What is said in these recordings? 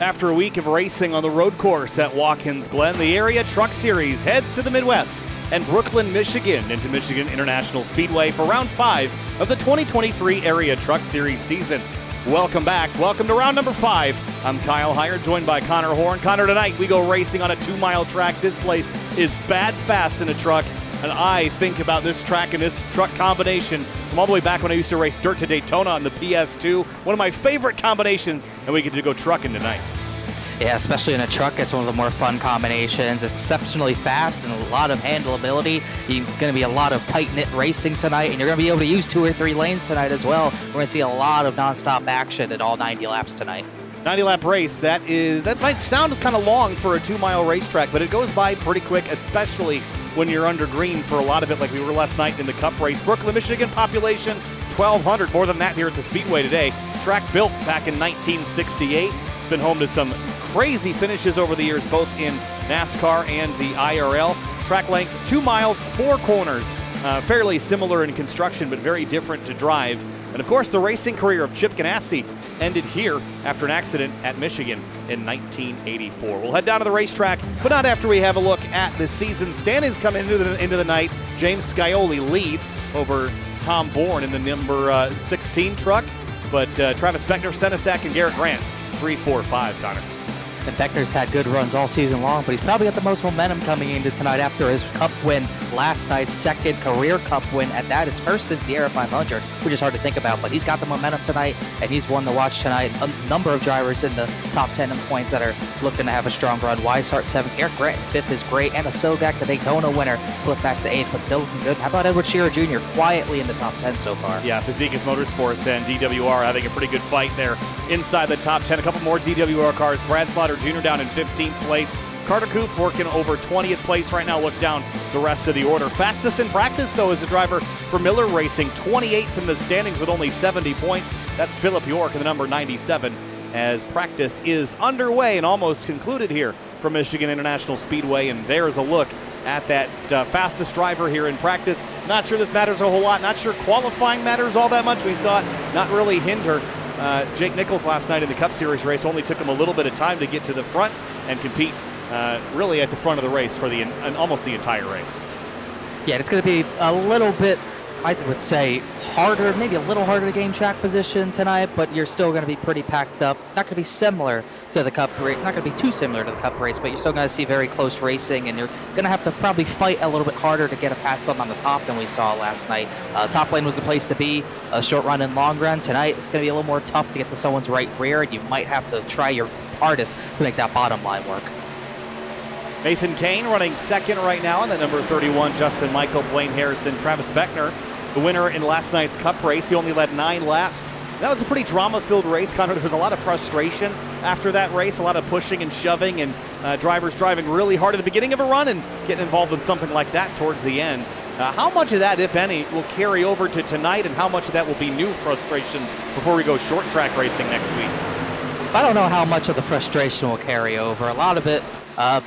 After a week of racing on the road course at Watkins Glen, the Area Truck Series heads to the Midwest and Brooklyn, Michigan into Michigan International Speedway for round 5 of the 2023 Area Truck Series season. Welcome back. Welcome to round number 5. I'm Kyle Hyatt, joined by Connor Horn. Connor, tonight we go racing on a 2-mile track. This place is bad fast in a truck, and I think about this track and this truck combination from all the way back when I used to race dirt to Daytona on the PS2. One of my favorite combinations, and we get to go trucking tonight. Yeah, especially in a truck, it's one of the more fun combinations. It's exceptionally fast and a lot of handleability. You're going to be a lot of tight-knit racing tonight, and you're going to be able to use 2 or 3 lanes tonight as well. We're going to see a lot of nonstop action at all 90 laps tonight. 90-lap race, that might sound kind of long for a 2-mile racetrack, but it goes by pretty quick, especially when you're under green for a lot of it, like we were last night in the Cup race. Brooklyn, Michigan population, 1,200, more than that here at the Speedway today. Track built back in 1968. It's been home to some crazy finishes over the years, both in NASCAR and the IRL. Track length, 2 miles, 4 corners. Fairly similar in construction, but very different to drive. And of course, the racing career of Chip Ganassi ended here after an accident at Michigan in 1984. We'll head down to the racetrack, but not after we have a look at the season standings coming into the night. James Scioli leads over Tom Bourne in the number 16 truck, but Travis Beckner, Senesac, and Garrett Grant, 3, 4, 5, Connor. And Beckner's had good runs all season long, but he's probably got the most momentum coming into tonight after his Cup win last night, second career Cup win at that, his first since the Era 500, which is hard to think about, but he's got the momentum tonight, and he's one to watch tonight. A number of drivers in the top 10 in points that are looking to have a strong run. Weishart 7th, Eric Grant 5th is great, and a Sogak, the Daytona winner, slipped back to 8th, but still looking good. How about Edward Shearer Jr., quietly in the top 10 so far? Yeah, Fazekas Motorsports and DWR having a pretty good fight there inside the top 10. A couple more DWR cars. Brad Slaughter Jr. down in 15th place. Carter Coop working over 20th place right now. Look down the rest of the order. Fastest in practice, though, is a driver for Miller Racing. 28th in the standings with only 70 points. That's Philip York in the number 97 as practice is underway and almost concluded here from Michigan International Speedway. And there's a look at that fastest driver here in practice. Not sure this matters a whole lot. Not sure qualifying matters all that much. We saw it not really hinder Jake Nichols last night in the Cup Series race. Only took him a little bit of time to get to the front and compete really at the front of the race for almost the entire race. Yeah, it's going to be a little bit, I would say, harder, maybe a little harder to gain track position tonight, but you're still going to be pretty packed up. Not going to be similar to the Cup race, not going to be too similar to the Cup race, but you're still going to see very close racing, and you're going to have to probably fight a little bit harder to get a pass on the top than we saw last night. Top lane was the place to be, a short run and long run. Tonight, it's going to be a little more tough to get to someone's right rear, and you might have to try your hardest to make that bottom line work. Mason Kane running second right now, and the number 31, Justin Michael, Blaine Harrison, Travis Beckner, the winner in last night's Cup race. He only led 9 laps. That was a pretty drama-filled race, Connor. There was a lot of frustration after that race, a lot of pushing and shoving, and drivers driving really hard at the beginning of a run and getting involved in something like that towards the end. How much of that, if any, will carry over to tonight, and how much of that will be new frustrations before we go short track racing next week? I don't know how much of the frustration will carry over. A lot of it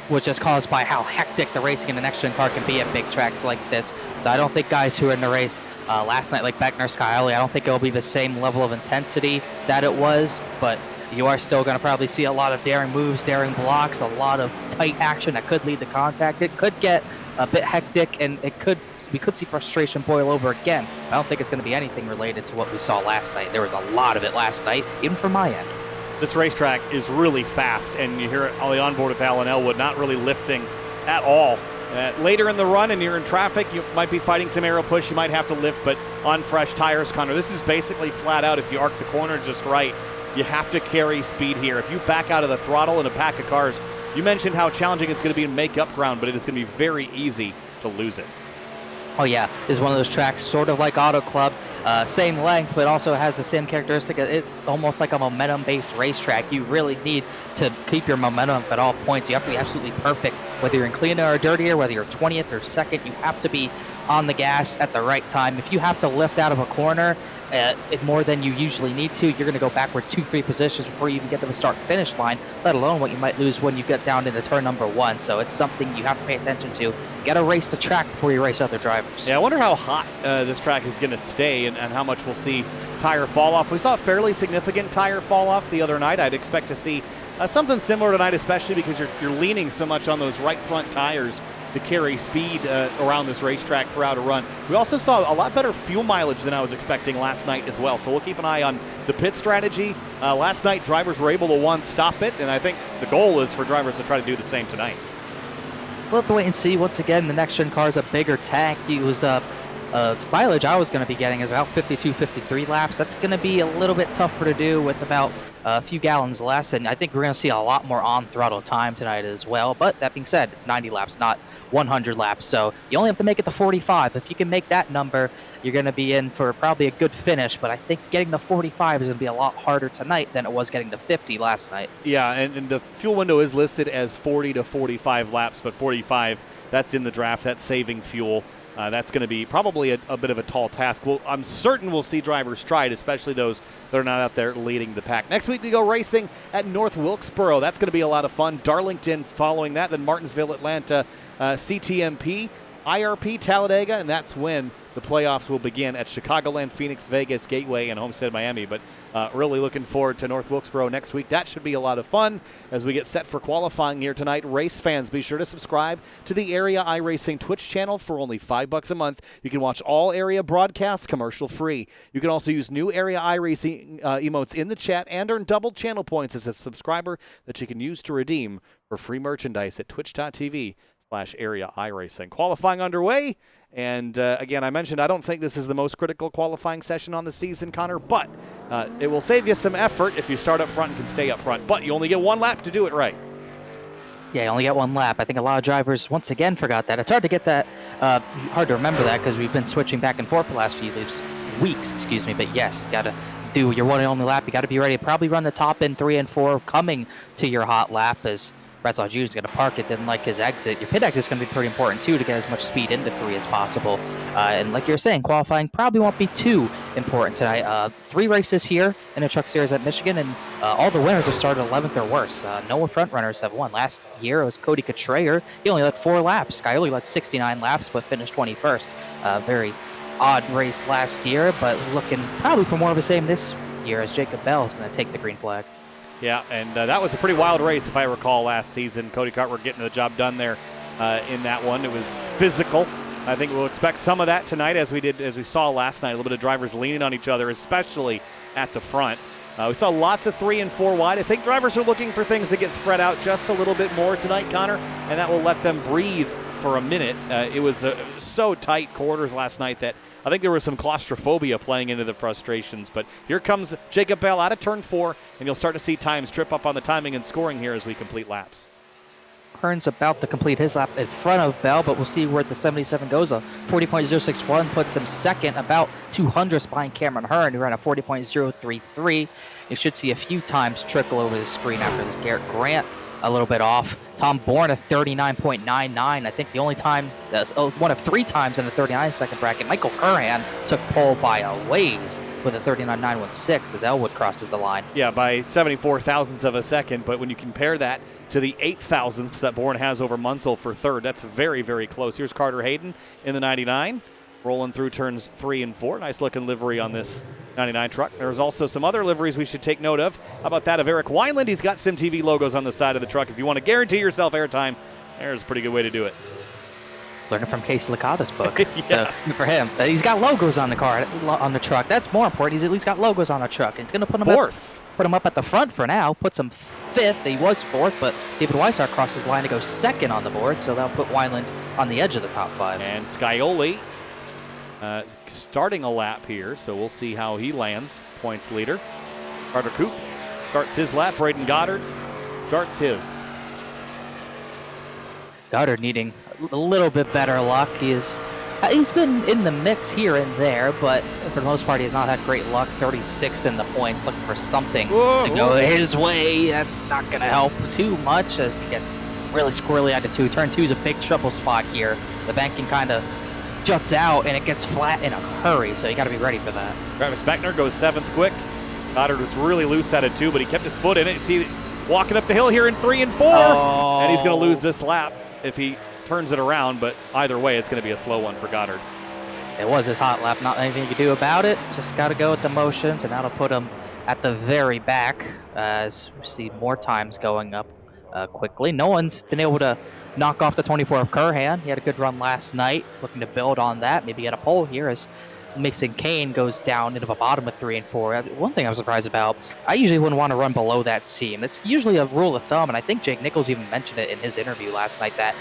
was just caused by how hectic the racing in the next-gen car can be at big tracks like this. So I don't think guys who were in the race last night, like Beckner, Scioli, I don't think it will be the same level of intensity that it was, but you are still going to probably see a lot of daring moves, daring blocks, a lot of tight action that could lead to contact. It could get a bit hectic, and we could see frustration boil over again. I don't think it's going to be anything related to what we saw last night. There was a lot of it last night, even from my end. This racetrack is really fast, and you hear it on the onboard with Alan Elwood, not really lifting at all. Later in the run and you're in traffic, you might be fighting some aero push, you might have to lift, but on fresh tires, Connor, this is basically flat out. If you arc the corner just right, you have to carry speed here. If you back out of the throttle in a pack of cars, you mentioned how challenging it's going to be to make up ground, but it is going to be very easy to lose it. Oh yeah, it's one of those tracks sort of like Auto Club, same length, but also has the same characteristic. It's almost like a momentum-based racetrack. You really need to keep your momentum at all points. You have to be absolutely perfect, whether you're in cleaner or dirtier, whether you're 20th or 2nd. You have to be on the gas at the right time. If you have to lift out of a corner more than you usually need to, you're going to go backwards 2-3 positions before you even get to the start-finish line, let alone what you might lose when you get down into turn number 1. So it's something you have to pay attention to. You got to race the track before you race other drivers. Yeah, I wonder how hot this track is going to stay and how much we'll see tire fall off. We saw a fairly significant tire fall off the other night. I'd expect to see Something similar tonight, especially because you're leaning so much on those right front tires to carry speed around this racetrack throughout a run. We also saw a lot better fuel mileage than I was expecting last night as well, so we'll keep an eye on the pit strategy. Last night, drivers were able to, stop it, and I think the goal is for drivers to try to do the same tonight. We'll have to wait and see. Once again, the next-gen car is a bigger tank. It was mileage I was going to be getting is about 52, 53 laps. That's going to be a little bit tougher to do with about a few gallons less, and I think we're going to see a lot more on-throttle time tonight as well. But that being said, it's 90 laps, not 100 laps, so you only have to make it to 45. If you can make that number, you're going to be in for probably a good finish, but I think getting the 45 is going to be a lot harder tonight than it was getting to 50 last night. Yeah, and the fuel window is listed as 40 to 45 laps, but 45, that's in the draft, that's saving fuel. That's going to be probably a bit of a tall task. I'm certain we'll see drivers try it, especially those that are not out there leading the pack. Next week we go racing at North Wilkesboro. That's going to be a lot of fun. Darlington following that, then Martinsville, Atlanta, CTMP, IRP, Talladega, and that's when the playoffs will begin at Chicagoland, Phoenix, Vegas, Gateway, and Homestead, Miami. But really looking forward to North Wilkesboro next week. That should be a lot of fun as we get set for qualifying here tonight. Race fans, be sure to subscribe to the Area iRacing Twitch channel for only $5 a month. You can watch all area broadcasts commercial free. You can also use new Area iRacing emotes in the chat and earn double channel points as a subscriber that you can use to redeem for free merchandise at twitch.tv/Area iRacing. Qualifying underway. And again, I mentioned I don't think this is the most critical qualifying session on the season, Connor, but it will save you some effort if you start up front and can stay up front. But you only get one lap to do it right. Yeah, you only get one lap. I think a lot of drivers, once again, forgot that. It's hard to get that, hard to remember that because we've been switching back and forth the last few weeks, but yes, got to do your one and only lap. You got to be ready to probably run the top end 3 and 4 coming to your hot lap as Bradslaw Jr. is going to park it, didn't like his exit. Your pit exit is going to be pretty important, too, to get as much speed into 3 as possible. And like you're saying, qualifying probably won't be too important tonight. 3 races here in the Truck Series at Michigan, and all the winners have started 11th or worse. No front runners have won. Last year, it was Cody Cotrayer. He only led 4 laps. Scioli led 69 laps, but finished 21st. Very odd race last year, but looking probably for more of the same this year as Jacob Bell is going to take the green flag. Yeah, and that was a pretty wild race, if I recall, last season. Cody Cartwright getting the job done there in that one. It was physical. I think we'll expect some of that tonight, as we saw last night. A little bit of drivers leaning on each other, especially at the front. We saw lots of 3 and 4 wide. I think drivers are looking for things to get spread out just a little bit more tonight, Connor, and that will let them breathe for a minute. It was so tight quarters last night that I think there was some claustrophobia playing into the frustrations. But here comes Jacob Bell out of turn 4, and you'll start to see times trip up on the timing and scoring here as we complete laps. Hearn's about to complete his lap in front of Bell, but we'll see where the 77 goes. 40.061 puts him second, about 200 behind Cameron Hearn, who ran a 40.033. You should see a few times trickle over the screen after this. Garrett Grant a little bit off. Tom Bourne a 39.99. I think the only time, one of 3 times in the 39-second bracket. Michael Curran took pole by a ways with a 39.916 as Elwood crosses the line. Yeah, by 74 thousandths of a second, but when you compare that to the 8 thousandths that Bourne has over Munsell for third, that's very, very close. Here's Carter Hayden in the 99. Rolling through turns 3 and 4. Nice looking livery on this 99 truck. There's also some other liveries we should take note of. How about that of Eric Wineland? He's got SimTV logos on the side of the truck. If you want to guarantee yourself airtime, there's a pretty good way to do it. Learning from Case Licata's book. Yes. So, for him. He's got logos on the car, on the truck. That's more important. He's at least got logos on a truck. And he's going to put them up at the front for now. Puts him 5th. He was 4th, but David Weishart crosses the line to go 2nd on the board. So that'll put Wineland on the edge of the top 5. And Scioli starting a lap here, so we'll see how he lands. Points leader. Carter Koop starts his lap. Braden Goddard starts his. Goddard needing a little bit better luck. He's been in the mix here and there, but for the most part, he has not had great luck. 36th in the points, looking for something to go his way. That's not going to help too much as he gets really squirrely out of 2. Turn 2 is a big trouble spot here. The banking kind of juts out and it gets flat in a hurry, so you got to be ready for that. Travis Beckner goes 7th quick. Goddard was really loose out of 2, but he kept his foot in it. You see, walking up the hill here in 3 and 4, and he's going to lose this lap if he turns it around, but either way, it's going to be a slow one for Goddard. it was his hot lap. Not anything you can do about it. Just got to go with the motions, and that'll put him at the very back as we see more times going up quickly. No one's been able to knock off the 24 of Kurhan. He had a good run last night, looking to build on that, maybe get a pole here as Mason Kane goes down into the bottom of 3 and 4. One thing I was surprised about, I usually wouldn't want to run below that seam. It's usually a rule of thumb, and I think Jake Nichols even mentioned it in his interview last night, that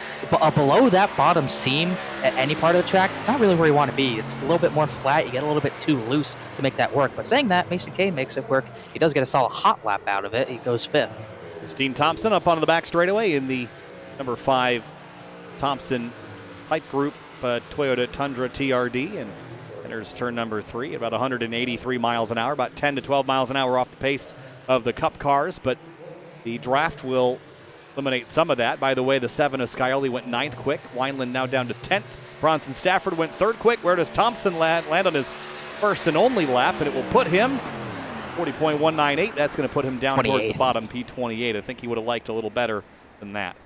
below that bottom seam at any part of the track, it's not really where you want to be. It's a little bit more flat. You get a little bit too loose to make that work. But saying that, Mason Kane makes it work. He does get a solid hot lap out of it. He goes 5th. Christine Thompson up onto the back straightaway in the number 5 Thompson Pipe Group Toyota Tundra TRD, and enters turn number 3 at about 183 miles an hour, about 10 to 12 miles an hour off the pace of the Cup cars, but the draft will eliminate some of that. By the way, the 7 of Scioli went 9th quick. Wineland now down to 10th. Bronson Stafford went 3rd quick. Where does Thompson land on his first and only lap? And it will put him 40.198. That's going to put him down 28th. Towards the bottom, P28. I think he would have liked a little better than that.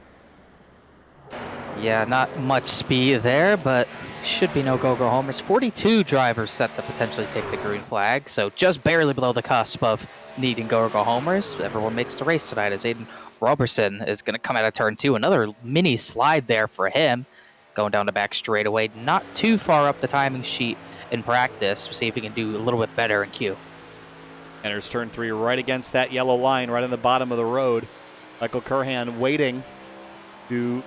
Yeah, not much speed there, but should be no go-go homers. 42 drivers set to potentially take the green flag, so just barely below the cusp of needing go-go homers. Everyone makes the race tonight as Aiden Robertson is going to come out of turn 2. Another mini slide there for him, going down the back straightaway. Not too far up the timing sheet in practice. We'll see if he can do a little bit better in Q. Enters turn 3 right against that yellow line, right on the bottom of the road. Michael Kurhan waiting to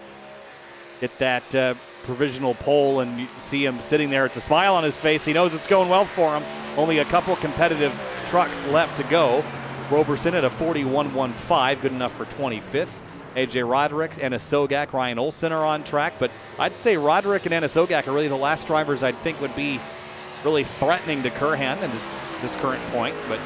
get that provisional pole, and you see him sitting there with the smile on his face. He knows it's going well for him. Only a couple competitive trucks left to go. Roberson at a 41.15, good enough for 25th. AJ Roderick, Anna Sogak, Ryan Olsen are on track, but I'd say Roderick and Anna Sogak are really the last drivers I'd think would be really threatening to Kurhan at this current point, but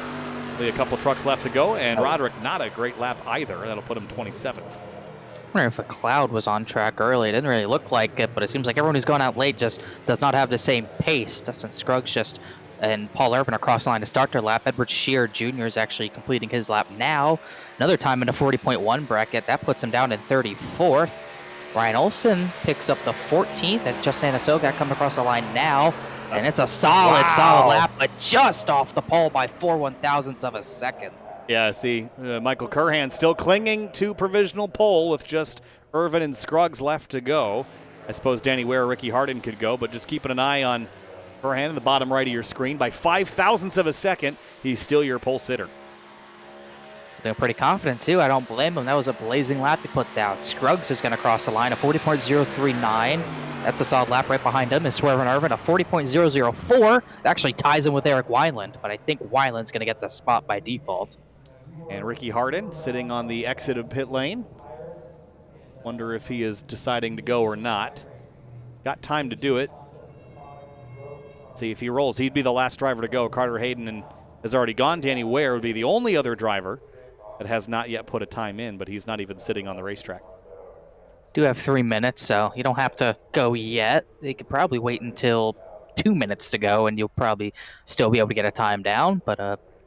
only a couple trucks left to go, and Roderick not a great lap either. That'll put him 27th. I wonder if a cloud was on track early. It didn't really look like it, but it seems like everyone who's going out late just does not have the same pace. Dustin Scruggs and Paul Urban are crossing the line to start their lap. Edward Shear Jr. is actually completing his lap now. Another time in the 40.1 bracket. That puts him down in 34th. Ryan Olsen picks up the 14th, and Justin Sogak coming across the line now. And it's a solid lap, but just off the pole by 4/1000ths of a second. Yeah, see, Michael Kurhan still clinging to provisional pole with just Irvin and Scruggs left to go. I suppose Danny Ware or Ricky Harden could go, but just keeping an eye on Kurhan in the bottom right of your screen. By 0.005 of a second, he's still your pole sitter. He's pretty confident, too. I don't blame him. That was a blazing lap he put down. Scruggs is going to cross the line, a 40.039. That's a solid lap right behind him. Is Swervin Irvin, a 40.004. That actually ties him with Eric Wineland, but I think Wineland's going to get the spot by default. And Ricky Harden sitting on the exit of pit lane. Wonder if he is deciding to go or not. Got time to do it. See if he rolls. He'd be the last driver to go. Carter Hayden has already gone. Danny Ware would be the only other driver that has not yet put a time in, but he's not even sitting on the racetrack. Do have 3 minutes, so you don't have to go yet. They could probably wait until 2 minutes to go, and you'll probably still be able to get a time down, but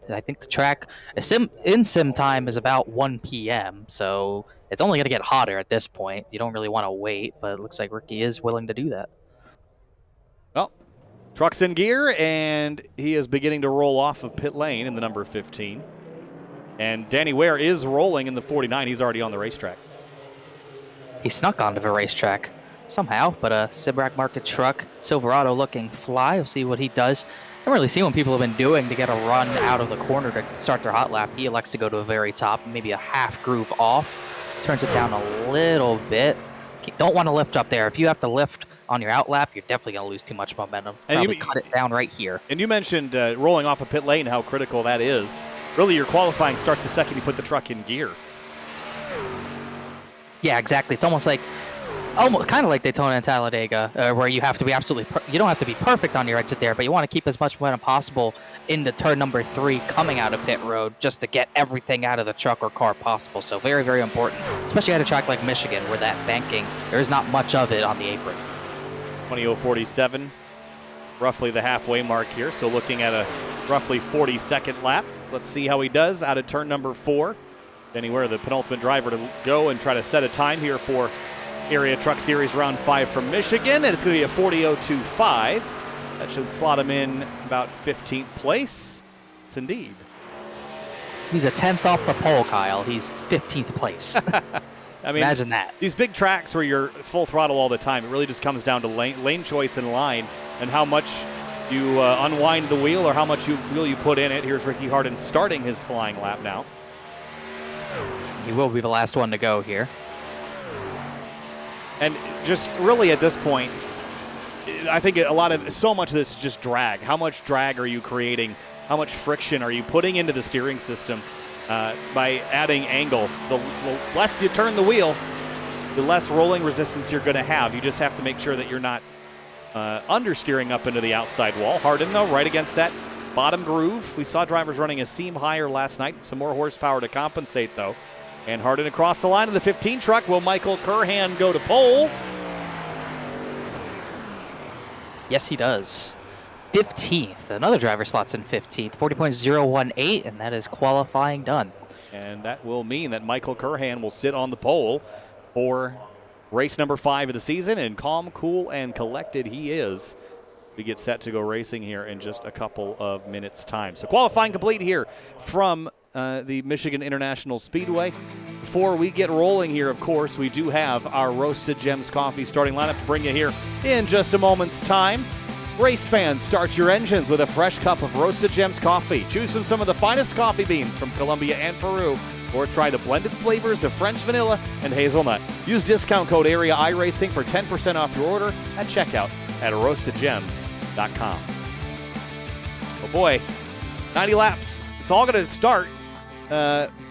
I think the track in sim time is about 1 p.m., so it's only going to get hotter at this point. You don't really want to wait, but it looks like Ricky is willing to do that. Well, truck's in gear, and he is beginning to roll off of pit lane in the number 15. And Danny Ware is rolling in the 49. He's already on the racetrack. He snuck onto the racetrack somehow, but a Sibrac Market truck, Silverado looking fly. We'll see what he does. I haven't really seen what people have been doing to get a run out of the corner to start their hot lap. He elects to go to the very top, maybe a half groove off, turns it down a little bit. Don't want to lift up there. If you have to lift on your out lap, you're definitely going to lose too much momentum. Probably cut it down right here. And you mentioned rolling off a pit lane, how critical that is. Really, your qualifying starts the second you put the truck in gear. Yeah, exactly. It's almost kind of like Daytona and Talladega, where you have to be you don't have to be perfect on your exit there, but you want to keep as much momentum possible into turn number 3 coming out of pit road just to get everything out of the truck or car possible. So very, very important, especially at a track like Michigan where that banking, there's not much of it on the apron. 20.047, roughly the halfway mark here. So looking at a roughly 40-second lap. Let's see how he does out of turn number 4. Danny Ware, the penultimate driver to go and try to set a time here for Area Truck Series Round 5 from Michigan, and it's going to be a 40.025. That should slot him in about 15th place. It's indeed. He's a 10th off the pole, Kyle. He's 15th place. I mean, imagine that. These big tracks where you're full throttle all the time, it really just comes down to lane choice and line and how much you unwind the wheel or how much wheel you put in it. Here's Ricky Harden starting his flying lap now. He will be the last one to go here. And just really at this point, I think so much of this is just drag. How much drag are you creating? How much friction are you putting into the steering system by adding angle? The less you turn the wheel, the less rolling resistance you're going to have. You just have to make sure that you're not understeering up into the outside wall. Harden, though, right against that bottom groove. We saw drivers running a seam higher last night. Some more horsepower to compensate, though. And Harden across the line of the 15 truck. Will Michael Curhan go to pole? Yes, he does. 15th. Another driver slots in 15th. 40.018, and that is qualifying done. And that will mean that Michael Curhan will sit on the pole for race number 5 of the season. And calm, cool, and collected he is. We get set to go racing here in just a couple of minutes' time. So qualifying complete here from the Michigan International Speedway. Before we get rolling here, of course, we do have our Roasted Gems Coffee starting lineup to bring you here in just a moment's time. Race fans, start your engines with a fresh cup of Roasted Gems Coffee. Choose from some of the finest coffee beans from Colombia and Peru, or try the blended flavors of French vanilla and hazelnut. Use discount code AREA iRacing for 10% off your order at checkout at roastedgems.com. Oh boy, 90 laps. It's all going to start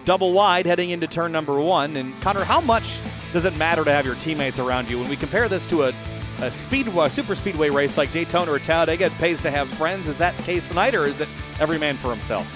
double wide heading into turn number 1. And Connor, how much does it matter to have your teammates around you? When we compare this to a super speedway race like Daytona or Talladega, it pays to have friends. Is that the case tonight, or is it every man for himself?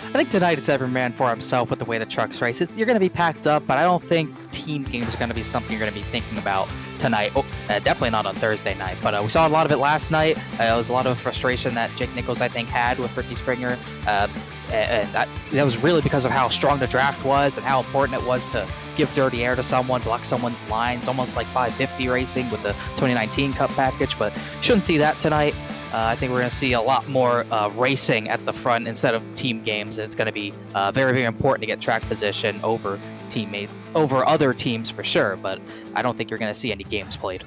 I think tonight it's every man for himself with the way the trucks race. You're going to be packed up, but I don't think team games are going to be something you're going to be thinking about tonight. Definitely not on Thursday night, but we saw a lot of it last night. There was a lot of frustration that Jake Nichols, I think, had with Ricky Springer. And that was really because of how strong the draft was and how important it was to give dirty air to someone, block someone's lines, almost like 550 racing with the 2019 Cup package. But shouldn't see that tonight. I think we're going to see a lot more racing at the front instead of team games. It's going to be very, very important to get track position over other teams for sure. But I don't think you're going to see any games played.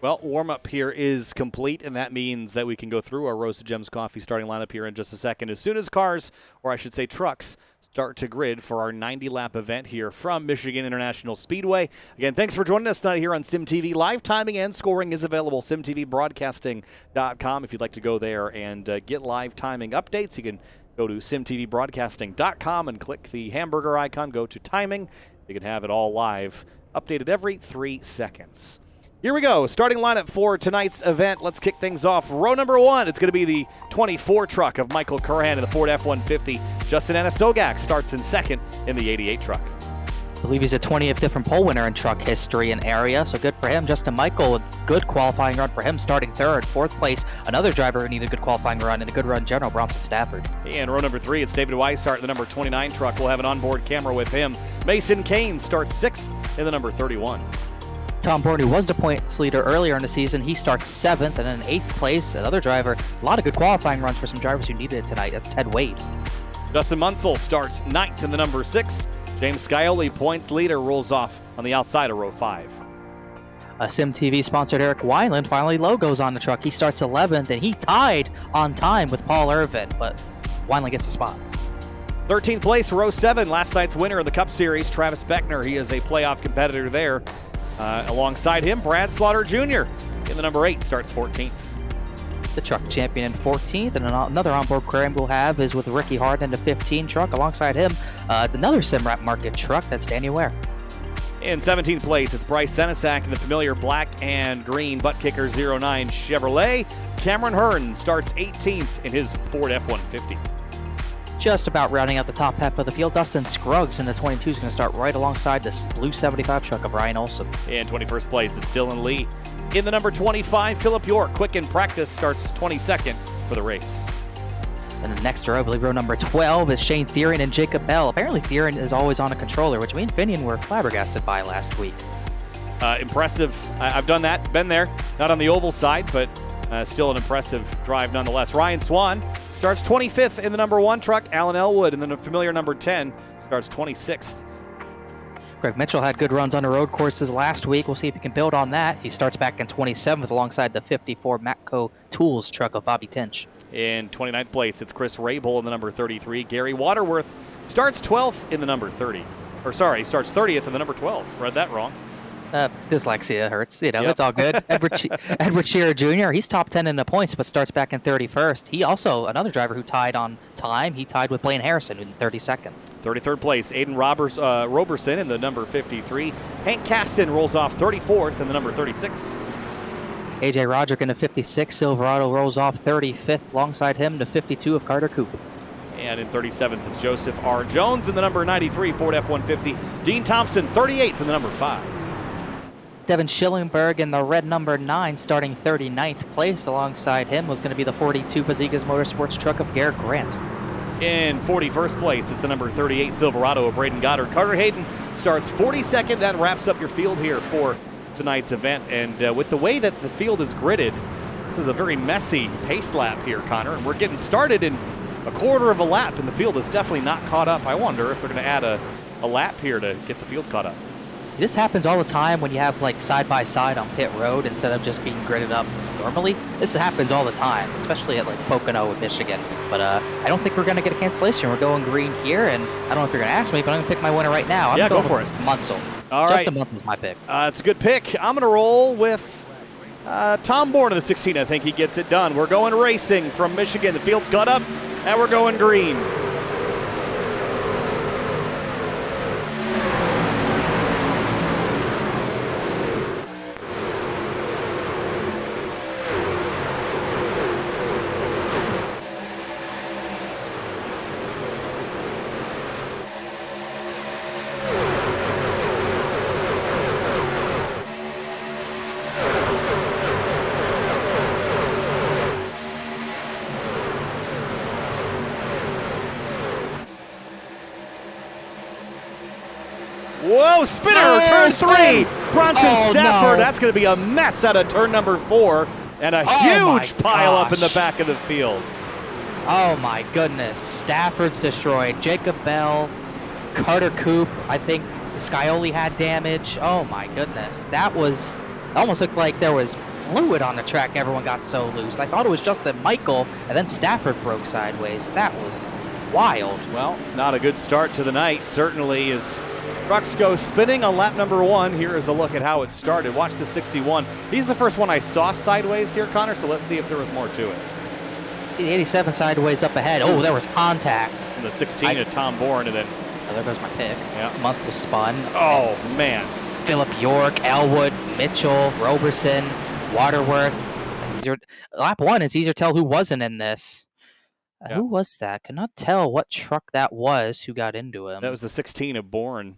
Well, warm-up here is complete, and that means that we can go through our Roasted Gems Coffee starting lineup here in just a second. As soon as cars, or I should say trucks, start to grid for our 90-lap event here from Michigan International Speedway. Again, thanks for joining us tonight here on SimTV. Live timing and scoring is available, simtvbroadcasting.com. If you'd like to go there and get live timing updates, you can go to simtvbroadcasting.com and click the hamburger icon, go to timing. You can have it all live, updated every 3 seconds. Here we go, starting lineup for tonight's event. Let's kick things off. Row number 1, it's going to be the 24 truck of Michael Curhan in the Ford F-150. Justin Anasogak starts in second in the 88 truck. I believe he's a 20th different pole winner in truck history and area, so good for him. Justin Michael, a good qualifying run for him, starting third. 4th place, another driver who needed a good qualifying run and a good run in general, Bronson Stafford. And row number 3, it's David Weishart in the number 29 truck. We'll have an onboard camera with him. Mason Kane starts 6th in the number 31. Tom Borney was the points leader earlier in the season. He starts 7th, and in 8th place, another driver. A lot of good qualifying runs for some drivers who needed it tonight. That's Ted Wade. Justin Munsell starts 9th in the number 6. James Scioli, points leader, rolls off on the outside of row 5. A SimTV sponsored Eric Wineland finally logos on the truck. He starts 11th, and he tied on time with Paul Irvin, but Wineland gets the spot. 13th place, row 7, last night's winner of the Cup Series, Travis Beckner. He is a playoff competitor there. Alongside him, Brad Slaughter Jr. in the number 8 starts 14th. The truck champion in 14th, and another onboard program we'll have is with Ricky Harden in the 15 truck. Alongside him, another Simrap Market truck, that's Danny Ware. In 17th place, it's Bryce Senesac in the familiar black and green butt kicker 09 Chevrolet. Cameron Hearn starts 18th in his Ford F-150. Just about rounding out the top half of the field, Dustin Scruggs in the 22 is going to start right alongside this blue 75 truck of Ryan Olson. In 21st place, it's Dylan Lee. In the number 25, Philip York, quick in practice, starts 22nd for the race. And the next row, I believe row number 12, is Shane Thieren and Jacob Bell. Apparently Thieren is always on a controller, which me and Finian were flabbergasted by last week. Impressive. I've done that, been there. Not on the oval side, but Still an impressive drive nonetheless. Ryan Swan starts 25th in the number 1 truck. Alan Elwood in the familiar number 10 starts 26th. Greg Mitchell had good runs on the road courses last week. We'll see if he can build on that. He starts back in 27th alongside the 54 Matco Tools truck of Bobby Tinch. In 29th place, it's Chris Rabel in the number 33. Gary Waterworth starts 12th in the number 30. Or sorry, starts 30th in the number 12. Read that wrong. Dyslexia hurts. It's all good. Edward Shearer Jr., he's top 10 in the points, but starts back in 31st. He also, another driver who tied on time, he tied with Blaine Harrison in 32nd. 33rd place, Aiden Roberson in the number 53. Hank Caston rolls off 34th in the number 36. AJ Roderick in the 56. Silverado rolls off 35th. Alongside him, the 52 of Carter Coop. And in 37th, it's Joseph R. Jones in the number 93 Ford F-150. Dean Thompson, 38th in the number 5. Devin Schillingberg in the red number 9, starting 39th place. Alongside him was going to be the 42 Fazekas Motorsports truck of Garrett Grant. In 41st place, it's the number 38 Silverado of Braden Goddard. Carter Hayden starts 42nd. That wraps up your field here for tonight's event. And with the way that the field is gridded, this is a very messy pace lap here, Connor. And we're getting started in a quarter of a lap, and the field is definitely not caught up. I wonder if they're going to add a lap here to get the field caught up. This happens all the time when you have like side-by-side on pit road instead of just being gridded up normally. This happens all the time, especially at like Pocono in Michigan. But I don't think we're going to get a cancellation. We're going green here, and I don't know if you're going to ask me, but I'm going to pick my winner right now. Yeah, go for it. Munsell. All right. Justin Munsel's my pick. It's a good pick. I'm going to roll with Tom Bourne in the 16. I think he gets it done. We're going racing from Michigan. The field's got up, and we're going green. Whoa, spinner, turn 3. Bronson Stafford, that's going to be a mess out of turn number 4. And a huge pile up in the back of the field. Oh my goodness. Stafford's destroyed. Jacob Bell, Carter Coop, I think Scioli had damage. Oh my goodness. That was, almost looked like there was fluid on the track. Everyone got so loose. I thought it was Justin Michael, and then Stafford broke sideways. That was wild. Well, not a good start to the night. Certainly is. Trucks go spinning on lap number 1. Here is a look at how it started. Watch the 61. He's the first one I saw sideways here, Connor, so let's see if there was more to it. See the 87 sideways up ahead. Oh, there was contact. And the 16 to Tom Bourne, and then... Oh, there goes my pick. Yeah. Munsko spun. Oh, man. Philip York, Elwood, Mitchell, Roberson, Waterworth. Lap 1, it's easier to tell who wasn't in this. Yeah. Who was that? Could not tell what truck that was who got into him. That was the 16 of Bourne.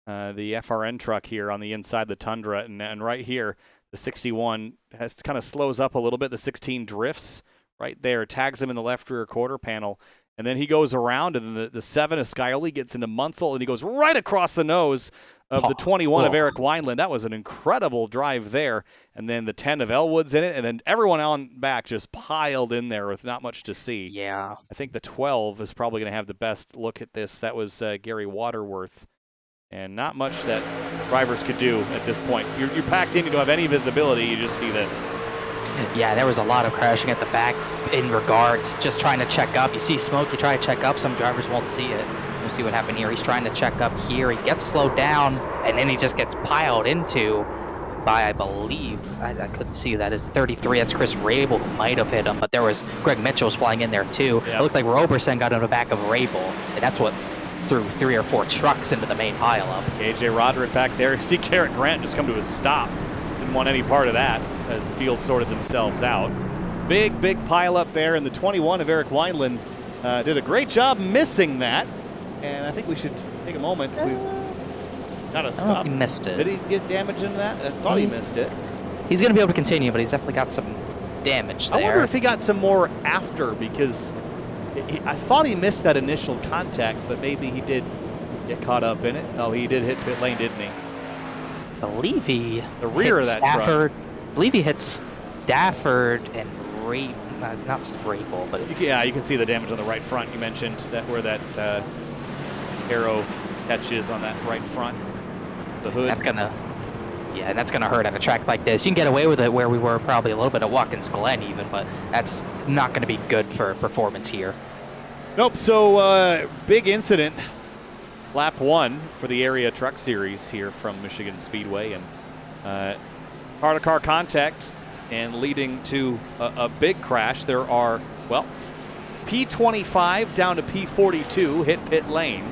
The FRN truck here on the inside the Tundra, and right here the 61 has kind of slows up a little bit. The 16 drifts right there, tags him in the left rear quarter panel, and then he goes around, and then the 7 of Scioli gets into Munsell, and he goes right across the nose of the 21 of Eric Wineland. That was an incredible drive there, and then the 10 of Elwood's in it, and then everyone on back just piled in there with not much to see. Yeah. I think the 12 is probably going to have the best look at this. That was Gary Waterworth. And not much that drivers could do at this point. You're packed in, you don't have any visibility, you just see this. Yeah, there was a lot of crashing at the back in regards, just trying to check up. You see smoke, you try to check up, some drivers won't see it. We'll see what happened here. He's trying to check up here, he gets slowed down, and then he just gets piled into by, I believe, I couldn't see that, is 33. That's Chris Rabel who might have hit him, but there was Greg Mitchell's flying in there too. Yep. It looked like Roberson got in the back of Rabel, and that's what threw 3 or 4 trucks into the main pileup. AJ Roderick back there. You see Garrett Grant just come to a stop. Didn't want any part of that as the field sorted themselves out. Big pileup there, and the 21 of Eric Wineland did a great job missing that. And I think we should take a moment. We've got to stop. He missed it. Did he get damage into that? I thought he missed it. He's going to be able to continue, but he's definitely got some damage there. I wonder if he got some more after, because I thought he missed that initial contact, but maybe he did get caught up in it. Oh, he did hit pit lane, didn't he? I believe he the rear hit of that Stafford. truck. I believe he hit Stafford and not Rabel, but Yeah, you can see the damage on the right front. You mentioned that where that arrow catches on that right front, the hood. that's gonna hurt at a track like this. You can get away with it where we were probably a little bit at Watkins Glen even, but that's not going to be good for performance here. Nope. So big incident. Lap 1 for the area truck series here from Michigan Speedway, and car-to-car contact, and leading to a big crash. There are, well, P25 down to P42 hit pit lane,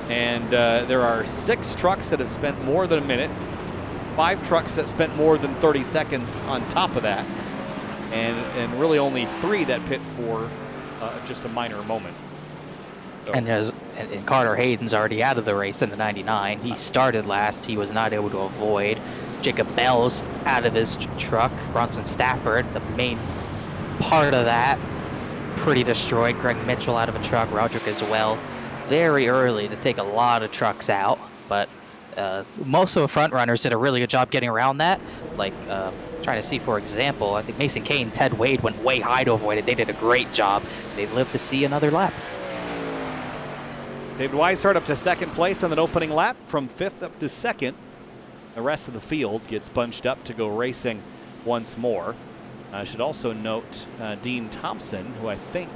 and there are 6 trucks that have spent more than a minute, 5 trucks that spent more than 30 seconds on top of that, and really only 3 that pit for just a minor moment. So. And Carter Hayden's already out of the race in the 99. He started last. He was not able to avoid. Jacob Bell's out of his truck. Bronson Stafford, the main part of that, pretty destroyed. Greg Mitchell out of a truck. Roderick as well. Very early to take a lot of trucks out, but most of the front runners did a really good job getting around that. Like, trying to see, for example, I think Mason Kane and Ted Wade went way high to avoid it. They did a great job. They lived to see another lap. David Weishart up to second place on that opening lap, from 5th up to 2nd. The rest of the field gets bunched up to go racing once more. I should also note Dean Thompson, who I think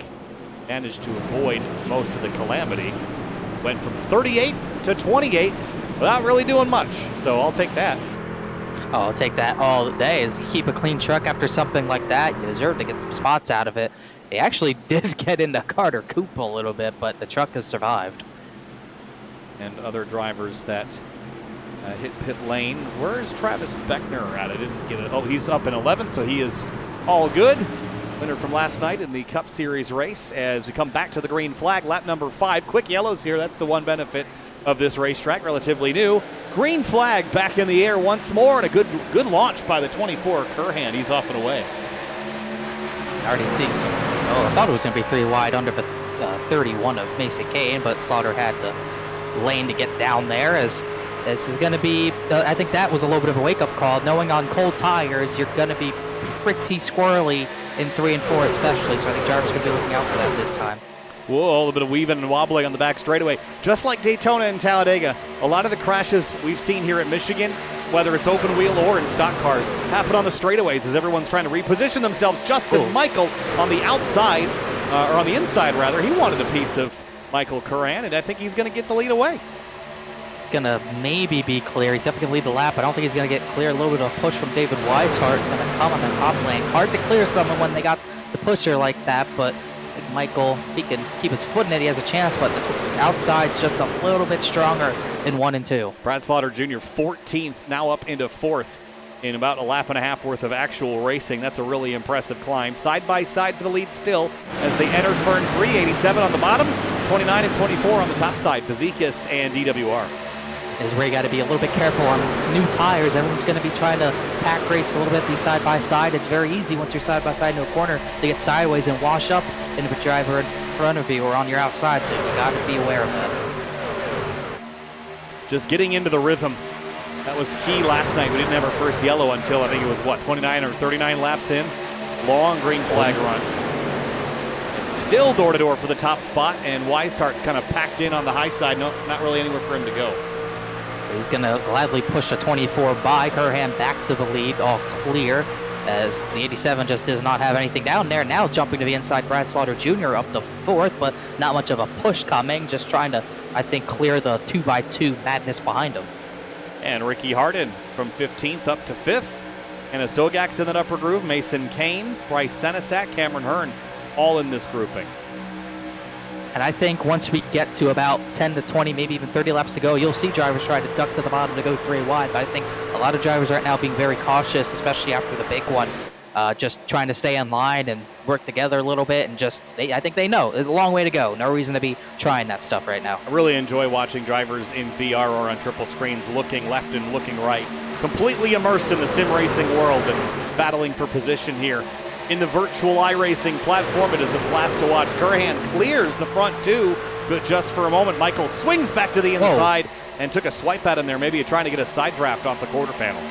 managed to avoid most of the calamity, went from 38th to 28th without really doing much. So I'll take that. Oh, I'll take that all day. Is you keep a clean truck after something like that, you deserve to get some spots out of it. They actually did get into Carter Coop a little bit, but the truck has survived. And other drivers that hit pit lane. Where's Travis Beckner at? I didn't get it. Oh, he's up in 11th, so he is all good. Winner from last night in the Cup Series race. As we come back to the green flag, lap number 5. Quick yellows here. That's the one benefit of this racetrack, relatively new. Green flag back in the air once more, and a good launch by the 24 Curhan. He's off and away. Already seeing some. Oh, I thought it was going to be 3 wide under the 31 of Mason Kane, but Slaughter had the lane to get down there. As this is going to be, I think that was a little bit of a wake-up call. Knowing on cold tires, you're going to be pretty squirrely in 3 and 4 especially, so I think Jarvis is going to be looking out for that this time. Whoa, a little bit of weaving and wobbling on the back straightaway. Just like Daytona and Talladega, a lot of the crashes we've seen here at Michigan, whether it's open wheel or in stock cars, happen on the straightaways as everyone's trying to reposition themselves. Justin Michael on the outside, or on the inside rather, he wanted a piece of Michael Curran, and I think he's going to get the lead away. He's going to maybe be clear. He's definitely going to lead the lap. I don't think he's going to get clear. A little bit of push from David Weishart. It's going to come on the top lane. Hard to clear someone when they got the pusher like that, but Michael, he can keep his foot in it. He has a chance, but the outside's just a little bit stronger in 1 and 2. Brad Slaughter Jr., 14th, now up into 4th in about a lap and a half worth of actual racing. That's a really impressive climb. Side by side for the lead still as they enter turn 3. 87 on the bottom, 29 and 24 on the top side. Fazekas and DWR. Is where you got to be a little bit careful on new tires. Everyone's going to be trying to pack race a little bit, be side by side. It's very easy once you're side by side in a corner to get sideways and wash up into a driver in front of you or on your outside, so you got to be aware of that. Just getting into the rhythm. That was key last night. We didn't have our first yellow until I think it was, 29 or 39 laps in. Long green flag run. And still door-to-door for the top spot, and Weishart's kind of packed in on the high side. No, not really anywhere for him to go. He's going to gladly push a 24 by Curhan back to the lead, all clear, as the 87 just does not have anything down there. Now jumping to the inside, Brad Slaughter Jr. up to 4th, but not much of a push coming. Just trying to, I think, clear the 2x2 madness behind him. And Ricky Harden from 15th up to 5th. And a Sogax in that upper groove. Mason Kane, Bryce Senesac, Cameron Hearn, all in this grouping. And I think once we get to about 10 to 20, maybe even 30 laps to go, you'll see drivers try to duck to the bottom to go 3 wide. But I think a lot of drivers right now being very cautious, especially after the big one, just trying to stay in line and work together a little bit. And just, I think they know there's a long way to go. No reason to be trying that stuff right now. I really enjoy watching drivers in VR or on triple screens looking left and looking right. Completely immersed in the sim racing world and battling for position here. In the virtual iRacing platform, it is a blast to watch. Curhan clears the front 2, but just for a moment, Michael swings back to the inside and took a swipe at him there, maybe trying to get a side draft off the quarter panel.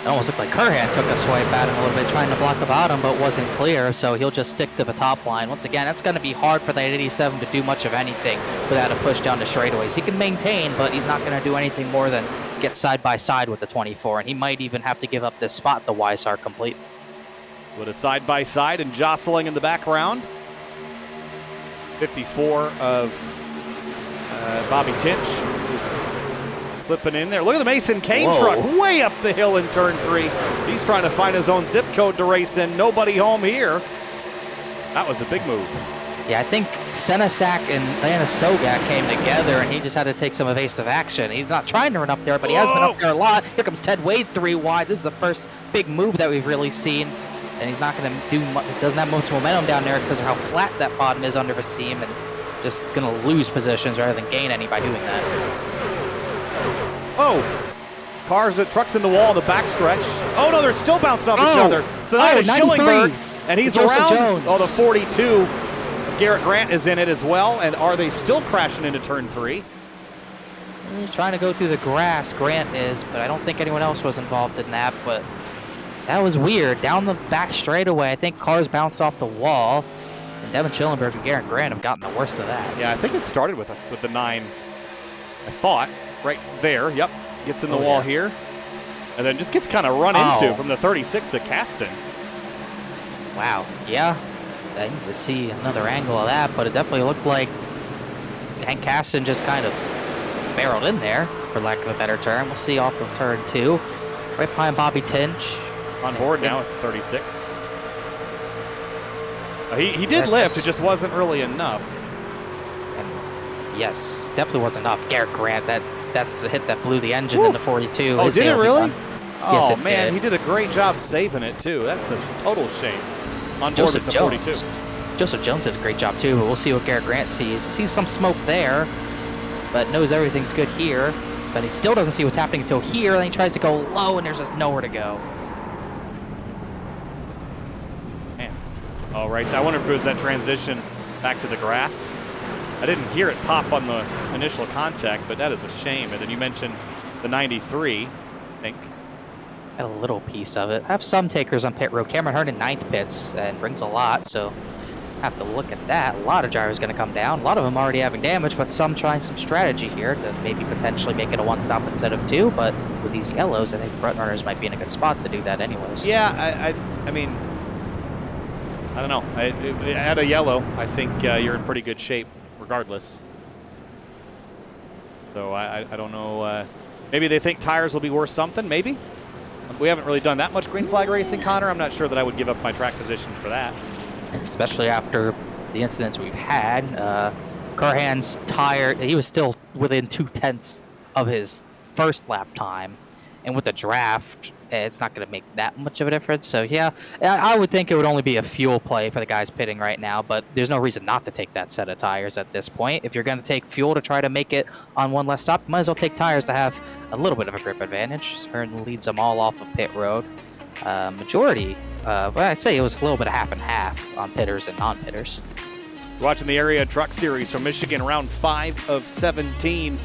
It almost looked like Kurhan took a swipe at him a little bit, trying to block the bottom, but wasn't clear, so he'll just stick to the top line. Once again, it's going to be hard for that 87 to do much of anything without a push down to straightaways. He can maintain, but he's not going to do anything more than get side by side with the 24, and he might even have to give up this spot the YSR complete. With a side by side and jostling in the background. 54 of Bobby Tinch is slipping in there. Look at the Mason Kane truck way up the hill in turn 3. He's trying to find his own zip code to race in. Nobody home here. That was a big move. Yeah, I think Senasak and Lana Sogak came together, and he just had to take some evasive action. He's not trying to run up there, but he has been up there a lot. Here comes Ted Wade 3 wide. This is the first big move that we've really seen, and he's not going to do much. Doesn't have much momentum down there because of how flat that bottom is under the seam, and just going to lose positions rather than gain any by doing that. Trucks in the wall in the backstretch. Oh no, they're still bouncing off each other. So that is 93. Schillingberg, and he's Joseph around. Jones. Oh, the 42 of Garrett Grant is in it as well. And are they still crashing into turn 3? He's trying to go through the grass, Grant is, but I don't think anyone else was involved in that. But that was weird. Down the back straightaway, I think cars bounced off the wall. And Devin Schillingberg and Garrett Grant have gotten the worst of that. Yeah, I think it started with the 9. I thought right there. Yep, gets in the wall here, and then just gets kind of run into from the 36 of Caston. Wow. Yeah, I need to see another angle of that, but it definitely looked like Hank Caston just kind of barreled in there, for lack of a better term. We'll see off of turn 2, right behind Bobby Tinch. On board now at 36. He did lift, it just wasn't really enough. Yes, definitely wasn't enough. Garrett Grant, that's the hit that blew the engine in the 42. Oh, did it really? Yes, oh, it man, did. he did a great job saving it, too. That's a total shame. On board with the 42. Joseph Jones did a great job, too, but we'll see what Garrett Grant sees. He sees some smoke there, but knows everything's good here. But he still doesn't see what's happening until here, and he tries to go low, and there's just nowhere to go. Man. All right, I wonder if it was that transition back to the grass. I didn't hear it pop on the initial contact, but that is a shame. And then you mentioned the 93, I think. Got a little piece of it. I have some takers on pit road. Cameron Hearn in 9th pits and brings a lot, so have to look at that. A lot of drivers going to come down. A lot of them already having damage, but some trying some strategy here to maybe potentially make it a 1-stop instead of 2. But with these yellows, I think front runners might be in a good spot to do that anyways. Yeah, I mean, I don't know. At a yellow, I think you're in pretty good shape regardless. So I don't know. Maybe they think tires will be worth something, maybe? We haven't really done that much green flag racing, Connor. I'm not sure that I would give up my track position for that. Especially after the incidents we've had. Kurhan's tire, he was still within 2/10 of his first lap time. And with the draft, it's not going to make that much of a difference. So, yeah, I would think it would only be a fuel play for the guys pitting right now, but there's no reason not to take that set of tires at this point. If you're going to take fuel to try to make it on one less stop, you might as well take tires to have a little bit of a grip advantage. Hearn leads them all off of pit road. Majority, well, I'd say it was a little bit of half and half on pitters and non-pitters. Watching the Area Truck Series from Michigan, round 5 of 17.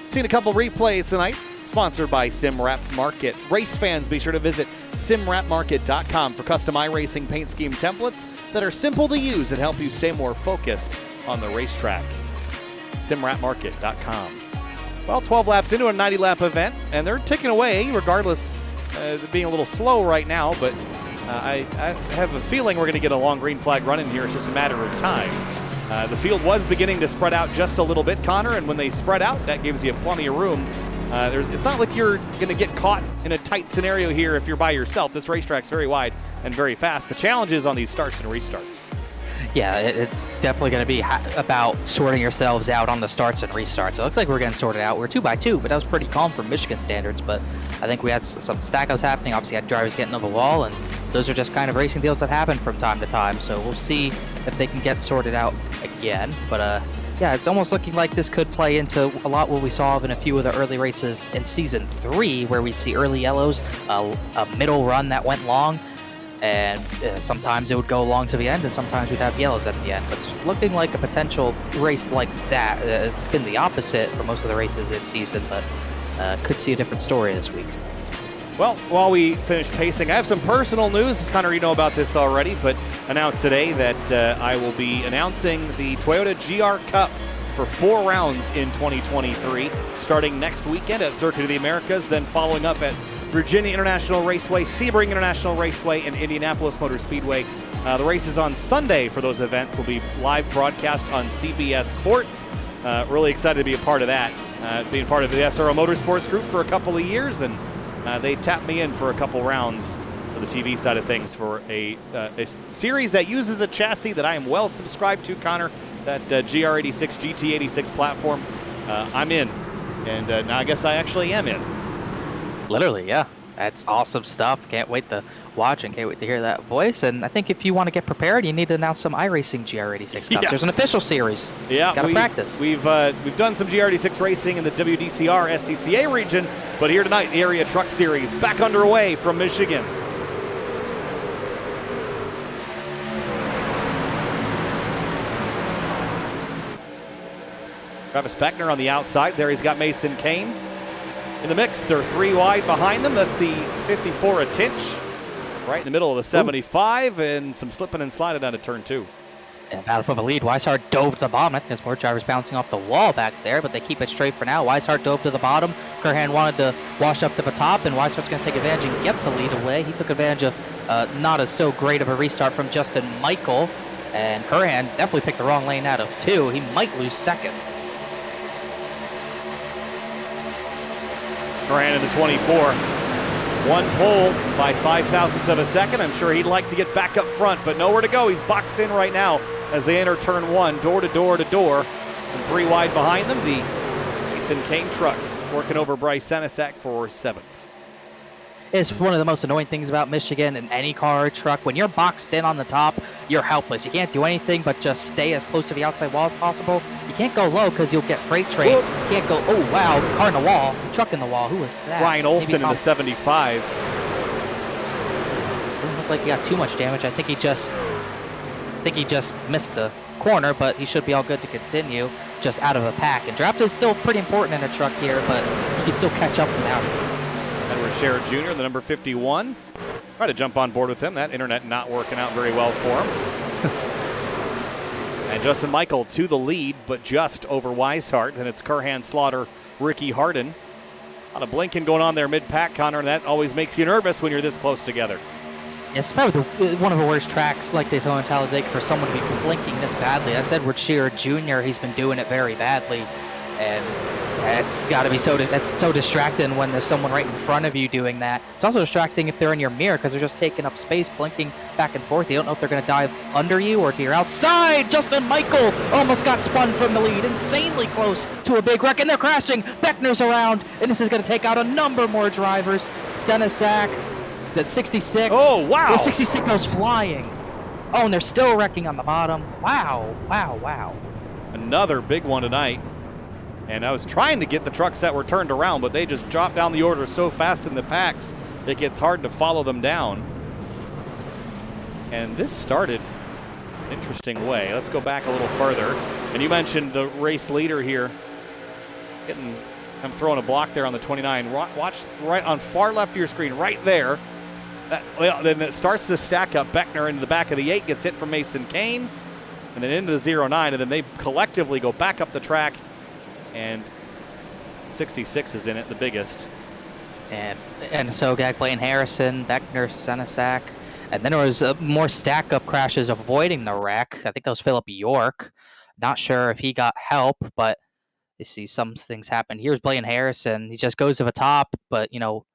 Seen a couple replays tonight. Sponsored by SimWrap Market. Race fans, be sure to visit simwrapmarket.com for custom iRacing paint scheme templates that are simple to use and help you stay more focused on the racetrack. simwrapmarket.com. Well, 12 laps into a 90-lap event, and they're ticking away regardless of being a little slow right now, but I have a feeling we're going to get a long green flag run in here. It's just a matter of time. The field was beginning to spread out just a little bit, Connor, and when they spread out, that gives you plenty of room. It's not like you're going to get caught in a tight scenario here if you're by yourself. This racetrack's very wide and very fast. The challenge is on these starts and restarts. Yeah, it's definitely going to be about sorting yourselves out on the starts and restarts. It looks like we're getting sorted out. We're 2x2, but that was pretty calm for Michigan standards. But I think we had some stack-ups happening. Obviously, had drivers getting over the wall, and those are just kind of racing deals that happen from time to time. So we'll see if they can get sorted out again. But yeah, it's almost looking like this could play into a lot what we saw in a few of the early races in Season 3, where we'd see early yellows, a middle run that went long, and sometimes it would go long to the end, and sometimes we'd have yellows at the end. But it's looking like a potential race like that. It's been the opposite for most of the races this season, but could see a different story this week. Well, while we finish pacing, I have some personal news. Connor, you know about this already, but announced today that I will be announcing the Toyota GR Cup for 4 rounds in 2023, starting next weekend at Circuit of the Americas, then following up at Virginia International Raceway, Sebring International Raceway, and Indianapolis Motor Speedway. The race is on Sunday for those events. Will be live broadcast on CBS Sports. Really excited to be a part of that. Being part of the SRO Motorsports group for a couple of years, and they tapped me in for a couple rounds for the TV side of things for a series that uses a chassis that I am well subscribed to, Connor, that GR86, GT86 platform. I'm in, and now I guess I actually am in. Literally, yeah. That's awesome stuff. Can't wait to watch and can't wait to hear that voice. And I think if you want to get prepared, you need to announce some iRacing GR86 Cups. Yeah. There's an official series. Yeah, Gotta practice. We've done some GR86 racing in the WDCR SCCA region, but here tonight, the Area Truck Series back underway from Michigan. Travis Beckner on the outside. There he's got Mason Kane in the mix. They're 3 wide behind them. That's the 54 a Tinch. Right in the middle of the 75, and some slipping and sliding down to turn 2. And battle for the lead. Weishart dove to the bottom. I think there's more drivers bouncing off the wall back there, but they keep it straight for now. Weishart dove to the bottom. Kurhan wanted to wash up to the top, and Weishart's going to take advantage and get the lead away. He took advantage of not as so great of a restart from Justin Michael, and Kurhan definitely picked the wrong lane out of 2. He might lose second. Kurhan in the 24. 1 pole by 5/1000ths of a second. I'm sure he'd like to get back up front, but nowhere to go. He's boxed in right now as they enter turn 1, door to door to door. Some 3 wide behind them. The Mason Kane truck working over Bryce Senesac for 7th. It's one of the most annoying things about Michigan in any car or truck. When you're boxed in on the top, you're helpless. You can't do anything but just stay as close to the outside wall as possible. You can't go low because you'll get freight train. You can't go, oh wow, car in the wall, truck in the wall. Who was that? Ryan Olson in the 75. Didn't look like he got too much damage. I think he just missed the corner, but he should be all good to continue just out of a pack. And draft is still pretty important in a truck here, but you can still catch up without it. Edward Sherrod Jr., the number 51. Try to jump on board with him. That internet not working out very well for him. And Justin Michael to the lead, but just over Weishart. And it's Kurhan, Slaughter, Ricky Harden. A lot of blinking going on there mid-pack, Connor, and that always makes you nervous when you're this close together. It's probably one of the worst tracks like Daytona and Talladega for someone to be blinking this badly. That's Edward Sherrod Jr. He's been doing it very badly. And it's got to be that's so distracting when there's someone right in front of you doing that. It's also distracting if they're in your mirror because they're just taking up space, blinking back and forth. You don't know if they're going to dive under you or to your outside. Justin Michael almost got spun from the lead, insanely close to a big wreck, and they're crashing. Beckner's around, and this is going to take out a number more drivers. Senesac, that 66. Oh, wow. The 66 goes flying. Oh, and they're still wrecking on the bottom. Wow, wow, wow. Another big one tonight. And I was trying to get the trucks that were turned around, but they just drop down the order so fast in the packs, it gets hard to follow them down. And this started an interesting way. Let's go back a little further. And you mentioned the race leader here. I'm throwing a block there on the 29. Watch right on far left of your screen, right there. Then it starts to stack up. Beckner into the back of the 8, gets hit from Mason Kane, and then into the 09, and then they collectively go back up the track. And 66 is in it, the biggest. And Sogak, Blaine Harrison, Beckner, Senesac. And then there was more stack-up crashes avoiding the wreck. I think that was Philip York. Not sure if he got help, but you see some things happen. Here's Blaine Harrison. He just goes to the top, but, you know,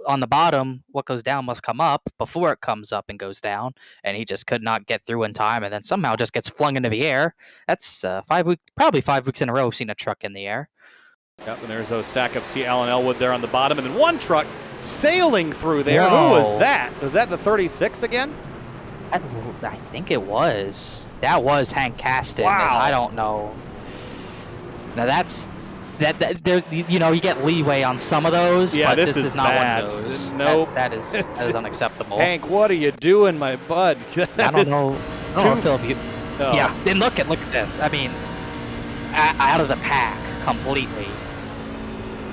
on the bottom, what goes down must come up before it comes up and goes down. And he just could not get through in time, and then somehow just gets flung into the air. That's probably 5 weeks in a row we've seen a truck in the air. Yep, and there's those stack-ups. See Alan Elwood there on the bottom, and then one truck sailing through there. Whoa. Who was that? Was that the 36 again? I think it was. That was Hank Caston. Wow. I don't know. Now that's... There, you know, you get leeway on some of those, yeah, but this is not bad. one of those. Nope. That is unacceptable. Hank, what are you doing, my bud? I don't know. Philip, Oh. Yeah, then look at this. I mean, out of the pack completely.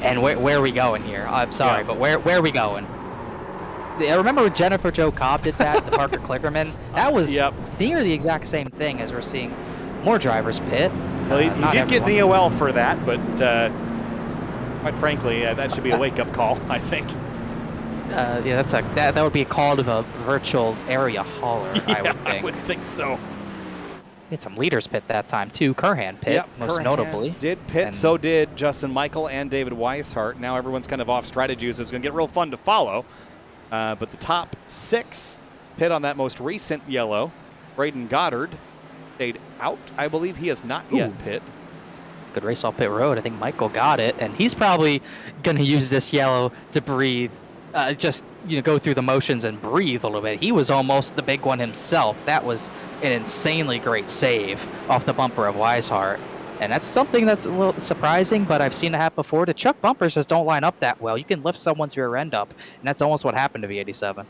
And where are we going here? I'm sorry, Yeah. but where are we going? I remember when Jennifer Jo Cobb did that to Parker Klickerman. That was Yep. near the exact same thing as we're seeing more drivers pit. Well, he Not did get an everyone. EOL for that, but quite frankly, that should be a wake-up call, I think. Yeah, that would be a call to a virtual area hauler, I would think. I would think so. We had some leaders pit that time too. Kurhan pit, Yep, most Kurhan notably. did pit, And- so did Justin Michael and David Weishart. Now everyone's kind of off strategy, so it's going to get real fun to follow. But the top 6 pit on that most recent yellow. Braden Goddard stayed out. I believe he has not yet pit. Good race off pit road. I think Michael got it, and he's probably going to use this yellow to breathe. Just go through the motions and breathe a little bit. He was almost the big one himself. That was an insanely great save off the bumper of Weishart. And that's something that's a little surprising, but I've seen it happen before. The Chuck bumpers just don't line up that well. You can lift someone's rear end up, and that's almost what happened to V87.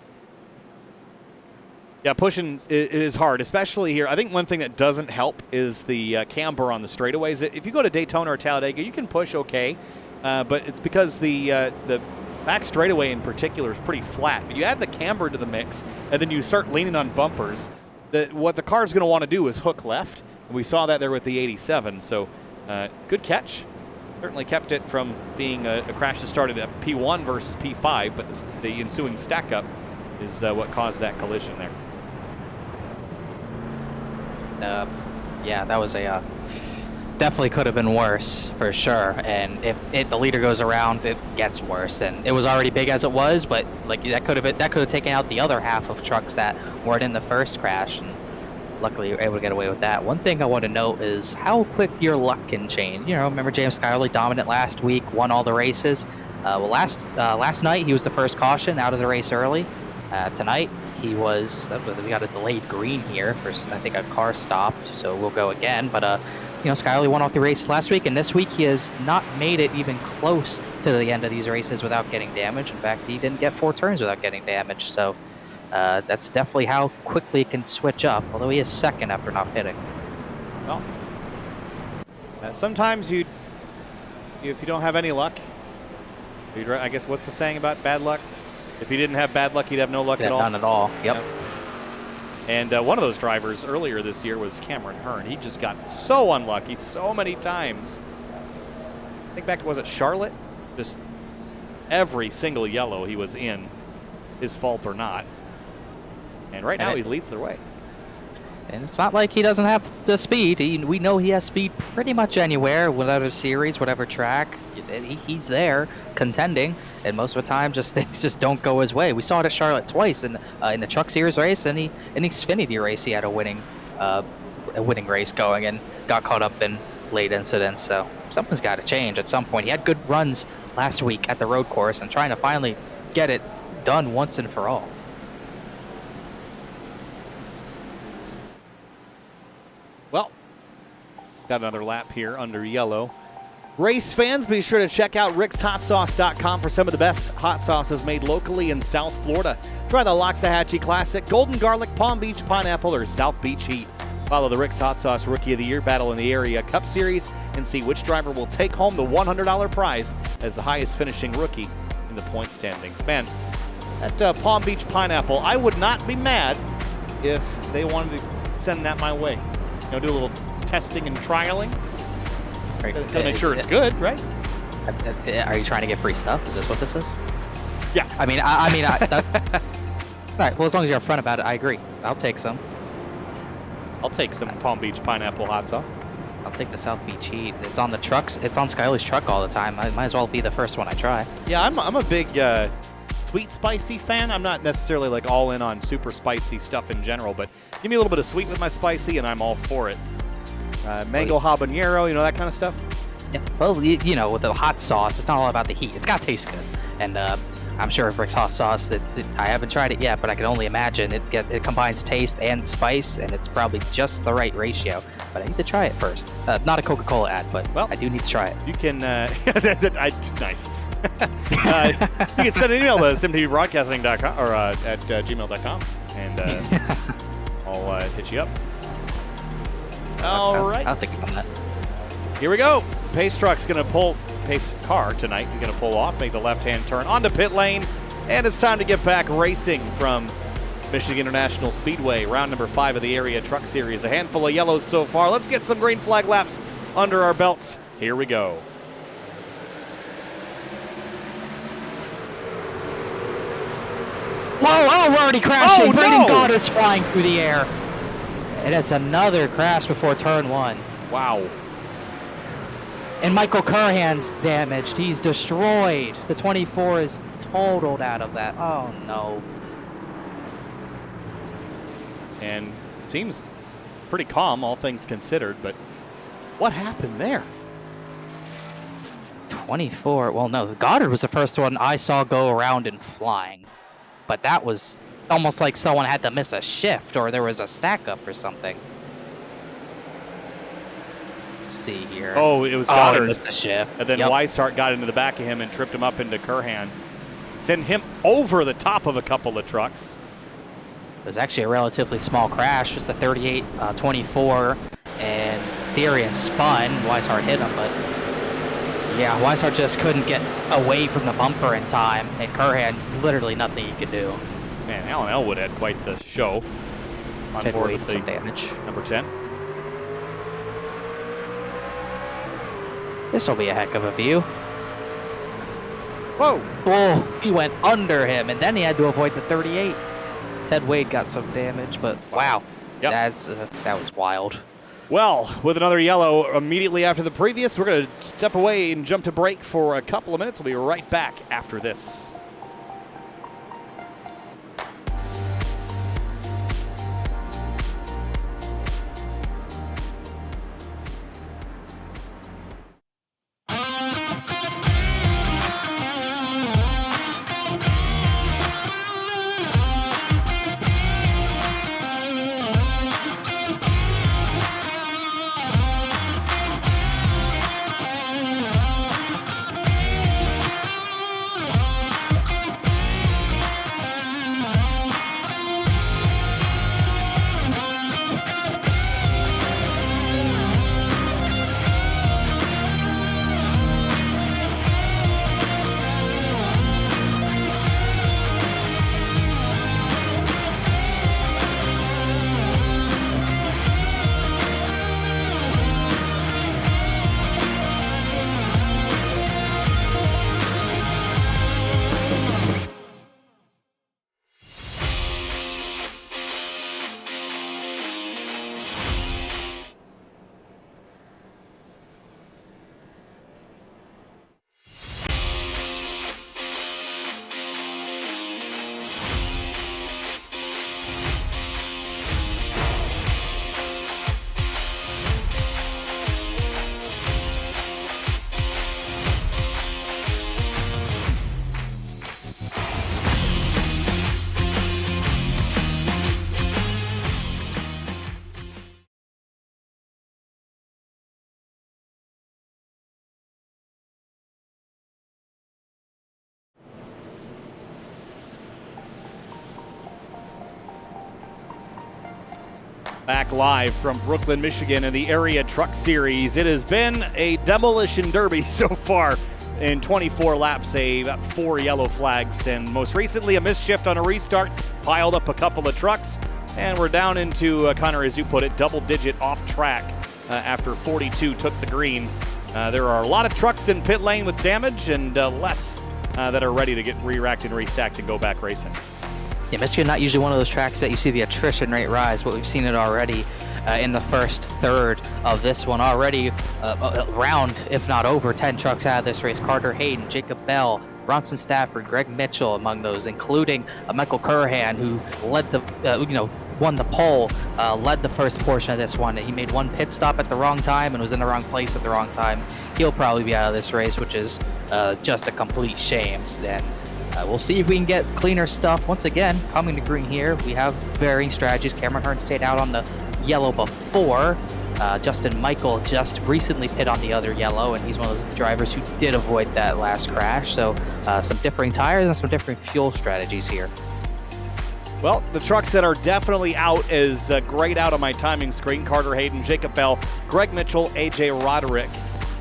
Yeah, pushing is hard, especially here. I think one thing that doesn't help is the camber on the straightaways. If you go to Daytona or Talladega, you can push okay, but it's because the back straightaway in particular is pretty flat. But you add the camber to the mix, and then you start leaning on bumpers. What the car's going to want to do is hook left, and we saw that there with the 87. So good catch. Certainly kept it from being a crash that started at P1 versus P5, but the ensuing stack up is what caused that collision there. Yeah, that was a definitely could have been worse for sure. And if the leader goes around, it gets worse. And it was already big as it was, but like that could have taken out the other half of trucks that weren't in the first crash. And luckily, you were able to get away with that. One thing I want to note is how quick your luck can change. Remember James Skylerly dominant last week, won all the races. Last night he was the first caution out of the race early. Tonight he was. We got a delayed green here for I think a car stopped, so we'll go again. But Skylerly won off the race last week, and this week he has not made it even close to the end of these races without getting damaged. In fact, he didn't get 4 turns without getting damaged. So that's definitely how quickly it can switch up. Although he is second after not pitting. Well, sometimes if you don't have any luck, I guess what's the saying about bad luck? If you didn't have bad luck, you'd have no luck at all. None at all. Yep. And one of those drivers earlier this year was Cameron Hearn. He just got so unlucky so many times. I think back, was it Charlotte? Just every single yellow he was in, his fault or not. And right now he leads the way. And it's not like he doesn't have the speed. We know he has speed pretty much anywhere, whatever series, whatever track. He's there contending, and most of the time, things just don't go his way. We saw it at Charlotte twice in the Truck Series race, and in the Xfinity race, he had a winning race going and got caught up in late incidents. So something's got to change at some point. He had good runs last week at the road course, and trying to finally get it done once and for all. Well, got another lap here under yellow. Race fans, be sure to check out rickshotsauce.com for some of the best hot sauces made locally in South Florida. Try the Loxahatchee Classic, Golden Garlic, Palm Beach Pineapple, or South Beach Heat. Follow the Rick's Hot Sauce Rookie of the Year battle in the Area Cup Series and see which driver will take home the $100 prize as the highest finishing rookie in the point standings. Man, that Palm Beach Pineapple, I would not be mad if they wanted to send that my way. Do a little testing and trialing. Right. To make sure it's good, right? Are you trying to get free stuff? Is this what this is? Yeah. I mean, all right. Well, as long as you're upfront about it, I agree. I'll take some. I'll take some Palm Beach Pineapple hot sauce. I'll take the South Beach Heat. It's on the trucks. It's on Skyler's truck all the time. I might as well be the first one I try. Yeah, I'm a big sweet spicy fan. I'm not necessarily like all in on super spicy stuff in general, but give me a little bit of sweet with my spicy, and I'm all for it. Mango habanero, that kind of stuff. Yeah. Well, with the hot sauce, it's not all about the heat. It's got to taste good. And I'm sure Rick's Hot Sauce, that I haven't tried it yet, but I can only imagine it combines taste and spice, and it's probably just the right ratio. But I need to try it first. Not a Coca-Cola ad, but I do need to try it. You can, nice. You can send an email to simtvbroadcasting.com or at gmail.com, and I'll hit you up. All right. I'll think about that. Here we go. Pace car tonight. He's going to pull off, make the left-hand turn onto pit lane. And it's time to get back racing from Michigan International Speedway, round number 5 of the Area Truck Series. A handful of yellows so far. Let's get some green flag laps under our belts. Here we go. Whoa, oh, we're already crashing. Oh, Braden no. Goddard's flying through the air. And it's another crash before turn 1. Wow. And Michael Curhan's damaged. He's destroyed. The 24 is totaled out of that. Oh, no. And it seems pretty calm, all things considered, but what happened there? 24. Well, no, Goddard was the first one I saw go around in flying. But that was almost like someone had to miss a shift or there was a stack up or something. Let's see here. Oh, it was Goddard. Oh, he missed a shift. And then Weishart got into the back of him and tripped him up into Curhan. Sent him over the top of a couple of trucks. It was actually a relatively small crash, just a 38, 24, and Therian spun. Weishart hit him, but yeah, Weishart just couldn't get away from the bumper in time, and Curhan, literally nothing he could do. Man, Alan Elwood had quite the show on Ted board Wade, with the some damage. number 10. This will be a heck of a view. Whoa! Whoa, he went under him, and then he had to avoid the 38. Ted Wade got some damage, but wow, Yep. that was wild. Well, with another yellow immediately after the previous, we're going to step away and jump to break for a couple of minutes. We'll be right back after this. Back live from Brooklyn, Michigan in the Area Truck Series. It has been a demolition derby so far in 24 laps, about 4 yellow flags, and most recently a missed on a restart, piled up a couple of trucks, and we're down into, Connor, as you put it, double-digit off track after 42 took the green. There are a lot of trucks in pit lane with damage and less that are ready to get re-racked and restacked and go back racing. Yeah, Michigan not usually one of those tracks that you see the attrition rate rise, but we've seen it already in the first third of this one already. Around, if not over, 10 trucks out of this race. Carter Hayden, Jacob Bell, Bronson Stafford, Greg Mitchell among those, including Michael Curhan, who led the, won the pole, led the first portion of this one. He made one pit stop at the wrong time and was in the wrong place at the wrong time. He'll probably be out of this race, which is just a complete shame. And we'll see if we can get cleaner stuff. Once again, coming to green here, we have varying strategies. Cameron Hearn stayed out on the yellow before. Justin Michael just recently pit on the other yellow, and he's one of those drivers who did avoid that last crash. So some differing tires and some different fuel strategies here. Well, the trucks that are definitely out is grayed out on my timing screen. Carter Hayden, Jacob Bell, Greg Mitchell, AJ Roderick.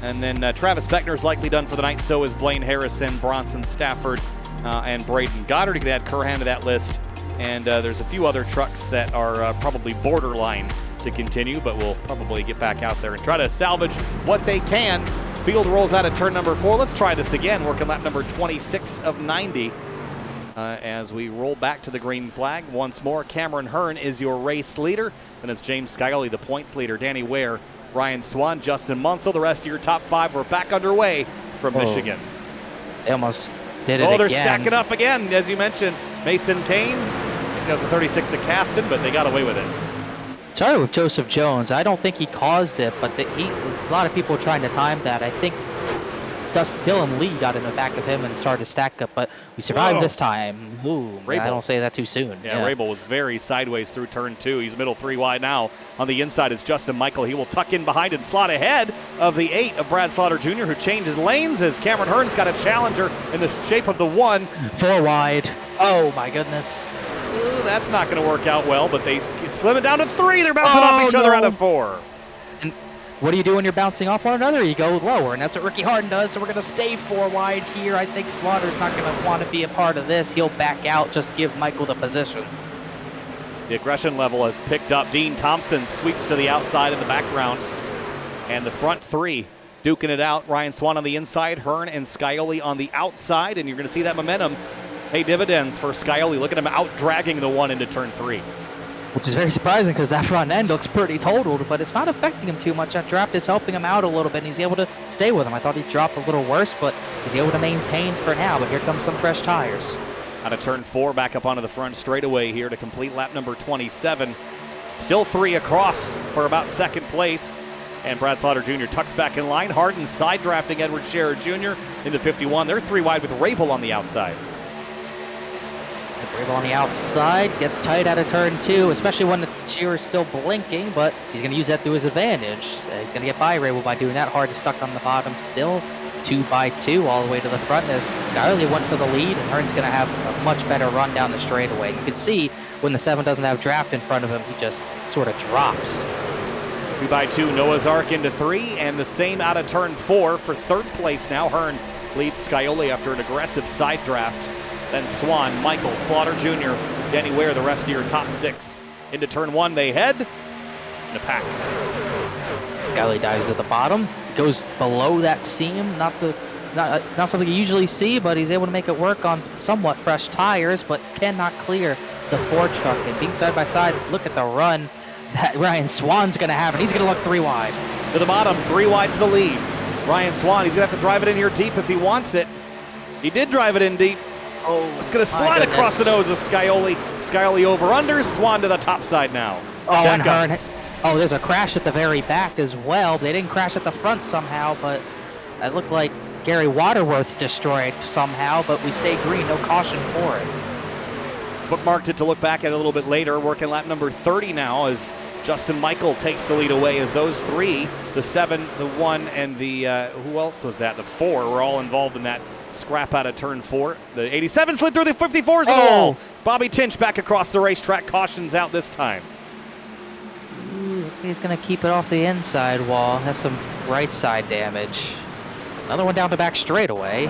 And then Travis Beckner's likely done for the night. So is Blaine Harrison, Bronson Stafford, and Braden Goddard. You can add Curhan to that list. And there's a few other trucks that are probably borderline to continue, but we'll probably get back out there and try to salvage what they can. Field rolls out at turn number 4. Let's try this again, working lap number 26 of 90. As we roll back to the green flag once more, Cameron Hearn is your race leader. And it's James Scioli, the points leader. Danny Ware, Ryan Swan, Justin Munsell. The rest of your top 5 are back underway from Michigan. They almost did it they're again. stacking up again, as you mentioned. Mason Kane, that was a 36 at Caston, but they got away with it. Started with Joseph Jones. I don't think he caused it, but a lot of people were trying to time that. I think Dylan Lee got in the back of him and started to stack up, but we survived this time. Ooh, I don't say that too soon. Yeah, Rabel was very sideways through turn 2. He's middle 3 wide now. On the inside is Justin Michael. He will tuck in behind and slot ahead of the 8 of Brad Slaughter Jr., who changes lanes as Cameron Hearn's got a challenger in the shape of the 1. 4 wide. Oh, my goodness. Ooh, that's not going to work out well, but they slim it down to 3. They're bouncing off each other out of 4. And what do you do when you're bouncing off one another? You go lower, and that's what Ricky Harden does, so we're going to stay 4 wide here. I think Slaughter's not going to want to be a part of this. He'll back out, just give Michael the position. The aggression level has picked up. Dean Thompson sweeps to the outside in the background, and the front 3 duking it out. Ryan Swan on the inside, Hearn and Scioli on the outside, and you're going to see that momentum pay dividends for Scioli. Look at him out-dragging the 1 into turn 3. Which is very surprising because that front end looks pretty totaled, but it's not affecting him too much. That draft is helping him out a little bit, and he's able to stay with him. I thought he'd drop a little worse, but he's able to maintain for now, but here comes some fresh tires. Out of turn 4, back up onto the front straightaway here to complete lap number 27. Still 3 across for about second place. And Brad Slaughter Jr. tucks back in line. Harden side drafting Edward Scherer Jr. into 51. They're 3 wide with Rabel on the outside. Rabel on the outside, gets tight out of turn 2, especially when the Shearer's still blinking, but he's going to use that to his advantage. He's going to get by Rabel by doing that. Harden stuck on the bottom still. 2 by 2 all the way to the front as Scioli went for the lead, and Hearn's going to have a much better run down the straightaway. You can see when the 7 doesn't have draft in front of him, he just sort of drops. 2 by 2, Noah's Ark into 3, and the same out of turn 4 for third place now. Hearn leads Scioli after an aggressive side draft. Then Swan, Michael, Slaughter Jr., Danny Ware, the rest of your top 6. Into turn 1 they head in a pack. Scioli dives at the bottom, goes below that seam, not something you usually see, but he's able to make it work on somewhat fresh tires, but cannot clear the 4 truck. And being side by side, look at the run that Ryan Swan's going to have, and he's going to look 3 wide. To the bottom, 3 wide for the lead. Ryan Swan, he's going to have to drive it in here deep if he wants it. He did drive it in deep. Oh, it's going to slide across the nose of Scioli. Scioli over under, Swan to the top side now. Oh, and Hearn. Oh, there's a crash at the very back as well. They didn't crash at the front somehow, but it looked like Gary Waterworth destroyed somehow, but we stay green, no caution for it. Bookmarked it to look back at a little bit later. Working lap number 30 now as Justin Michael takes the lead away as those 3, the 7, the 1, and the, who else was that? The 4 were all involved in that scrap out of turn 4. The 87 slid through the 54s. Oh! Bobby Tinch back across the racetrack. Cautions out this time. Ooh, he's going to keep it off the inside wall. Has some right side damage. Another one down to back straightaway.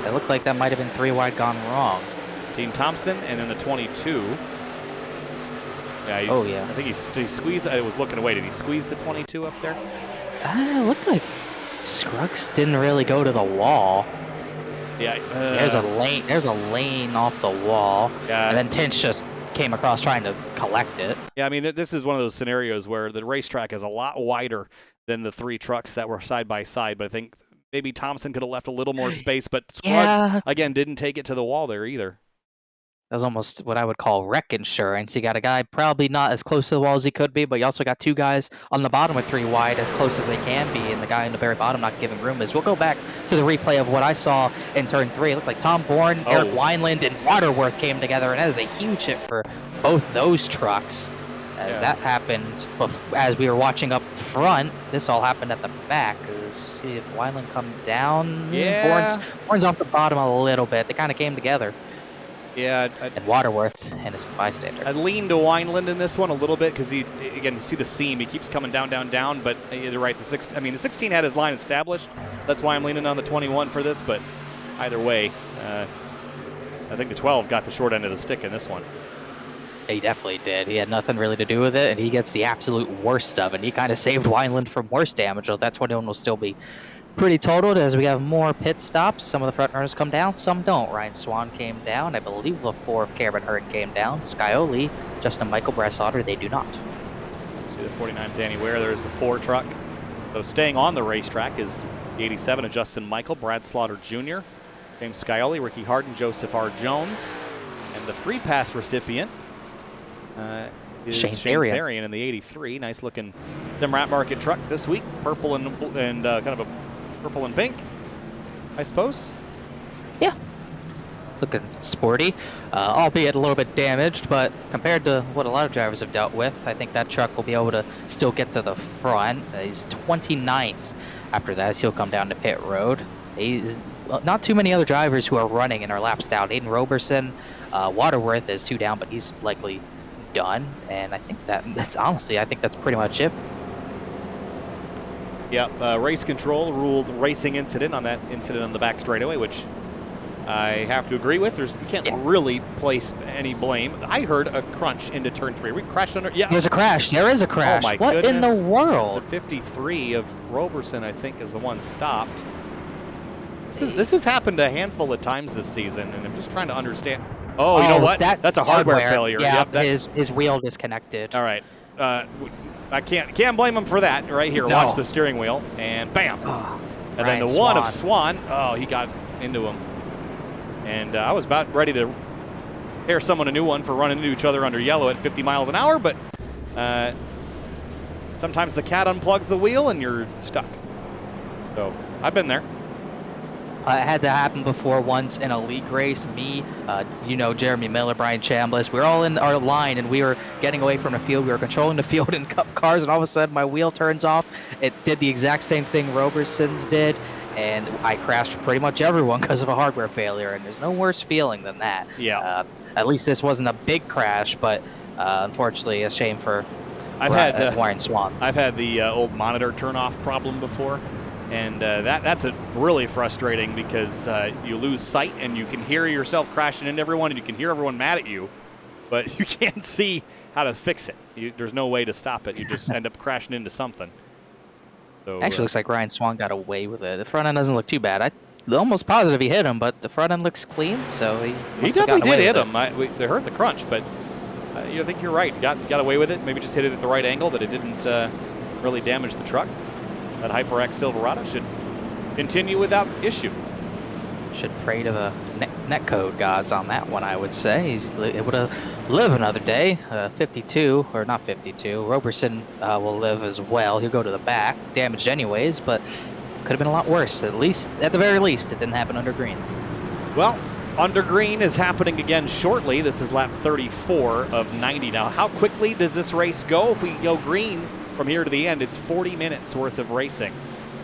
It looked like that might have been 3 wide gone wrong. Dean Thompson and then the 22. Yeah, I think he squeezed. I was looking away. Did he squeeze the 22 up there? It looked like Scruggs didn't really go to the wall. Yeah. There's a lane off the wall. Yeah. And then Tinch just came across trying to collect it. Yeah, I mean, this is one of those scenarios where the racetrack is a lot wider than the 3 trucks that were side by side. But I think maybe Thompson could have left a little more space. But Scruggs, again, didn't take it to the wall there either. That was almost what I would call wreck insurance. You got a guy probably not as close to the wall as he could be, but you also got 2 guys on the bottom with 3 wide as close as they can be, and the guy in the very bottom not giving room. As we'll go back to the replay of what I saw in turn 3. It looked like Tom Bourne, Eric Wineland, and Waterworth came together, and that is a huge hit for both those trucks. As that happened, as we were watching up front, this all happened at the back. See if Wineland come down. Yeah. Bourne's off the bottom a little bit. They kind of came together. Yeah, and Waterworth and his bystander. I'd lean to Wineland in this one a little bit because again, you see the seam. He keeps coming down, down, down. But you're right. The 16 had his line established. That's why I'm leaning on the 21 for this. But either way, I think the 12 got the short end of the stick in this one. He definitely did. He had nothing really to do with it, and he gets the absolute worst of it. He kind of saved Wineland from worse damage, though that 21 will still be pretty totaled as we have more pit stops. Some of the front runners come down, some don't. Ryan Swan came down. I believe the 4 of Cameron Hearn came down. Scioli, Justin Michael, Brad Slaughter, they do not. See the 49 Danny Ware. There's the 4 truck. So staying on the racetrack is the 87 of Justin Michael, Brad Slaughter Jr., James Scioli, Ricky Harden, Joseph R. Jones, and the free pass recipient is Shane Shane Therian. Therian in the 83. Nice looking Rat Market truck this week. Purple and kind of a purple and pink, I suppose. Yeah. Looking sporty, albeit a little bit damaged, but compared to what a lot of drivers have dealt with, I think that truck will be able to still get to the front. He's 29th. After that, he'll come down to pit road. He's not too many other drivers who are running and are laps down. Aiden Roberson, Waterworth is 2 down, but he's likely done. And I think that's honestly, I think that's pretty much it. Yeah, race control ruled racing incident on that incident on the back straightaway, which I have to agree with. You can't really place any blame. I heard a crunch into turn 3. We crashed under. Yeah, There's a crash. There is a crash. Oh my What in goodness. the world? The 53 of Roberson, I think, is the one stopped. This has happened a handful of times this season, and I'm just trying to understand. Oh, you know what? That's a hardware failure. Yeah, Yep, his wheel disconnected. all right. I can't blame him for that. Right here, No. watch the steering wheel, and bam. Oh, And then Ryan the one of Swan, oh, he got into him. And I was about ready to tear someone a new one for running into each other under yellow at 50 miles an hour, but sometimes the cat unplugs the wheel and you're stuck. So I've been there. It had to happen before once in a league race. Me, Jeremy Miller, Brian Chambliss, we were all in our line and we were getting away from the field. We were controlling the field in cup cars, and all of a sudden my wheel turns off. It did the exact same thing Roberson's did, and I crashed pretty much everyone because of a hardware failure, and there's no worse feeling than that. Yeah. At least this wasn't a big crash, but unfortunately a shame for Warren Swan. I've had the old monitor turn off problem before. And that's really frustrating because you lose sight and you can hear yourself crashing into everyone and you can hear everyone mad at you, but you can't see how to fix it. There's no way to stop it. You just end up crashing into something. So, Actually, looks like Ryan Swan got away with it. The front end doesn't look too bad. I'm almost positive he hit him, but the front end looks clean, so he definitely did hit him. They heard the crunch, but I think you're right. Got away with it. Maybe just hit it at the right angle that it didn't really damage the truck. That HyperX Silverado should continue without issue. Should pray to the netcode gods on that one, I would say. He's able to live another day. 52, or not 52. Roberson will live as well. He'll go to the back. Damaged anyways, but could have been a lot worse. At the very least, it didn't happen under green. Well, under green is happening again shortly. This is lap 34 of 90. Now, how quickly does this race go? If we go green from here to the end, it's 40 minutes worth of racing.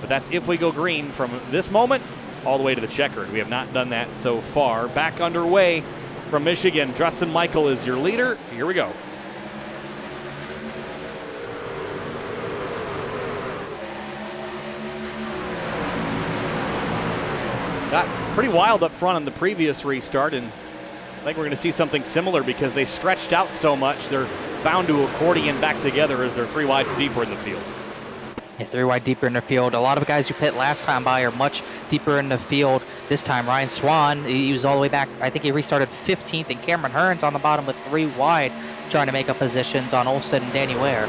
But that's if we go green from this moment all the way to the checkered. We have not done that so far. Back underway from Michigan. Justin Michael is your leader. Here we go. Got pretty wild up front on the previous restart, and I think we're going to see something similar because they stretched out so much. They're bound to accordion back together as they're 3 wide deeper in the field. Yeah, 3 wide deeper in the field. A lot of the guys who pit last time by are much deeper in the field. This time, Ryan Swan, he was all the way back. I think he restarted 15th, and Cameron Hearns on the bottom with 3 wide, trying to make up positions on Olsen and Danny Ware.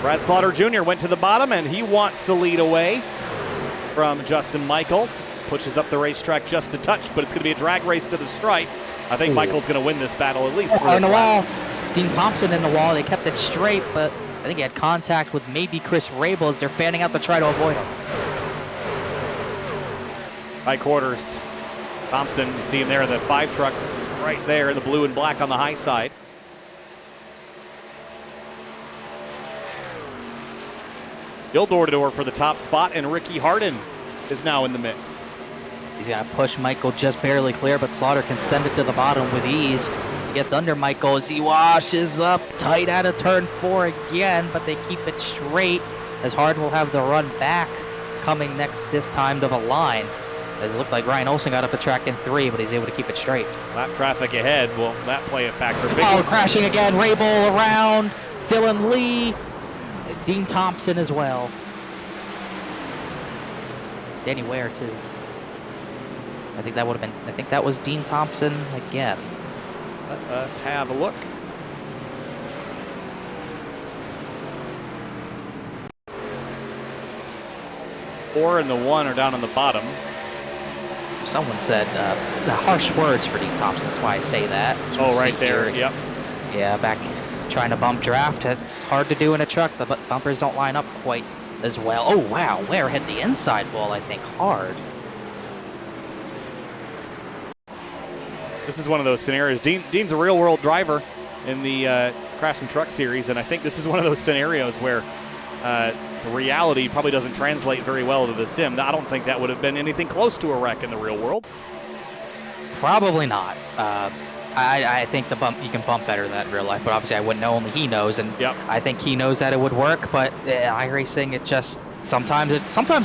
Brad Slaughter Jr. went to the bottom, and he wants the lead away from Justin Michael. Pushes up the racetrack just a touch, but it's going to be a drag race to the stripe. I think Michael's going to win this battle, at least for this the lap. wall. Dean Thompson in the wall. They kept it straight, but I think he had contact with maybe Chris Rabel as they're fanning out to try to avoid him. High quarters. Thompson, you see him there in the 5 truck right there in the blue and black on the high side. Bill door-to-door for the top spot, and Ricky Harden is now in the mix. He's going to push Michael just barely clear, but Slaughter can send it to the bottom with ease. Gets under Michael as he washes up tight out of turn 4 again, but they keep it straight as Harden will have the run back coming this time to the line. It looked like Ryan Olsen got up the track in 3, but he's able to keep it straight. Lap traffic ahead. Will that play a factor? Crashing again. Rabel around. Dylan Lee. Dean Thompson as well. Danny Ware too. I think that was Dean Thompson again. Let us have a look. Four and the 1 are down on the bottom. Someone said the harsh words for Dean Thompson. That's why I say that. Right there. Yep. Yeah, back trying to bump draft. It's hard to do in a truck. The bumpers don't line up quite as well. Oh, wow. Ware hit the inside wall, I think, hard. This is one of those scenarios. Dean's a real-world driver in the Craftsman Truck Series, and I think this is one of those scenarios where the reality probably doesn't translate very well to the sim. I don't think that would have been anything close to a wreck in the real world. Probably not. I think you can bump better than that in real life, but obviously I wouldn't know. Only he knows, and yep. I think he knows that it would work. But iRacing, it just sometimes it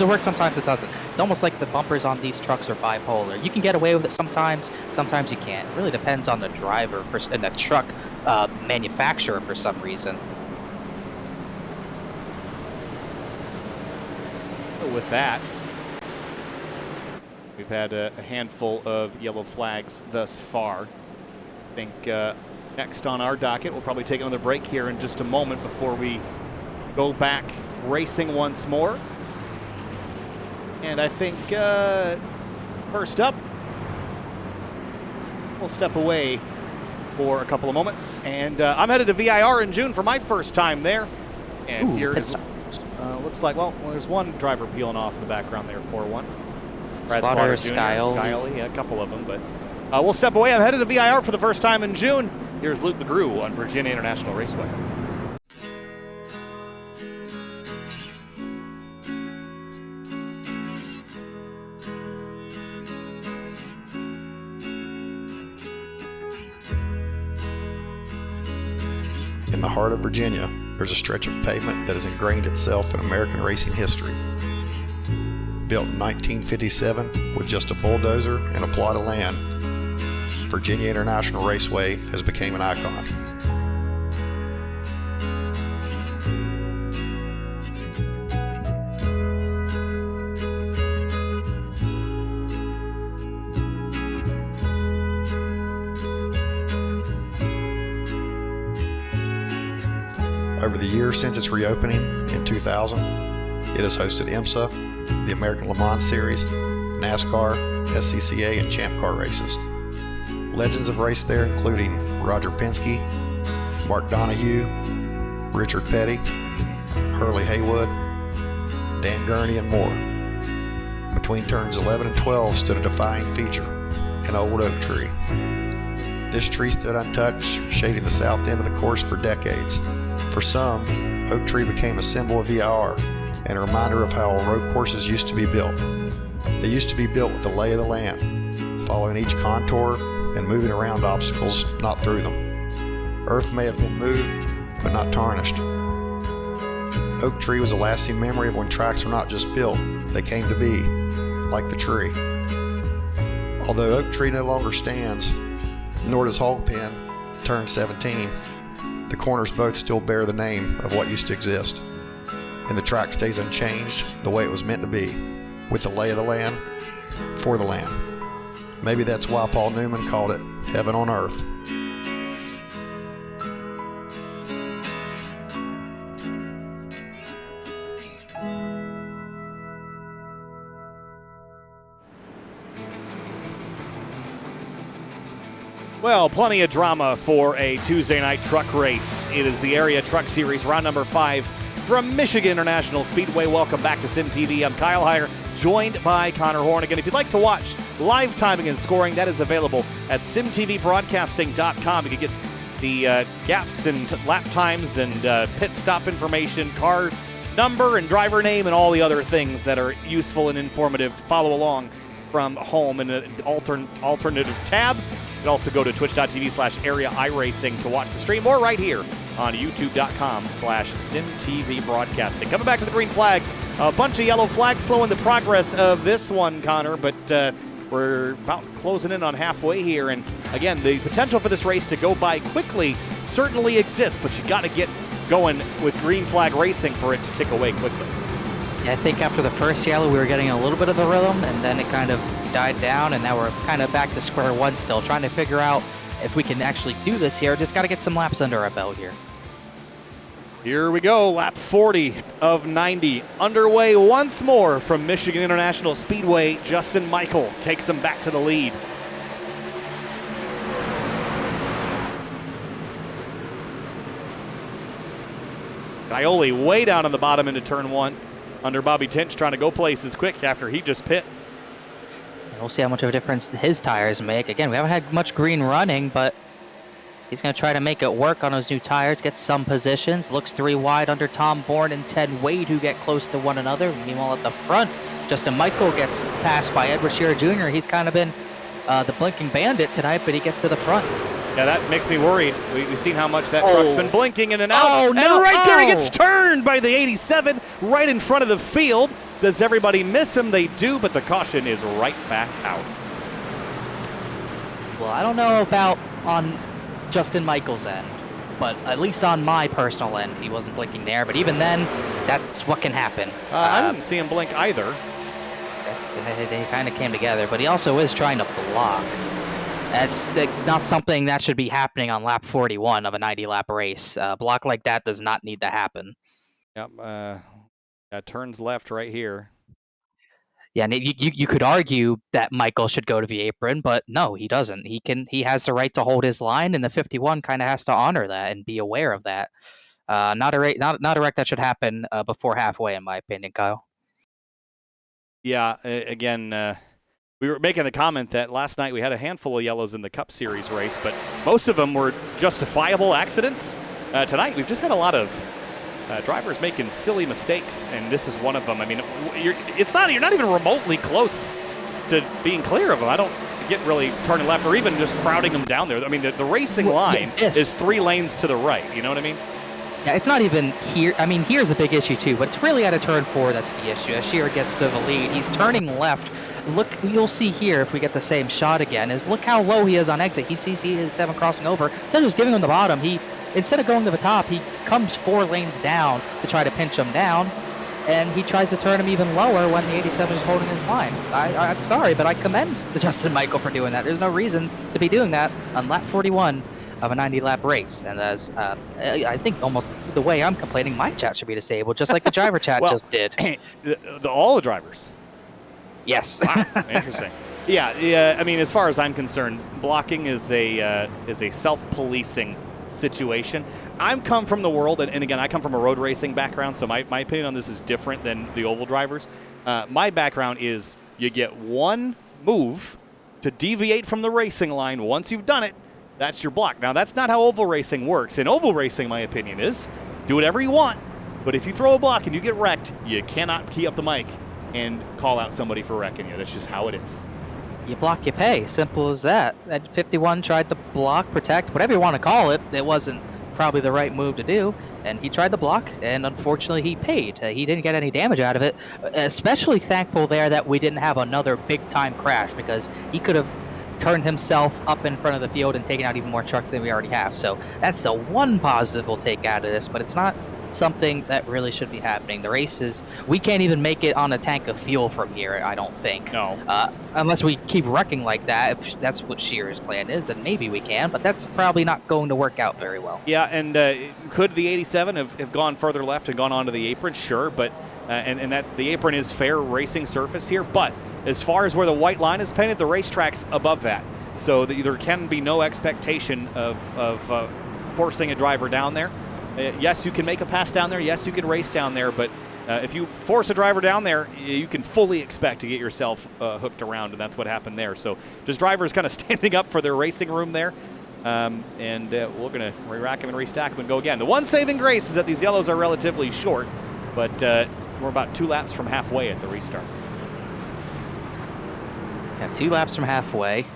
works, sometimes it doesn't. It's almost like the bumpers on these trucks are bipolar. You can get away with it sometimes you can't. It really depends on the driver and the truck manufacturer for some reason. With that, we've had a handful of yellow flags thus far. I think next on our docket, we'll probably take another break here in just a moment before we go back racing once more. And I think first up, we'll step away for a couple of moments. And I'm headed to VIR in June for my first time there. And here is... looks like, well, there's one driver peeling off in the background there, 4-1. Brad Slaughter, Skyly, yeah, a couple of them. But we'll step away. I'm headed to VIR for the first time in June. Here's Luke McGrew on Virginia International Raceway. In the heart of Virginia, there's a stretch of pavement that has ingrained itself in American racing history. Built in 1957 with just a bulldozer and a plot of land, Virginia International Raceway has become an icon. Over the years since its reopening in 2000, it has hosted IMSA, the American Le Mans Series, NASCAR, SCCA, and Champ Car races. Legends have raced there, including Roger Penske, Mark Donohue, Richard Petty, Hurley Haywood, Dan Gurney, and more. Between turns 11 and 12 stood a defying feature, an old oak tree. This tree stood untouched, shading the south end of the course for decades. For some, Oak Tree became a symbol of VIR and a reminder of how road courses used to be built. They used to be built with the lay of the land, following each contour and moving around obstacles, not through them. Earth may have been moved, but not tarnished. Oak Tree was a lasting memory of when tracks were not just built, they came to be, like the tree. Although Oak Tree no longer stands, nor does Hog Pen turn 17, the corners both still bear the name of what used to exist. And the track stays unchanged the way it was meant to be, with the lay of the land, for the land. Maybe that's why Paul Newman called it heaven on earth. Well, plenty of drama for a Tuesday night truck race. It is the Area Truck Series, round number 5 from Michigan International Speedway. Welcome back to Sim TV. I'm Kyle Heyer, joined by Connor Hornigan. If you'd like to watch live timing and scoring, that is available at simtvbroadcasting.com. You can get the gaps and lap times and pit stop information, car number and driver name, and all the other things that are useful and informative to follow along from home in an alternative tab. You can also go to twitch.tv/area iRacing to watch the stream, or right here on youtube.com/SimTV Broadcasting. Coming back to the green flag A bunch of yellow flags slowing the progress of this one, Connor, but we're about closing in on halfway here. And again, the potential for this race to go by quickly certainly exists, but you got to get going with green flag racing for it to tick away quickly. Yeah, I think after the first yellow, we were getting a little bit of the rhythm, and then it kind of died down, and now we're kind of back to square one still, trying to figure out if we can actually do this here. Just got to get some laps under our belt here. Here we go, lap 40 of 90. Underway once more from Michigan International Speedway. Justin Michael takes him back to the lead. Ioli way down on the bottom into turn one. Under Bobby Tinch trying to go places quick after he just pit. We'll see how much of a difference his tires make. Again, we haven't had much green running, but he's going to try to make it work on those new tires, get some positions. Looks 3 wide under Tom Bourne and Ted Wade, who get close to one another. Meanwhile, at the front, Justin Michael gets passed by Edward Shearer Jr. He's kind of been the blinking bandit tonight, but he gets to the front. Yeah, that makes me worried. We've seen how much that truck's been blinking in and out. Oh, no. And right there, he gets turned by the 87 right in front of the field. Does everybody miss him? They do, but the caution is right back out. Well, I don't know about on Justin Michael's end, but at least on my personal end, he wasn't blinking there. But even then, that's what can happen. I didn't see him blink either. They kind of came together, but he also is trying to block. That's not something that should be happening on lap 41 of a 90-lap race. Block like that does not need to happen. Yep. Turns left right here. Yeah, and you could argue that Michael should go to the apron, but no, he doesn't. He has the right to hold his line, and the 51 kind of has to honor that and be aware of that. Not a wreck that should happen before halfway, in my opinion, Kyle. Yeah. Again. We were making the comment that last night we had a handful of yellows in the Cup Series race, but most of them were justifiable accidents. Tonight, we've just had a lot of drivers making silly mistakes, and this is one of them. I mean, you're not even remotely close to being clear of them. I don't get really turning left or even just crowding them down there. I mean, the racing line is 3 lanes to the right. You know what I mean? Yeah, it's not even here. I mean, here's a big issue too, but it's really at a turn 4 that's the issue. As Shearer gets to the lead, he's turning left. Look, you'll see here if we get the same shot again, is look how low he is on exit. He sees E7 crossing over. Instead of just giving him the bottom, instead of going to the top, he comes 4 lanes down to try to pinch him down, and he tries to turn him even lower when the 87 is holding his line. I'm sorry, but I commend the Justin Michael for doing that. There's no reason to be doing that on lap 41 of a 90-lap race. And as I think almost the way I'm complaining, my chat should be disabled, just like the driver chat just did. All the drivers. Yes. Wow, interesting. Yeah. I mean, as far as I'm concerned, blocking is a self-policing situation. I'm come from the world, and again, I come from a road racing background, so my opinion on this is different than the oval drivers. My background is you get one move to deviate from the racing line. Once you've done it, that's your block. Now, that's not how oval racing works. In oval racing, my opinion is do whatever you want, but if you throw a block and you get wrecked, you cannot key up the mic and call out somebody for wrecking you. That's just how it is. You block, you pay. Simple as that. At 51 tried to block, protect, whatever you want to call it. It wasn't probably the right move to do, and he tried to block, and unfortunately he paid. He didn't get any damage out of it. Especially thankful there that we didn't have another big-time crash, because he could have turned himself up in front of the field and taken out even more trucks than we already have. So that's the one positive we'll take out of this, but it's not something that really should be happening. The race is, we can't even make it on a tank of fuel from here, I don't think. No. Unless we keep wrecking like that. If that's what Shearer's plan is, then maybe we can, but that's probably not going to work out very well. Yeah, and could the 87 have gone further left and gone onto the apron? Sure, but and that the apron is fair racing surface here, but as far as where the white line is painted, the racetrack's above that. So there can be no expectation of forcing a driver down there. Yes, you can make a pass down there. Yes, you can race down there. But if you force a driver down there, you can fully expect to get yourself hooked around, and that's what happened there. So just drivers kind of standing up for their racing room there. And we're going to re-rack them and restack them and go again. The one saving grace is that these yellows are relatively short, but we're about 2 laps from halfway at the restart. Yeah, 2 laps from halfway.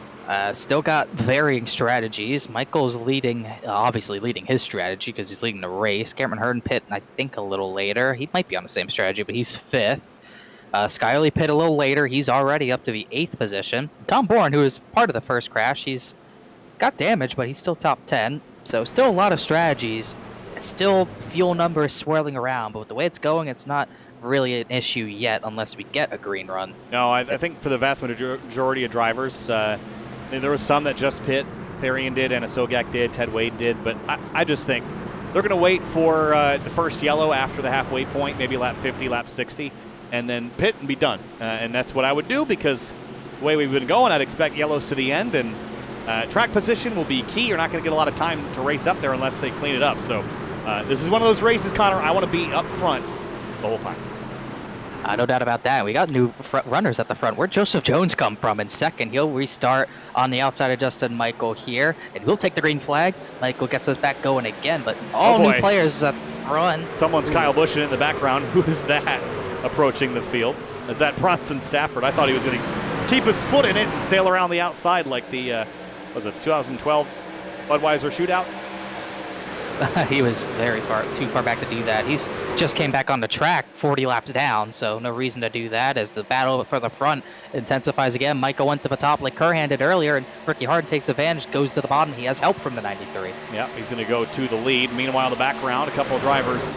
Still got varying strategies. Michael's leading, obviously leading his strategy because he's leading the race. Cameron Hurd and Pitt, I think, a little later. He might be on the same strategy, but he's 5th. Skyly Pitt a little later. He's already up to the 8th position. Tom Bourne, who was part of the first crash, he's got damage, but he's still top 10. So still a lot of strategies. Still fuel numbers swirling around, but with the way it's going, it's not really an issue yet unless we get a green run. No, I think for the vast majority of drivers, there was some that just Pitt, Therian did, and Sogak did, Ted Wade did, but I just think they're going to wait for the first yellow after the halfway point, maybe lap 50, lap 60, and then pit and be done. And that's what I would do because the way we've been going, I'd expect yellows to the end, and track position will be key. You're not going to get a lot of time to race up there unless they clean it up. So this is one of those races, Connor, I want to be up front the whole time. No doubt about that. We got new front runners at the front. Where'd Joseph Jones come from in second? He'll restart on the outside of Justin Michael here, and we'll take the green flag. Michael gets us back going again, but all new players at the front. Someone's Kyle Busch in the background. Who is that approaching the field? Is that Bronson Stafford? I thought he was going to keep his foot in it and sail around the outside like the, was it 2012 Budweiser shootout? He was too far back to do that. He's just came back on the track 40 laps down, so no reason to do that as the battle for the front intensifies again. Michael went to the top like Kerr handed earlier, and Ricky Hard takes advantage, goes to the bottom. He has help from the 93. Yeah, he's going to go to the lead. Meanwhile, in the background, a couple of drivers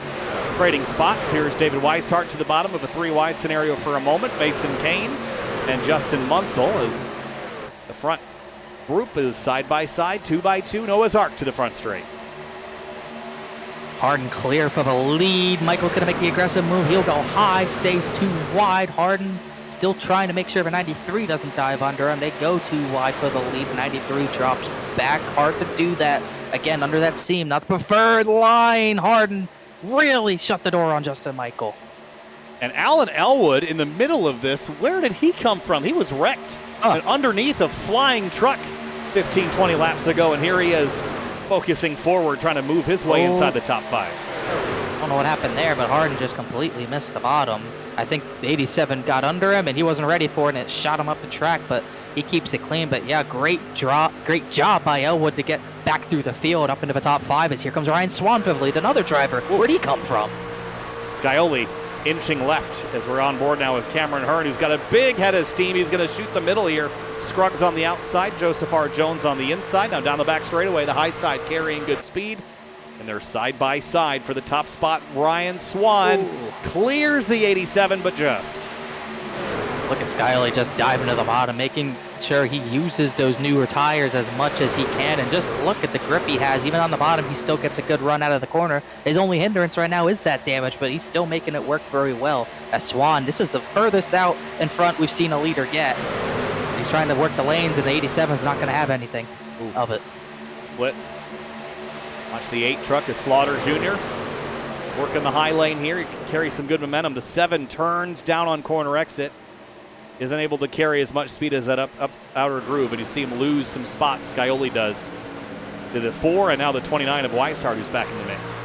trading spots. Here's David Weishart to the bottom of a 3-wide scenario for a moment. Mason Kane and Justin Munsell as the front group is side by side, 2x2. Noah's Ark to the front straight. Harden clear for the lead. Michael's going to make the aggressive move. He'll go high, stays too wide. Harden still trying to make sure the 93 doesn't dive under him. They go too wide for the lead. 93 drops back. Hard to do that. Again, under that seam, not the preferred line. Harden really shut the door on Justin Michael. And Alan Elwood in the middle of this, where did he come from? He was wrecked and underneath a flying truck 15, 20 laps ago, and here he is focusing forward, trying to move his way inside the top 5. I don't know what happened there, but Harden just completely missed the bottom. I think the 87 got under him, and he wasn't ready for it, and it shot him up the track, but he keeps it clean. But yeah, great job by Elwood to get back through the field up into the top 5 as here comes Ryan Swan for the lead, another driver. Where'd he come from? Scioli inching left as we're on board now with Cameron Hurd, who's got a big head of steam. He's going to shoot the middle here. Scruggs on the outside, Joseph R. Jones on the inside. Now down the back straightaway, the high side carrying good speed. And they're side by side for the top spot. Ryan Swan clears the 87, but just. Look at Skyly just diving to the bottom, making sure he uses those newer tires as much as he can. And just look at the grip he has. Even on the bottom, he still gets a good run out of the corner. His only hindrance right now is that damage, but he's still making it work very well. As Swan, this is the furthest out in front we've seen a leader get. He's trying to work the lanes, and the 87's not going to have anything of it. Split. Watch the 8 truck is Slaughter Jr. Working the high lane here. He carries some good momentum. The 7 turns down on corner exit. Isn't able to carry as much speed as that up outer groove, and you see him lose some spots. Scioli does. To the 4 and now the 29 of Weishart, who's back in the mix.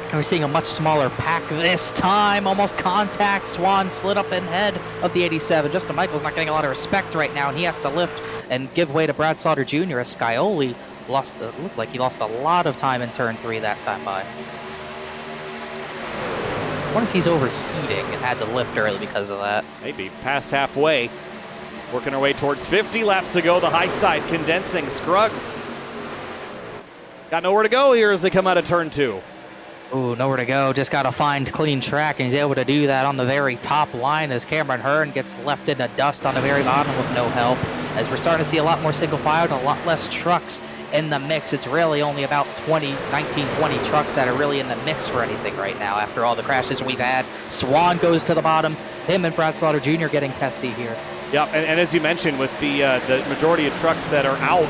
And we're seeing a much smaller pack this time. Almost contact. Swan slid up in head of the 87. Justin Michael's not getting a lot of respect right now, and he has to lift and give way to Brad Slaughter Jr. as Scioli looked like he lost a lot of time in turn 3 that time by. I wonder if he's overheating and had to lift early because of that. Maybe past halfway. Working our way towards 50 laps to go. The high side condensing. Scruggs got nowhere to go here as they come out of turn 2. Ooh, nowhere to go. Just got to find clean track, and he's able to do that on the very top line as Cameron Hurd gets left in the dust on the very bottom with no help. As we're starting to see a lot more single file and a lot less trucks in the mix. It's really only about 19, 20 trucks that are really in the mix for anything right now after all the crashes we've had. Swan goes to the bottom. Him and Brad Slaughter Jr. getting testy here. Yeah, and as you mentioned, with the majority of trucks that are out,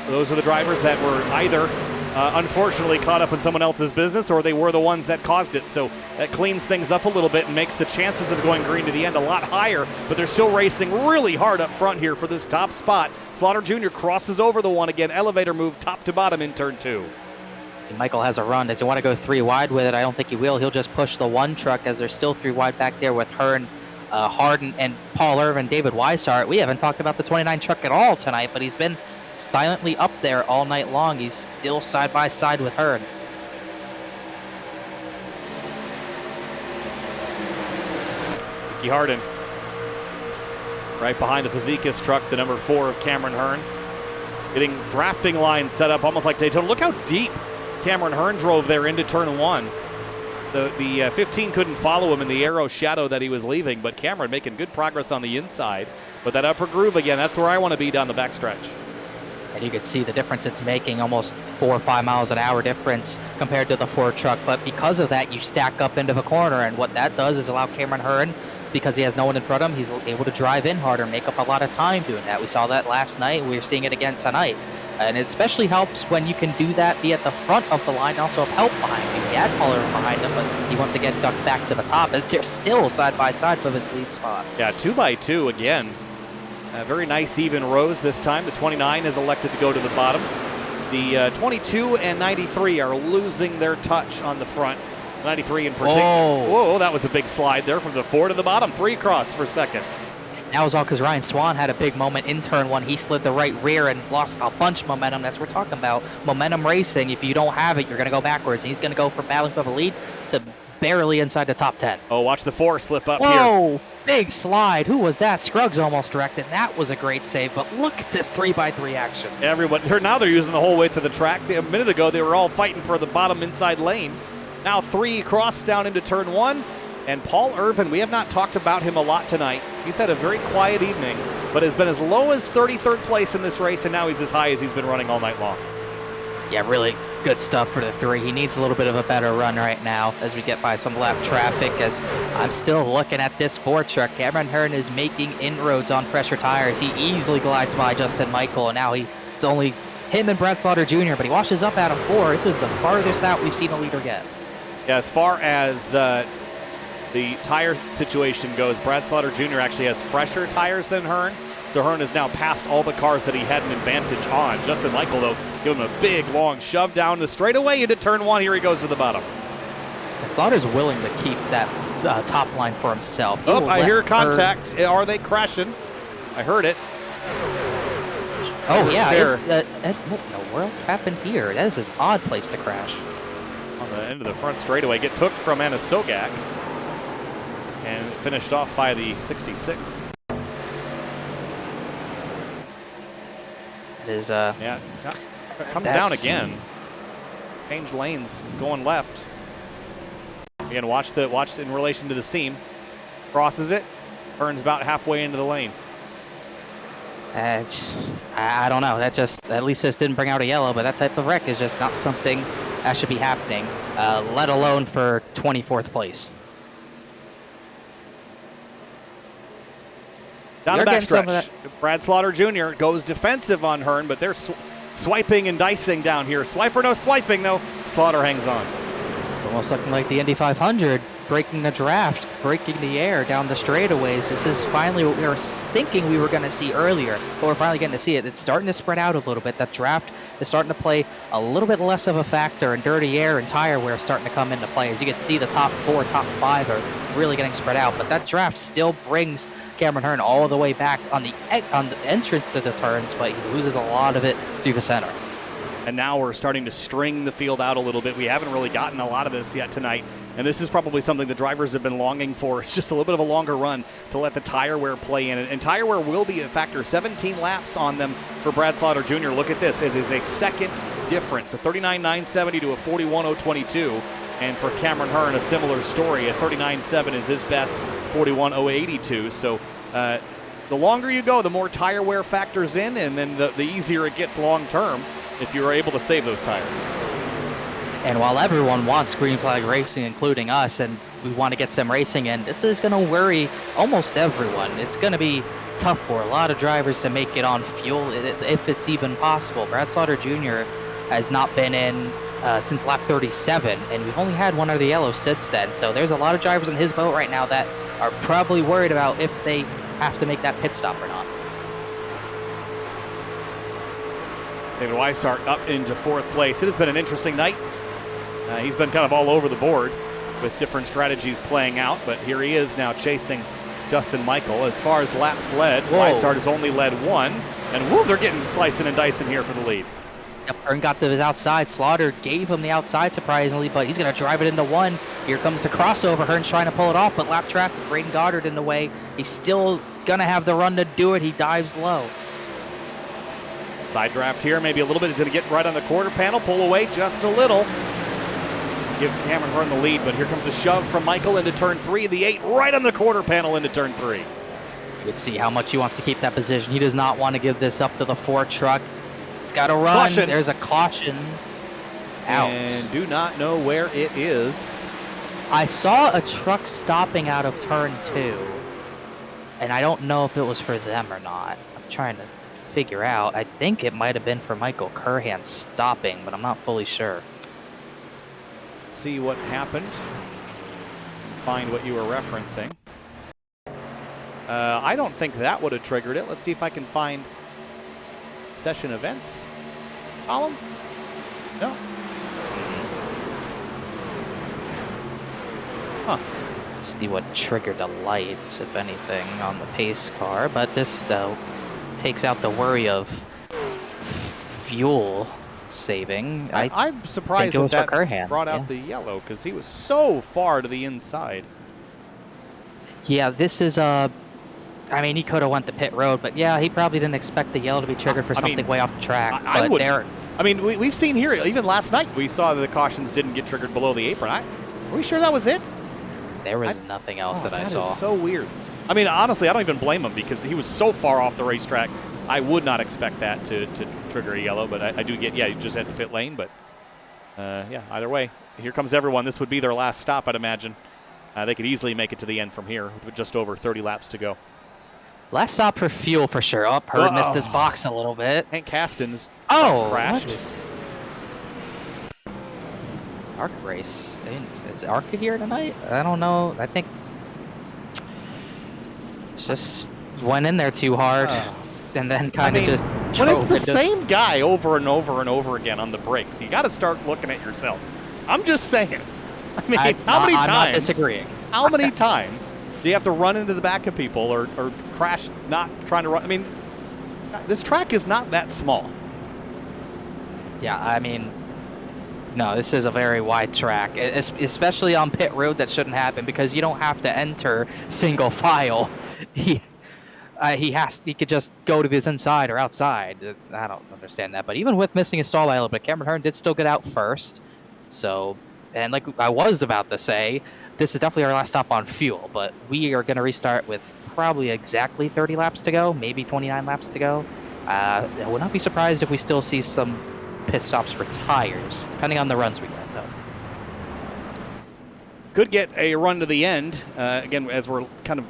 those are the drivers that were either unfortunately caught up in someone else's business, or they were the ones that caused it. So that cleans things up a little bit and makes the chances of going green to the end a lot higher, but they're still racing really hard up front here for this top spot. Slaughter Jr. crosses over the one again, elevator move top to bottom in turn 2. Michael has a run. Does he want to go 3 wide with it? I don't think he will. He'll just push the 1 truck as there's still 3 wide back there with Hearn Harden and Paul Irvin, David Weishart. We haven't talked about the 29 truck at all tonight, but he's been silently up there all night long. He's still side by side with Hearn. Ricky Harden right behind the Fazekas truck, the number 4 of Cameron Hearn. Getting drafting lines set up almost like Daytona. Look how deep Cameron Hearn drove there into turn 1. The 15 couldn't follow him in the arrow shadow that he was leaving, but Cameron making good progress on the inside. But that upper groove again, that's where I want to be down the backstretch. And you could see the difference it's making, almost 4 or 5 miles an hour difference compared to the Ford truck. But because of that, you stack up into the corner, and what that does is allow Cameron Hearn, because he has no one in front of him, he's able to drive in harder, make up a lot of time doing that. We saw that last night. We're seeing it again tonight. And it especially helps when you can do that, be at the front of the line, also have help behind you. He had Pollard behind him, but he wants to get ducked back to the top as they're still side by side for his lead spot. Yeah, 2x2 again. A very nice even rows this time. The 29 has elected to go to the bottom. The 22 and 93 are losing their touch on the front. 93 in particular. Whoa, that was a big slide there from the 4 to the bottom. 3 across for second. That was all because Ryan Swan had a big moment in turn 1. He slid the right rear and lost a bunch of momentum. That's what we're talking about. Momentum racing. If you don't have it, you're going to go backwards. And he's going to go from battling for the lead to barely inside the top 10. Oh, watch the 4 slip up here. Whoa, big slide. Who was that? Scruggs almost directed. That was a great save. But look at this 3x3 action. Everyone, now they're using the whole way to the track. A minute ago, they were all fighting for the bottom inside lane. Now 3 across down into turn 1. And Paul Irvin, we have not talked about him a lot tonight. He's had a very quiet evening, but has been as low as 33rd place in this race, and now he's as high as he's been running all night long. Yeah, really good stuff for the 3. He needs a little bit of a better run right now as we get by some lap traffic, as I'm still looking at this 4 truck. Cameron Hearn is making inroads on fresher tires. He easily glides by Justin Michael, and now it's only him and Brad Slaughter Jr., but he washes up out of 4. This is the farthest out we've seen a leader get. Yeah, as far as the tire situation goes, Brad Slaughter Jr. actually has fresher tires than Hearn. So Hearn has now passed all the cars that he had an advantage on. Justin Michael, though, giving him a big, long shove down the straightaway into turn 1. Here he goes to the bottom. And Slaughter's willing to keep that top line for himself. Oh, I hear contact. Are they crashing? I heard it. Oh, yeah. What in the world happened here? That is an odd place to crash. On the end of the front straightaway. Gets hooked from Anna Sogak. And finished off by the 66. It is, yeah, comes down again. Changed lanes, going left. Again, watch in relation to the seam. Crosses it, turns about halfway into the lane. I don't know. That just, at least this didn't bring out a yellow, but that type of wreck is just not something that should be happening, let alone for 24th place. Down the backstretch, Brad Slaughter Jr. goes defensive on Hearn, but they're swiping and dicing down here. Swipe or no swiping, though. Slaughter hangs on. Almost looking like the Indy 500, breaking the draft, breaking the air down the straightaways. This is finally what we were thinking we were going to see earlier, but we're finally getting to see it. It's starting to spread out a little bit. That draft is starting to play a little bit less of a factor, and dirty air and tire wear starting to come into play. As you can see, the top 4, top 5 are really getting spread out, but that draft still brings Cameron Hearn all the way back on the entrance to the turns, but he loses a lot of it through the center. And now we're starting to string the field out a little bit. We haven't really gotten a lot of this yet tonight. And this is probably something the drivers have been longing for. It's just a little bit of a longer run to let the tire wear play in. And tire wear will be a factor. 17 laps on them for Brad Slaughter Jr. Look at this. It is a second difference. A 39.970 to a 41.022. And for Cameron Hearn, a similar story. A 39.7 is his best, 41.082. So the longer you go, the more tire wear factors in, and then the easier it gets long term if you're able to save those tires. And while everyone wants green flag racing, including us, and we want to get some racing in, this is going to worry almost everyone. It's going to be tough for a lot of drivers to make it on fuel, if it's even possible. Brad Slaughter Jr. has not been in since lap 37, and we've only had one of the yellows since then. So there's a lot of drivers in his boat right now that are probably worried about if they have to make that pit stop or not. David Weishart up into 4th place. It has been an interesting night. He's been kind of all over the board with different strategies playing out, but here he is now chasing Dustin Michael. As far as laps led, Whoa. Weishart has only led one. And whoa, they're getting slicing and dicing here for the lead. Yep, Hearn got to his outside. Slaughter gave him the outside, surprisingly, but he's going to drive it into one. Here comes the crossover. Hearn's trying to pull it off, but lap traffic, Braden Goddard in the way. He's still going to have the run to do it. He dives low. Side draft here, maybe a little bit. He's going to get right on the quarter panel, pull away just a little. Give Cameron Hearn the lead, but here comes a shove from Michael into turn 3. The 8 right on the quarter panel into turn 3. You can see how much he wants to keep that position. He does not want to give this up to the Ford truck. He's got to run. Caution. There's a caution. Out. And do not know where it is. I saw a truck stopping out of turn 2, and I don't know if it was for them or not. I'm trying to figure out. I think it might have been for Michael Curhan stopping, but I'm not fully sure. Let's see what happened. Find what you were referencing. I don't think that would have triggered it. Let's see if I can find session events column. No. Huh. Let's see what triggered the lights, if anything, on the pace car. But this, though, takes out the worry of fuel saving. I'm surprised think it was that for Curhan, brought out yeah. the yellow because he was so far to the inside. Yeah, this is a. I mean, he could have went the pit road, but yeah, he probably didn't expect the yellow to be triggered for I mean, something way off the track. I but would. there, I mean, we've seen here, even last night, we saw that the cautions didn't get triggered below the apron. Are we sure that was it? there was nothing else that I saw. That is so weird. I mean, honestly, I don't even blame him because he was so far off the racetrack. I would not expect that to trigger a yellow, but I do get, yeah, you just had the pit lane, but yeah, either way, here comes everyone. This would be their last stop, I'd imagine. They could easily make it to the end from here with just over 30 laps to go. Last stop for fuel for sure. Oh, Hearn missed his box a little bit. Hank Caston's Crashed. crashed. Arc race. Is Arca here tonight? I don't know. I think just went in there too hard and then kind of just when it's drove the into- same guy over and over and over again on the brakes, you got to start looking at yourself. I'm just saying. I mean, how many I'm times? not disagreeing. How many times do you have to run into the back of people or crash not trying to run? I mean, this track is not that small. Yeah, I mean, no, this is a very wide track, especially on pit road. That shouldn't happen because you don't have to enter single file. He could just go to his inside or outside. I don't understand that. But even with missing his stall by a little bit, Cameron Hearn did still get out first. So, and like I was about to say, this is definitely our last stop on fuel. But we are going to restart with probably exactly 30 laps to go, maybe 29 laps to go. I would not be surprised if we still see some pit stops for tires, depending on the runs we get, though. Could get a run to the end. Again, as we're kind of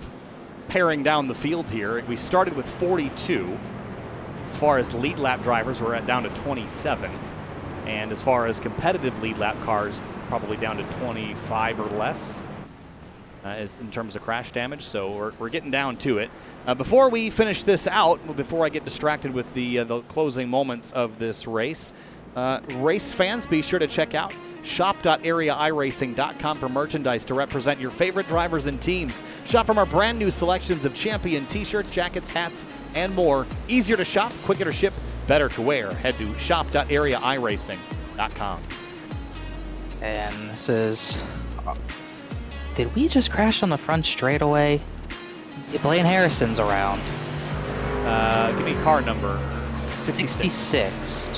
paring down the field here, we started with 42. As far as lead lap drivers, we're down to 27. And as far as competitive lead lap cars, probably down to 25 or less in terms of crash damage. So we're getting down to it. Before we finish this out, before I get distracted with the closing moments of this race, race fans, be sure to check out shop.areairacing.com for merchandise to represent your favorite drivers and teams. Shop from our brand new selections of Champion t-shirts, jackets, hats, and more. Easier to shop, quicker to ship, better to wear. Head to shop.areairacing.com. And this is... Did we just crash on the front straightaway? Blaine Harrison's around. Give me car number 66. 66.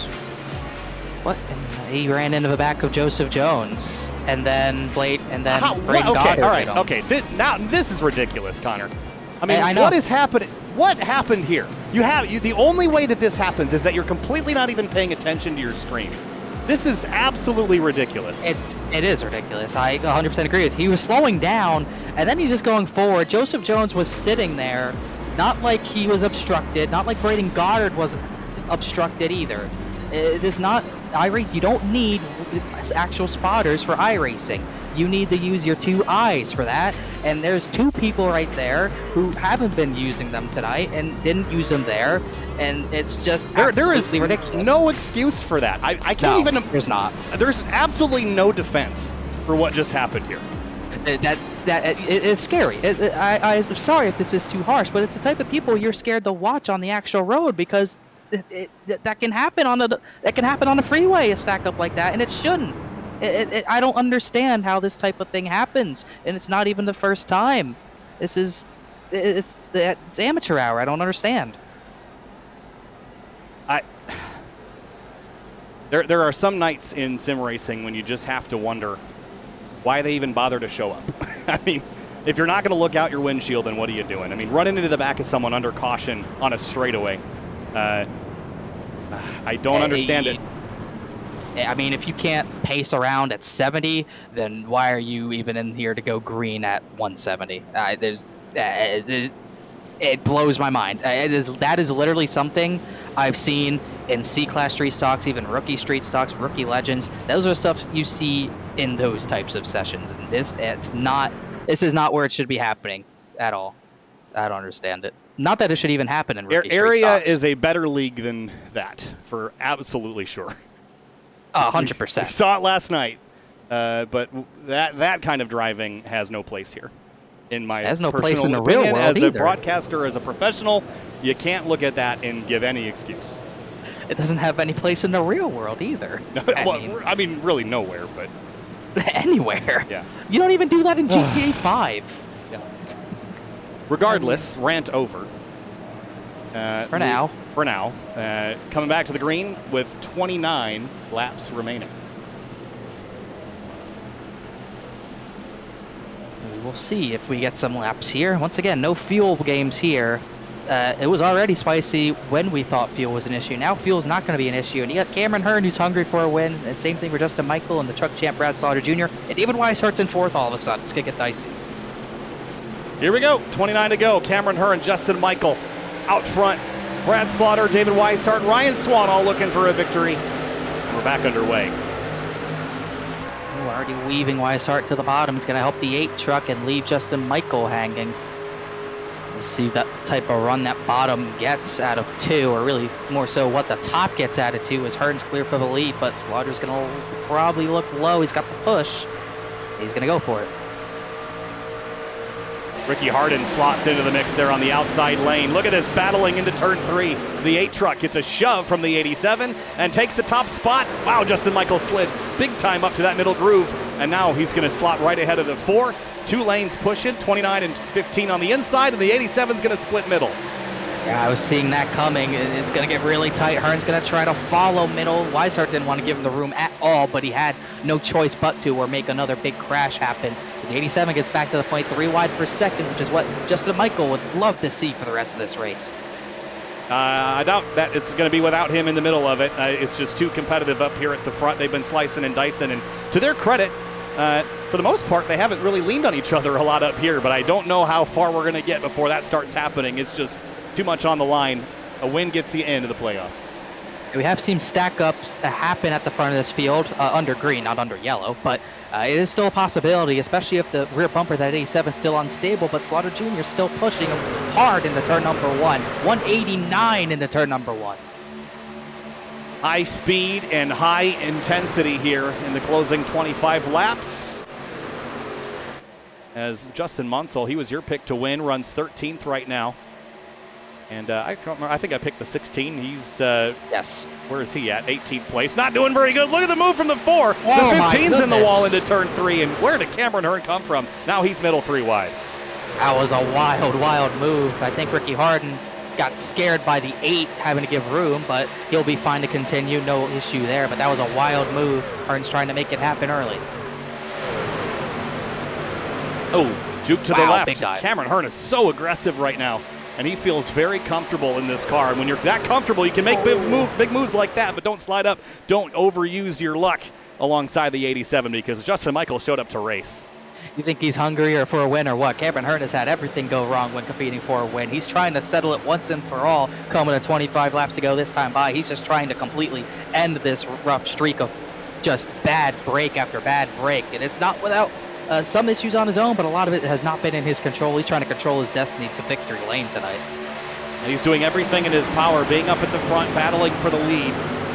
What? And he ran into the back of Joseph Jones, and then Braden Goddard. All right, hit him. okay. Now this is ridiculous, Connor. I mean, I know. what is happening? What happened here? The only way that this happens is that you're completely not even paying attention to your screen. This is absolutely ridiculous. It is ridiculous. I 100% agree with you. He was slowing down, and then he's just going forward. Joseph Jones was sitting there, not like he was obstructed, not like Braden Goddard was obstructed either. It is not iRace. You don't need actual spotters for iRacing. You need to use your two eyes for that. And there's two people right there who haven't been using them tonight and didn't use them there. And it's just there is ridiculous. no excuse for that. I can't even. There's not. There's absolutely no defense for what just happened here. It's scary. I'm sorry if this is too harsh, but it's the type of people you're scared to watch on the actual road because that can happen on a freeway. A stack up like that, and it shouldn't. I don't understand how this type of thing happens, and it's not even the first time. It's amateur hour. I don't understand. There are some nights in sim racing when you just have to wonder why they even bother to show up. I mean, if you're not going to look out your windshield, then what are you doing? I mean, running into the back of someone under caution on a straightaway, I don't understand it. I mean, if you can't pace around at 70, then why are you even in here to go green at 170? It blows my mind. That is literally something I've seen in C-Class street stocks, even rookie street stocks, rookie legends. Those are stuff you see in those types of sessions. And this is not where it should be happening at all. I don't understand it. Not that it should even happen in rookie street Area stocks. is a better league than that, for absolutely sure. 100%. We saw it last night, but that kind of driving has no place here. In my has no personal place in the opinion, real world as either. a broadcaster, as a professional, you can't look at that and give any excuse. It doesn't have any place in the real world either. I mean, really nowhere, but anywhere. Yeah. You don't even do that in GTA 5. Yeah. Regardless, rant over. For now. Coming back to the green with 29 laps remaining. We'll see if we get some laps here. Once again, no fuel games here. It was already spicy when we thought fuel was an issue. Now fuel's not going to be an issue. And you got Cameron Hearn, who's hungry for a win. And same thing for Justin Michael and the truck champ Brad Slaughter Jr. And David Weishart's in fourth all of a sudden. It's going to get dicey. Here we go. 29 to go. Cameron Hearn, Justin Michael out front. Brad Slaughter, David Weishart, Ryan Swan all looking for a victory. We're back underway. Already weaving Weishart to the bottom. It's going to help the 8 truck and leave Justin Michael hanging. We'll see that type of run that bottom gets out of 2, or really more so what the top gets out of 2 as Hearn's clear for the lead, but Slaughter's going to probably look low. He's got the push. He's going to go for it. Ricky Harden slots into the mix there on the outside lane. Look at this, battling into turn 3. The 8 truck gets a shove from the 87 and takes the top spot. Wow, Justin Michael slid big time up to that middle groove, and now he's going to slot right ahead of the 4. 2 lanes pushing, 29 and 15 on the inside, and the 87's going to split middle. Yeah, I was seeing that coming. It's going to get really tight. Hearn's going to try to follow middle. Weishart didn't want to give him the room at all, but he had no choice but to, or make another big crash happen. As the 87 gets back to the point, 3 wide for second, which is what Justin Michael would love to see for the rest of this race. I doubt that it's going to be without him in the middle of it. It's just too competitive up here at the front. They've been slicing and dicing, and to their credit, for the most part, they haven't really leaned on each other a lot up here, but I don't know how far we're going to get before that starts happening. It's just too much on the line. A win gets you into the playoffs. We have seen stack-ups happen at the front of this field, under green, not under yellow, but it is still a possibility, especially if the rear bumper, that 87, is still unstable, but Slaughter Jr. is still pushing hard into turn number 1. 189 into turn number 1. High speed and high intensity here in the closing 25 laps. As Justin Munsell, he was your pick to win, runs 13th right now. And I think I picked the 16. He's, yes. Where is he at? 18th place. Not doing very good. Look at the move from the 4. The 15's in the wall into turn 3. And where did Cameron Hearn come from? Now he's middle 3 wide. That was a wild move. I think Ricky Harden got scared by the 8 having to give room, but he'll be fine to continue. No issue there. But that was a wild move. Harden's trying to make it happen early. Oh, juke to the left. Big dive. Cameron Hearn is so aggressive right now. And he feels very comfortable in this car. And when you're that comfortable, you can make big moves like that, but don't slide up. Don't overuse your luck alongside the 87 because Justin Michael showed up to race. You think he's hungry or for a win or what? Cameron Hearn has had everything go wrong when competing for a win. He's trying to settle it once and for all, coming to 25 laps to go this time by. He's just trying to completely end this rough streak of just bad break after bad break. And it's not without some issues on his own, but a lot of it has not been in his control. He's trying to control his destiny to victory lane tonight. And he's doing everything in his power, being up at the front, battling for the lead.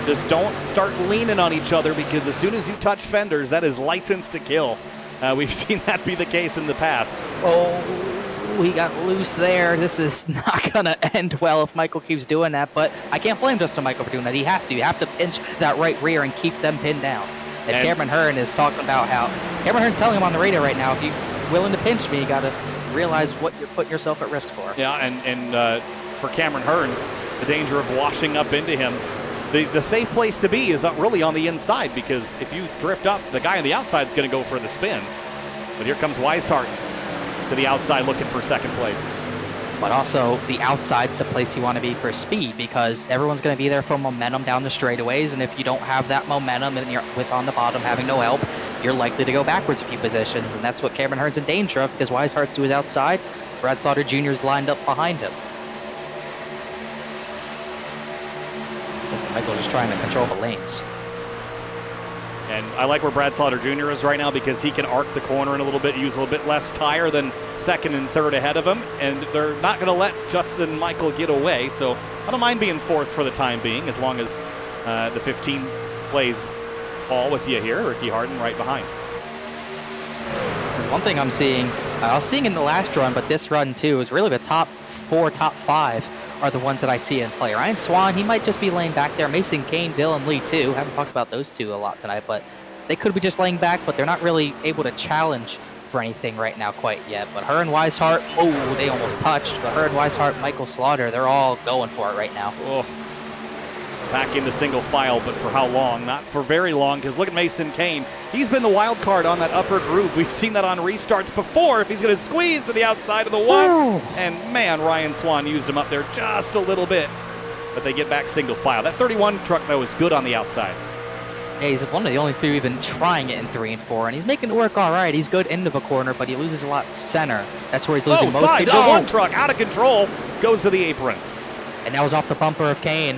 Just don't start leaning on each other because as soon as you touch fenders, that is license to kill. We've seen that be the case in the past. Oh, he got loose there. This is not going to end well if Michael keeps doing that, but I can't blame Justin Michael for doing that. He has to. You have to pinch that right rear and keep them pinned down. And Cameron Hearn is talking about how Cameron Hearn's telling him on the radio right now, if you're willing to pinch me, you got to realize what you're putting yourself at risk for. Yeah, and for Cameron Hearn, the danger of washing up into him. The safe place to be is really on the inside, because if you drift up, the guy on the outside is going to go for the spin. But here comes Weishart to the outside looking for second place. But also, the outside's the place you want to be for speed, because everyone's going to be there for momentum down the straightaways, and if you don't have that momentum and you're with on the bottom having no help, you're likely to go backwards a few positions, and that's what Cameron Hearn's in danger of, because Weishart's to his outside, Brad Slaughter Jr. is lined up behind him. Listen, Michael's just trying to control the lanes. And I like where Brad Slaughter Jr. is right now, because he can arc the corner in a little bit, use a little bit less tire than second and third ahead of him, and they're not going to let Justin Michael get away, so I don't mind being fourth for the time being, as long as the 15 plays ball with you here. Ricky Harden right behind. One thing I'm seeing, I was seeing in the last run, but this run too, is really the top 4, top 5 are the ones that I see in play. Ryan Swan, he might just be laying back there. Mason Kane, Dylan Lee too. Haven't talked about those two a lot tonight, but they could be just laying back, but they're not really able to challenge for anything right now quite yet. But Hearn, Weishart, oh, they almost touched. But Hearn, Weishart, Michael Slaughter, they're all going for it right now. Oh. Back into single file, but for how long? Not for very long, because look at Mason Kane. He's been the wild card on that upper groove. We've seen that on restarts before, if he's going to squeeze to the outside of the one. And man, Ryan Swan used him up there just a little bit, but they get back single file. That 31 truck, that was good on the outside. Yeah, he's one of the only few even trying it in 3 and 4, and he's making it work all right. He's good into the corner, but he loses a lot center. That's where he's losing most. Side, the one truck out of control, goes to the apron. And that was off the bumper of Kane.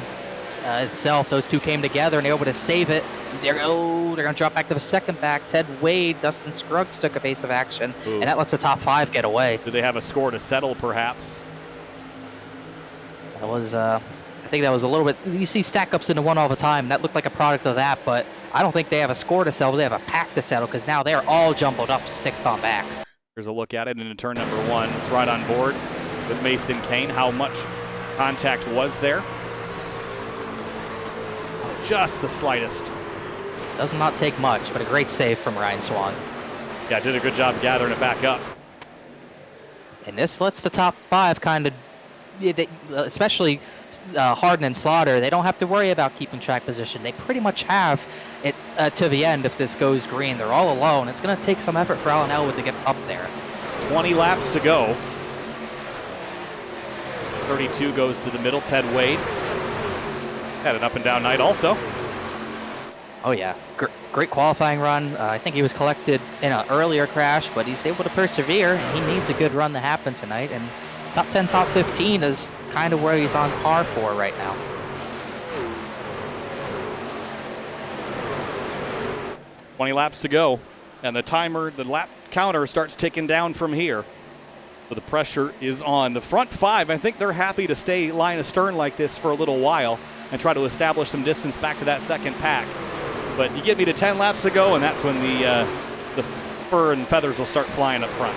Itself, those two came together and they were able to save it. They're going to drop back to the second back. Ted Wade, Dustin Scruggs took a base of action, and that lets the top 5 get away. Do they have a score to settle, perhaps? That was, I think that was a little bit. You see stack ups into one all the time. That looked like a product of that, but I don't think they have a score to settle. They have a pack to settle, because now they're all jumbled up 6th on back. Here's a look at it in turn number 1. It's right on board with Mason Kane. How much contact was there? Just the slightest. Does not take much, but a great save from Ryan Swan. Yeah, did a good job gathering it back up. And this lets the top 5 kind of, especially Harden and Slaughter, they don't have to worry about keeping track position. They pretty much have it to the end if this goes green. They're all alone. It's going to take some effort for Alan Elwood to get up there. 20 laps to go. 32 goes to the middle. Ted Wade had an up and down night also. Oh yeah, great qualifying run. I think he was collected in an earlier crash, but he's able to persevere, and he needs a good run to happen tonight. And top 10, top 15 is kind of where he's on par for right now. $20 laps to go, and the timer, the lap counter starts ticking down from here. So the pressure is on. The front 5, I think they're happy to stay line astern like this for a little while and try to establish some distance back to that second pack. But you get me to 10 laps to go, and that's when the fur and feathers will start flying up front.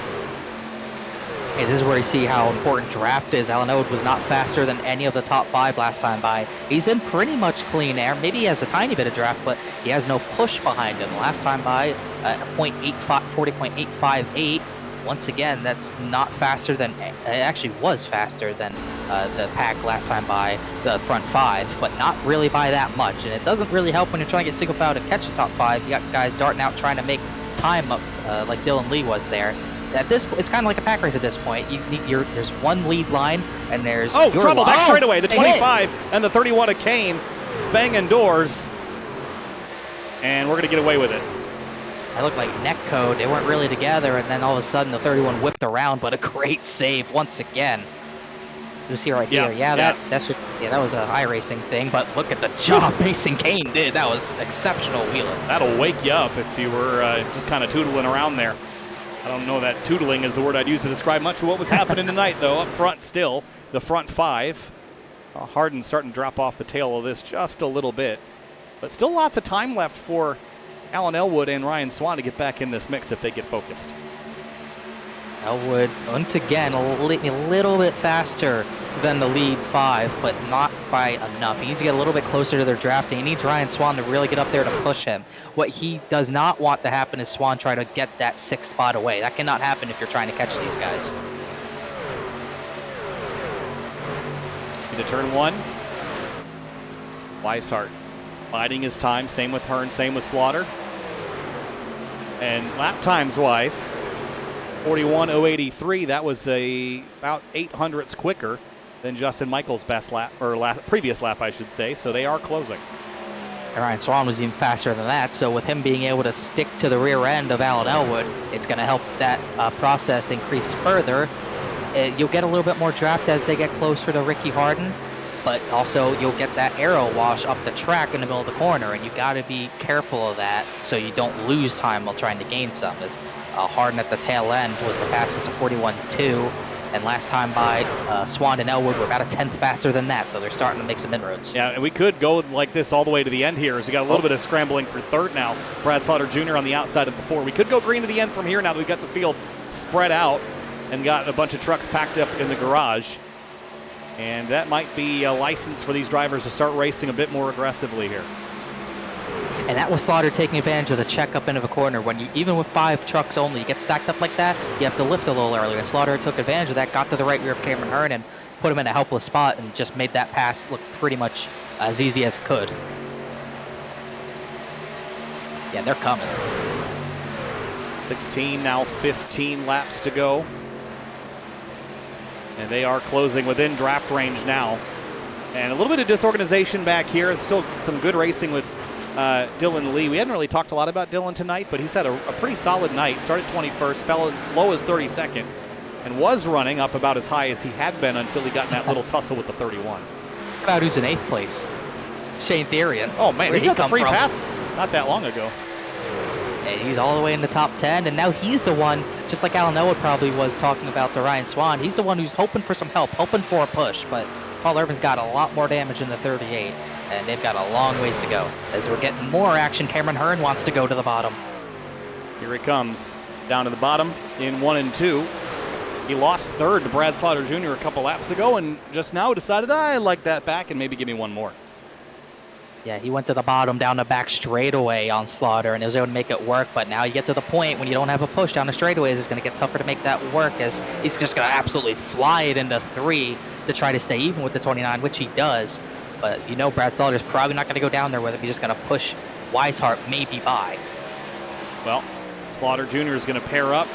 Hey, this is where you see how important draft is. Alan Elwood was not faster than any of the top 5 last time by. He's in pretty much clean air. Maybe he has a tiny bit of draft, but he has no push behind him. Last time by, 40.858. Once again, that's not faster than, it actually was faster than the pack last time by the front 5, but not really by that much. And it doesn't really help when you're trying to get single file to catch the top 5. You got guys darting out trying to make time up like Dylan Lee was there. At this, it's kind of like a pack race at this point. There's one lead line, and there's trouble back straight away. The 25 and the 31 of Kane banging doors, and we're going to get away with it. It looked like neck code. They weren't really together, and then all of a sudden the 31 whipped around, but a great save once again. You see right here. Yeah, that was a iRacing thing, but look at the job Mason Kane did. That was exceptional wheeling. That'll wake you up if you were just kind of tootling around there. I don't know that tootling is the word I'd use to describe much of what was happening tonight, though. Up front still, the front 5. Harden's starting to drop off the tail of this just a little bit. But still lots of time left for Alan Elwood and Ryan Swan to get back in this mix if they get focused. Elwood, once again, a little bit faster than the lead 5, but not by enough. He needs to get a little bit closer to their drafting. He needs Ryan Swan to really get up there to push him. What he does not want to happen is Swan try to get that 6th spot away. That cannot happen if you're trying to catch these guys. Into turn 1. Weishart biding his time. Same with Hearn, same with Slaughter. And lap times wise, 41.083. That was about 0.08 quicker than Justin Michael's best lap, or previous lap, I should say. So they are closing. And Ryan Swan was even faster than that. So with him being able to stick to the rear end of Alan Elwood, it's going to help that process increase further. You'll get a little bit more draft as they get closer to Ricky Harden, but also you'll get that arrow wash up the track in the middle of the corner, and you got to be careful of that so you don't lose time while trying to gain some. As Harden at the tail end was the fastest of 41.2, and last time by Swan and Elwood were about a 10th faster than that, so they're starting to make some inroads. Yeah, and we could go like this all the way to the end here as we got a little bit of scrambling for third now. Brad Slaughter Jr. on the outside of the 4. We could go green to the end from here now that we've got the field spread out and got a bunch of trucks packed up in the garage. And that might be a license for these drivers to start racing a bit more aggressively here. And that was Slaughter taking advantage of the check up into the corner. When you, even with 5 trucks only, you get stacked up like that, you have to lift a little earlier. And Slaughter took advantage of that, got to the right rear of Cameron Hearn and put him in a helpless spot and just made that pass look pretty much as easy as it could. Yeah, they're coming. 16, now 15 laps to go. And they are closing within draft range now. And a little bit of disorganization back here. Still some good racing with Dylan Lee. We hadn't really talked a lot about Dylan tonight, but he's had a pretty solid night. Started 21st, fell as low as 32nd, and was running up about as high as he had been until he got in that little tussle with the 31. About who's in 8th place? Shane Therian. Oh, man, Where'd he got the free from? pass not that long ago. And he's all the way in the top 10, and now he's the one, just like Alan Elwood probably was talking about to Ryan Swan, he's the one who's hoping for some help, hoping for a push, but Paul Urban's got a lot more damage in the 38, and they've got a long ways to go. As we're getting more action, Cameron Hearn wants to go to the bottom. Here he comes, down to the bottom in 1 and 2. He lost third to Brad Slaughter Jr. a couple laps ago, and just now decided, I like that back, and maybe give me one more. Yeah, he went to the bottom down the back straightaway on Slaughter and was able to make it work. But now you get to the point when you don't have a push down the straightaways, it's going to get tougher to make that work as he's just going to absolutely fly it into 3 to try to stay even with the 29, which he does. But you know Brad Slaughter's probably not going to go down there with him. He's just going to push Weishart maybe by. Well, Slaughter Jr. is going to pair up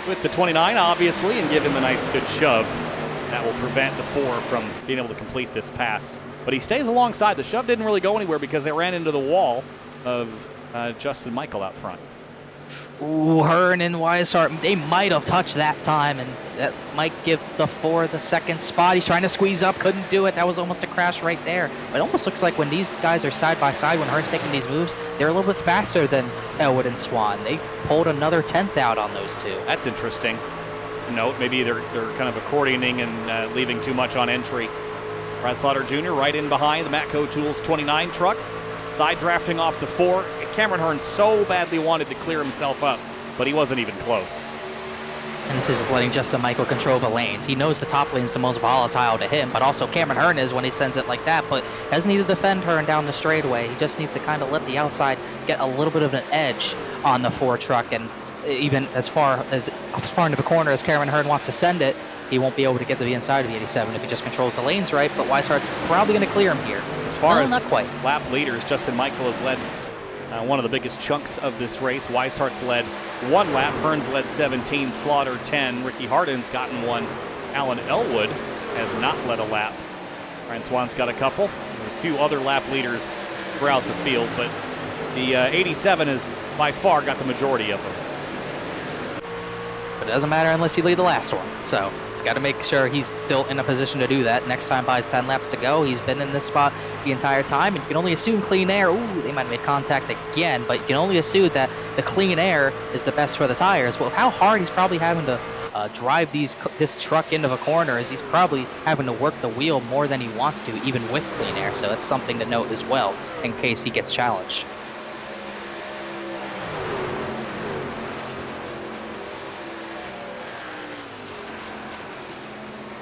with the 29, obviously, and give him a nice good shove. That will prevent the 4 from being able to complete this pass. But he stays alongside. The shove didn't really go anywhere because they ran into the wall of Justin Michael out front. Ooh, Hearn and Weishart, they might have touched that time, and that might give the 4 the 2nd spot. He's trying to squeeze up, couldn't do it. That was almost a crash right there. It almost looks like when these guys are side by side, when Hearn's making these moves, they're a little bit faster than Elwood and Swan. They pulled another 10th out on those 2. That's interesting. Note, maybe they're kind of accordioning and leaving too much on entry. Brad Slaughter Jr. right in behind the Matco Tools 29 truck. Side drafting off the 4. Cameron Hearn so badly wanted to clear himself up, but he wasn't even close. And this is just letting Justin Michael control the lanes. He knows the top lane's the most volatile to him, but also Cameron Hearn is when he sends it like that, but doesn't need to defend Hearn down the straightaway. He just needs to kind of let the outside get a little bit of an edge on the 4 truck, and even as far into the corner as Cameron Hearn wants to send it, he won't be able to get to the inside of the 87 if he just controls the lanes right, but Weishart's probably going to clear him here. As far as not quite. Lap leaders, Justin Michael has led one of the biggest chunks of this race. Weishart's led 1 lap, Hearn's led 17, Slaughter 10, Ricky Harden's gotten 1. Alan Elwood has not led a lap. Ryan Swan's got a couple. There's a few other lap leaders throughout the field, but the 87 has by far got the majority of them. But it doesn't matter unless you lead the last one. So he's got to make sure he's still in a position to do that. Next time buys 10 laps to go. He's been in this spot the entire time, and you can only assume clean air. Ooh, they might have made contact again, but you can only assume that the clean air is the best for the tires. Well, how hard he's probably having to drive this truck into the corner is he's probably having to work the wheel more than he wants to, even with clean air. So that's something to note as well in case he gets challenged.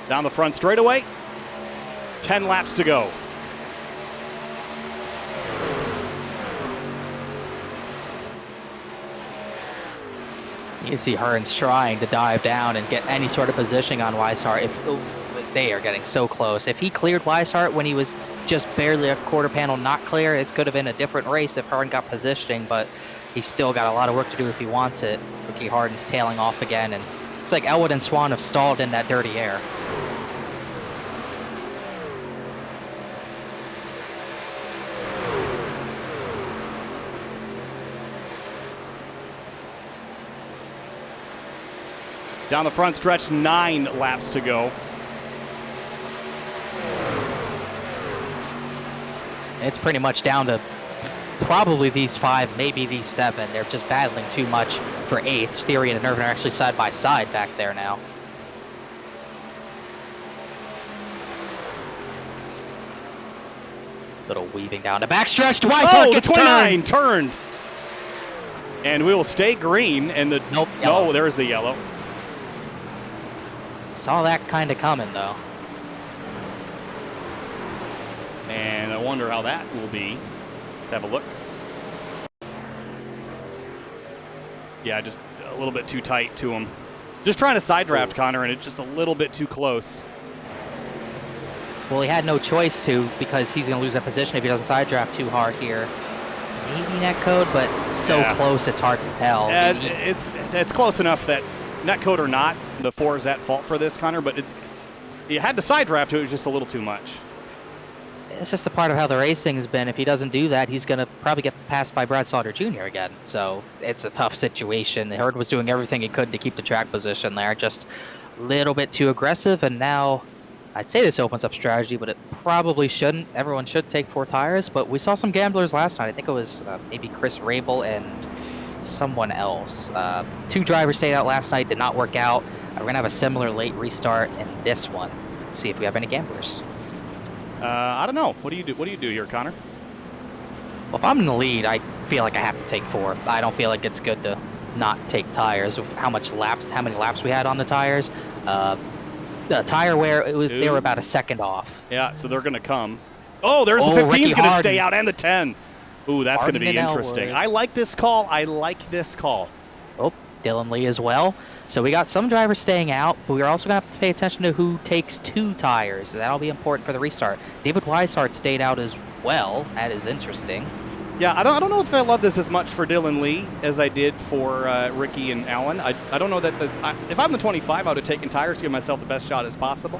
Down the front straightaway. 10 laps to go. You see Hearns trying to dive down and get any sort of positioning on Weishart. They are getting so close. If he cleared Weishart when he was just barely a quarter panel not clear, it could have been a different race if Hearn got positioning, but he's still got a lot of work to do if he wants it. Ricky Harden's tailing off again, and looks like Elwood and Swan have stalled in that dirty air. Down the front stretch, 9 laps to go. It's pretty much down to probably these 5, maybe these 7. They're just battling too much for 8th. Theory and Irvin are actually side by side back there now. Little weaving down the backstretch. Weishart gets the 29 turned. And we will stay green. And the Nope, no, yellow. there's the yellow. Saw that kind of coming, though. And I wonder how that will be. Let's have a look. Yeah, just a little bit too tight to him. Just trying to side draft Connor, and it's just a little bit too close. Well, he had no choice to, because he's going to lose that position if he doesn't side draft too hard here. Maybe netcode, but so close it's hard to tell. It's close enough that netcode or not, the 4 is at fault for this, Connor, but you had to side draft to it. It was just a little too much. It's just a part of how the racing has been. If he doesn't do that, he's going to probably get passed by Brad Slaughter Jr. again. So it's a tough situation. Hurd was doing everything he could to keep the track position there, just a little bit too aggressive. And now I'd say this opens up strategy, but it probably shouldn't. Everyone should take 4 tires. But we saw some gamblers last night. I think it was maybe Chris Rabel and someone else. 2 drivers stayed out last night, did not work out. We're going to have a similar late restart in this one. See if we have any gamblers. I don't know. What do you do? What do you do here, Connor? Well, if I'm in the lead, I feel like I have to take 4. I don't feel like it's good to not take tires with how many laps we had on the tires. The tire wear, they were about a second off. Yeah, so they're going to come. Oh, there's the 15's going to stay out, and the 10. Ooh, that's going to be interesting. I like this call. Oh, Dylan Lee as well. So we got some drivers staying out, but we're also going to have to pay attention to who takes 2 tires. That'll be important for the restart. David Weishart stayed out as well. That is interesting. Yeah, I don't know if I love this as much for Dylan Lee as I did for Ricky and Allen. I don't know that if I'm the 25, I would have taken tires to give myself the best shot as possible,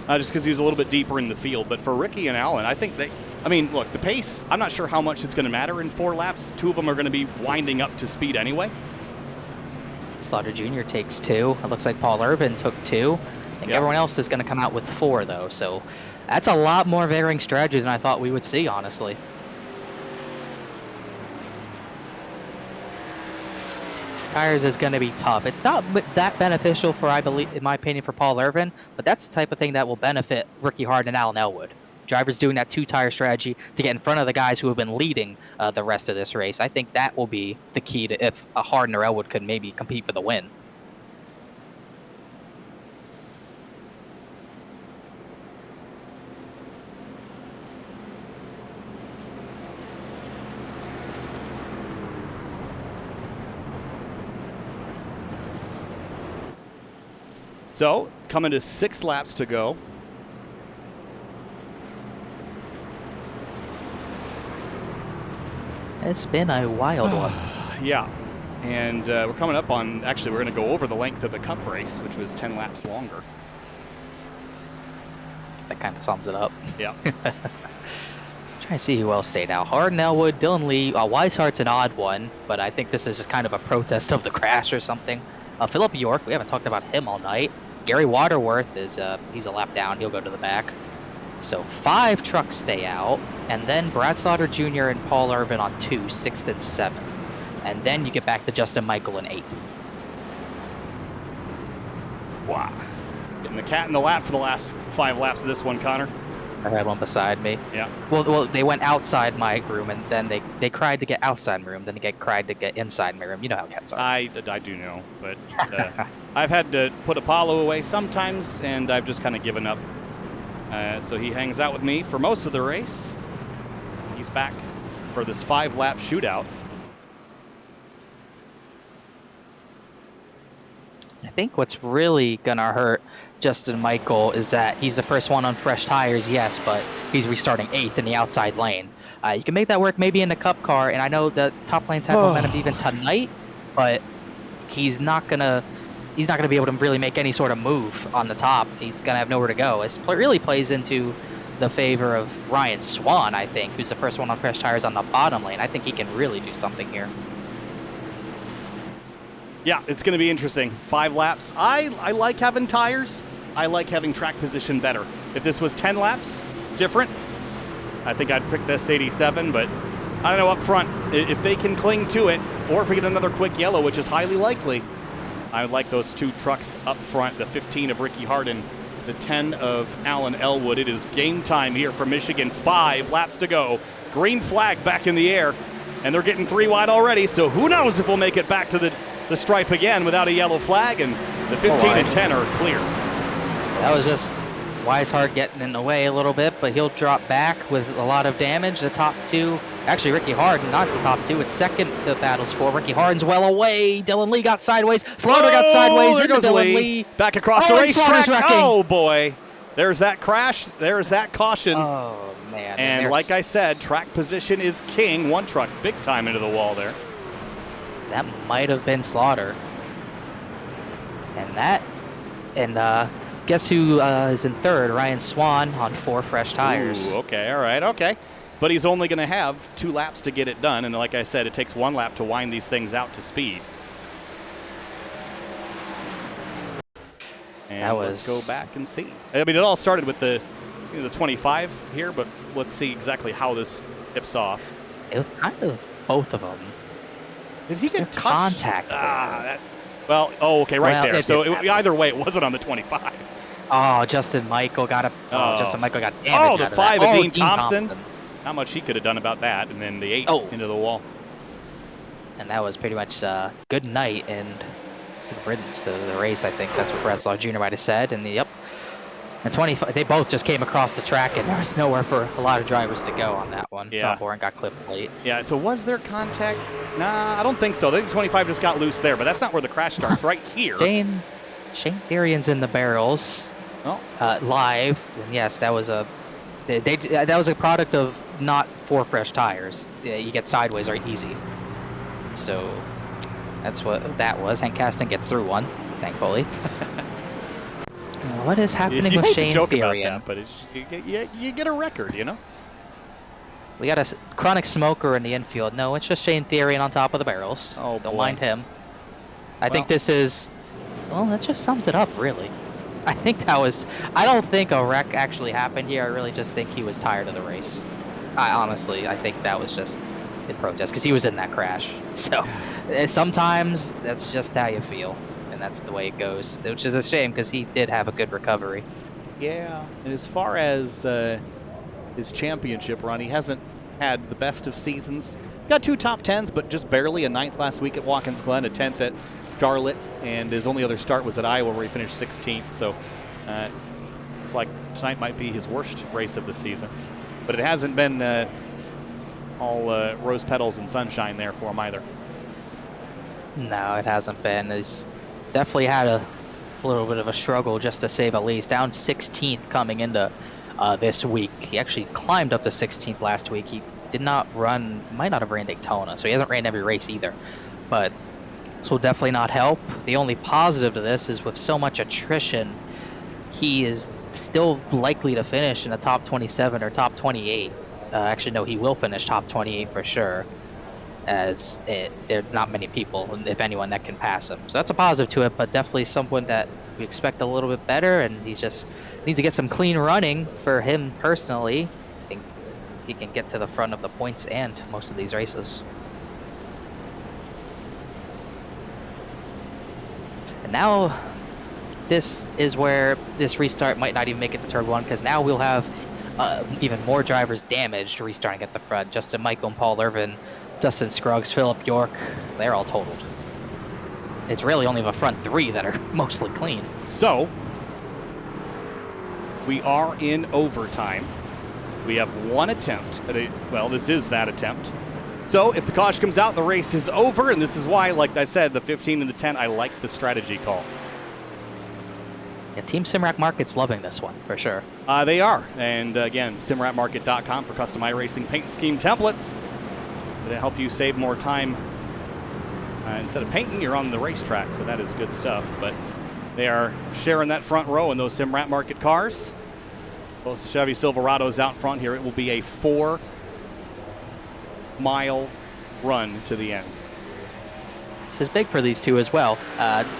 just because he was a little bit deeper in the field. But for Ricky and Allen, I think look, the pace, I'm not sure how much it's going to matter in 4 laps. 2 of them are going to be winding up to speed anyway. Slaughter Jr. takes 2. It looks like Paul Irvin took 2. I think everyone else is going to come out with 4, though. So that's a lot more varying strategy than I thought we would see, honestly. Tires is going to be tough. It's not that beneficial for, I believe, in my opinion, for Paul Irvin, but that's the type of thing that will benefit Ricky Hard and Alan Elwood. Drivers doing that 2-tire strategy to get in front of the guys who have been leading the rest of this race. I think that will be the key to if a Harden or Elwood could maybe compete for the win. So, coming to 6 laps to go. It's been a wild one. Yeah. And we're coming up on, actually, we're going to go over the length of the Cup race, which was 10 laps longer. That kind of sums it up. Yeah. Trying to see who else stayed out. Harden, Elwood, Dylan Lee. Weishart's an odd one, but I think this is just kind of a protest of the crash or something. Philip York, we haven't talked about him all night. Gary Waterworth, he's a lap down. He'll go to the back. So 5 trucks stay out, and then Brad Slaughter Jr. and Paul Irvin on 2, 6th and 7th. And then you get back to Justin Michael in 8th. Wow. Getting the cat in the lap for the last 5 laps of this one, Connor. I had one beside me. Yeah. Well, they went outside my room, and then they cried to get outside my room, then they cried to get inside my room. You know how cats are. I do know, but I've had to put Apollo away sometimes, and I've just kind of given up. So he hangs out with me for most of the race. He's back for this 5-lap shootout. I think what's really going to hurt Justin Michael is that he's the first one on fresh tires, yes, but he's restarting 8th in the outside lane. You can make that work maybe in the Cup car, and I know the top lanes have momentum even tonight, but he's not going to be able to really make any sort of move on the top. He's going to have nowhere to go. It really plays into the favor of Ryan Swan, I think, who's the first one on fresh tires on the bottom lane. I think he can really do something here. Yeah, it's going to be interesting. 5 laps. I like having tires. I like having track position better. If this was 10 laps, it's different. I think I'd pick this 87, but I don't know up front. If they can cling to it, or if we get another quick yellow, which is highly likely, I would like those 2 trucks up front, the 15 of Ricky Harden, the 10 of Alan Elwood. It is game time here for Michigan. 5 laps to go. Green flag back in the air, and they're getting 3 wide already, so who knows if we'll make it back to the stripe again without a yellow flag, and the 15 and 10 are clear. That was just Weishart getting in the way a little bit, but he'll drop back with a lot of damage. The top 2, actually Ricky Harden, not the top 2, it's second the battle's for. Ricky Harden's well away. Dylan Lee got sideways. Slaughter got sideways into Dylan Lee. Back across the racetrack. Oh boy. There's that crash. There's that caution. Oh man. And like I said, track position is king. One truck big time into the wall there. That might have been Slaughter. And guess who is in third? Ryan Swan on 4 fresh tires. Ooh, okay, all right, okay. But he's only going to have 2 laps to get it done. And like I said, it takes 1 lap to wind these things out to speed. And let's go back and see. I mean, it all started with the 25 here, but let's see exactly how this tips off. It was kind of both of them. Did he get contact? Okay, right there. So either way, it wasn't on the 25. Oh, Justin Michael got Justin Michael got damaged. Oh, the 5 of Dean Thompson. How much he could have done about that, and then the 8 into the wall. And that was pretty much good night and good riddance to the race. I think that's what Bradslaw Jr. might have said. And and 25, they both just came across the track, and there was nowhere for a lot of drivers to go on that one. Yeah. Tom Boren got clipped late. Yeah, so was there contact? Nah, I don't think so. I think 25 just got loose there, but that's not where the crash starts, right here. Shane Therian's in the barrels live. And yes, that was a product of not 4 fresh tires. You get sideways are easy. So that's what that was. Hank Kasten gets through one, thankfully. What is happening with Shane joke Therian? About that, but it's you get a record, you know? We got a chronic smoker in the infield. No, it's just Shane Therian on top of the barrels. Oh, don't mind him. I think this is... Well, that just sums it up, really. I don't think a wreck actually happened here. I really just think he was tired of the race. I think that was just in protest, because he was in that crash. So, sometimes that's just how you feel. And that's the way it goes, which is a shame because he did have a good recovery. Yeah, and as far as his championship run, he hasn't had the best of seasons. He's got 2 top 10s, but just barely. A 9th last week at Watkins Glen, a 10th at Charlotte, and his only other start was at Iowa where he finished 16th. So it's like tonight might be his worst race of the season. But it hasn't been all rose petals and sunshine there for him either. No, it hasn't been. He's definitely had a little bit of a struggle, just to say the least. Down 16th coming into this week. He actually climbed up to 16th last week. He did not run, might not have ran Daytona, so he hasn't ran every race either. But this will definitely not help. The only positive to this is with so much attrition, he is still likely to finish in the top 27 or top 28. Actually, no, he will finish top 28 for sure, as there's not many people, if anyone, that can pass him. So that's a positive to it, but definitely someone that we expect a little bit better, and he just needs to get some clean running for him personally. I think he can get to the front of the points and most of these races. And now this is where this restart might not even make it to turn 1, because now we'll have even more drivers damaged restarting at the front. Justin Michael and Paul Irvin, Dustin Scruggs, Philip York, they're all totaled. it's really only the front 3 that are mostly clean. So, we are in overtime. We have one attempt. Well, this is that attempt. So, if the caution comes out, the race is over, and this is why, like I said, the 15 and the 10, I like the strategy call. Yeah, Team Simrat Market's loving this one, for sure. They are. And again, simratmarket.com for custom iRacing paint scheme templates that help you save more time. Instead of painting, you're on the racetrack, so that is good stuff. But they are sharing that front row in those Simrat Market cars. Both Chevy Silverados out front here. It will be a 4-mile run to the end. This is big for these two as well.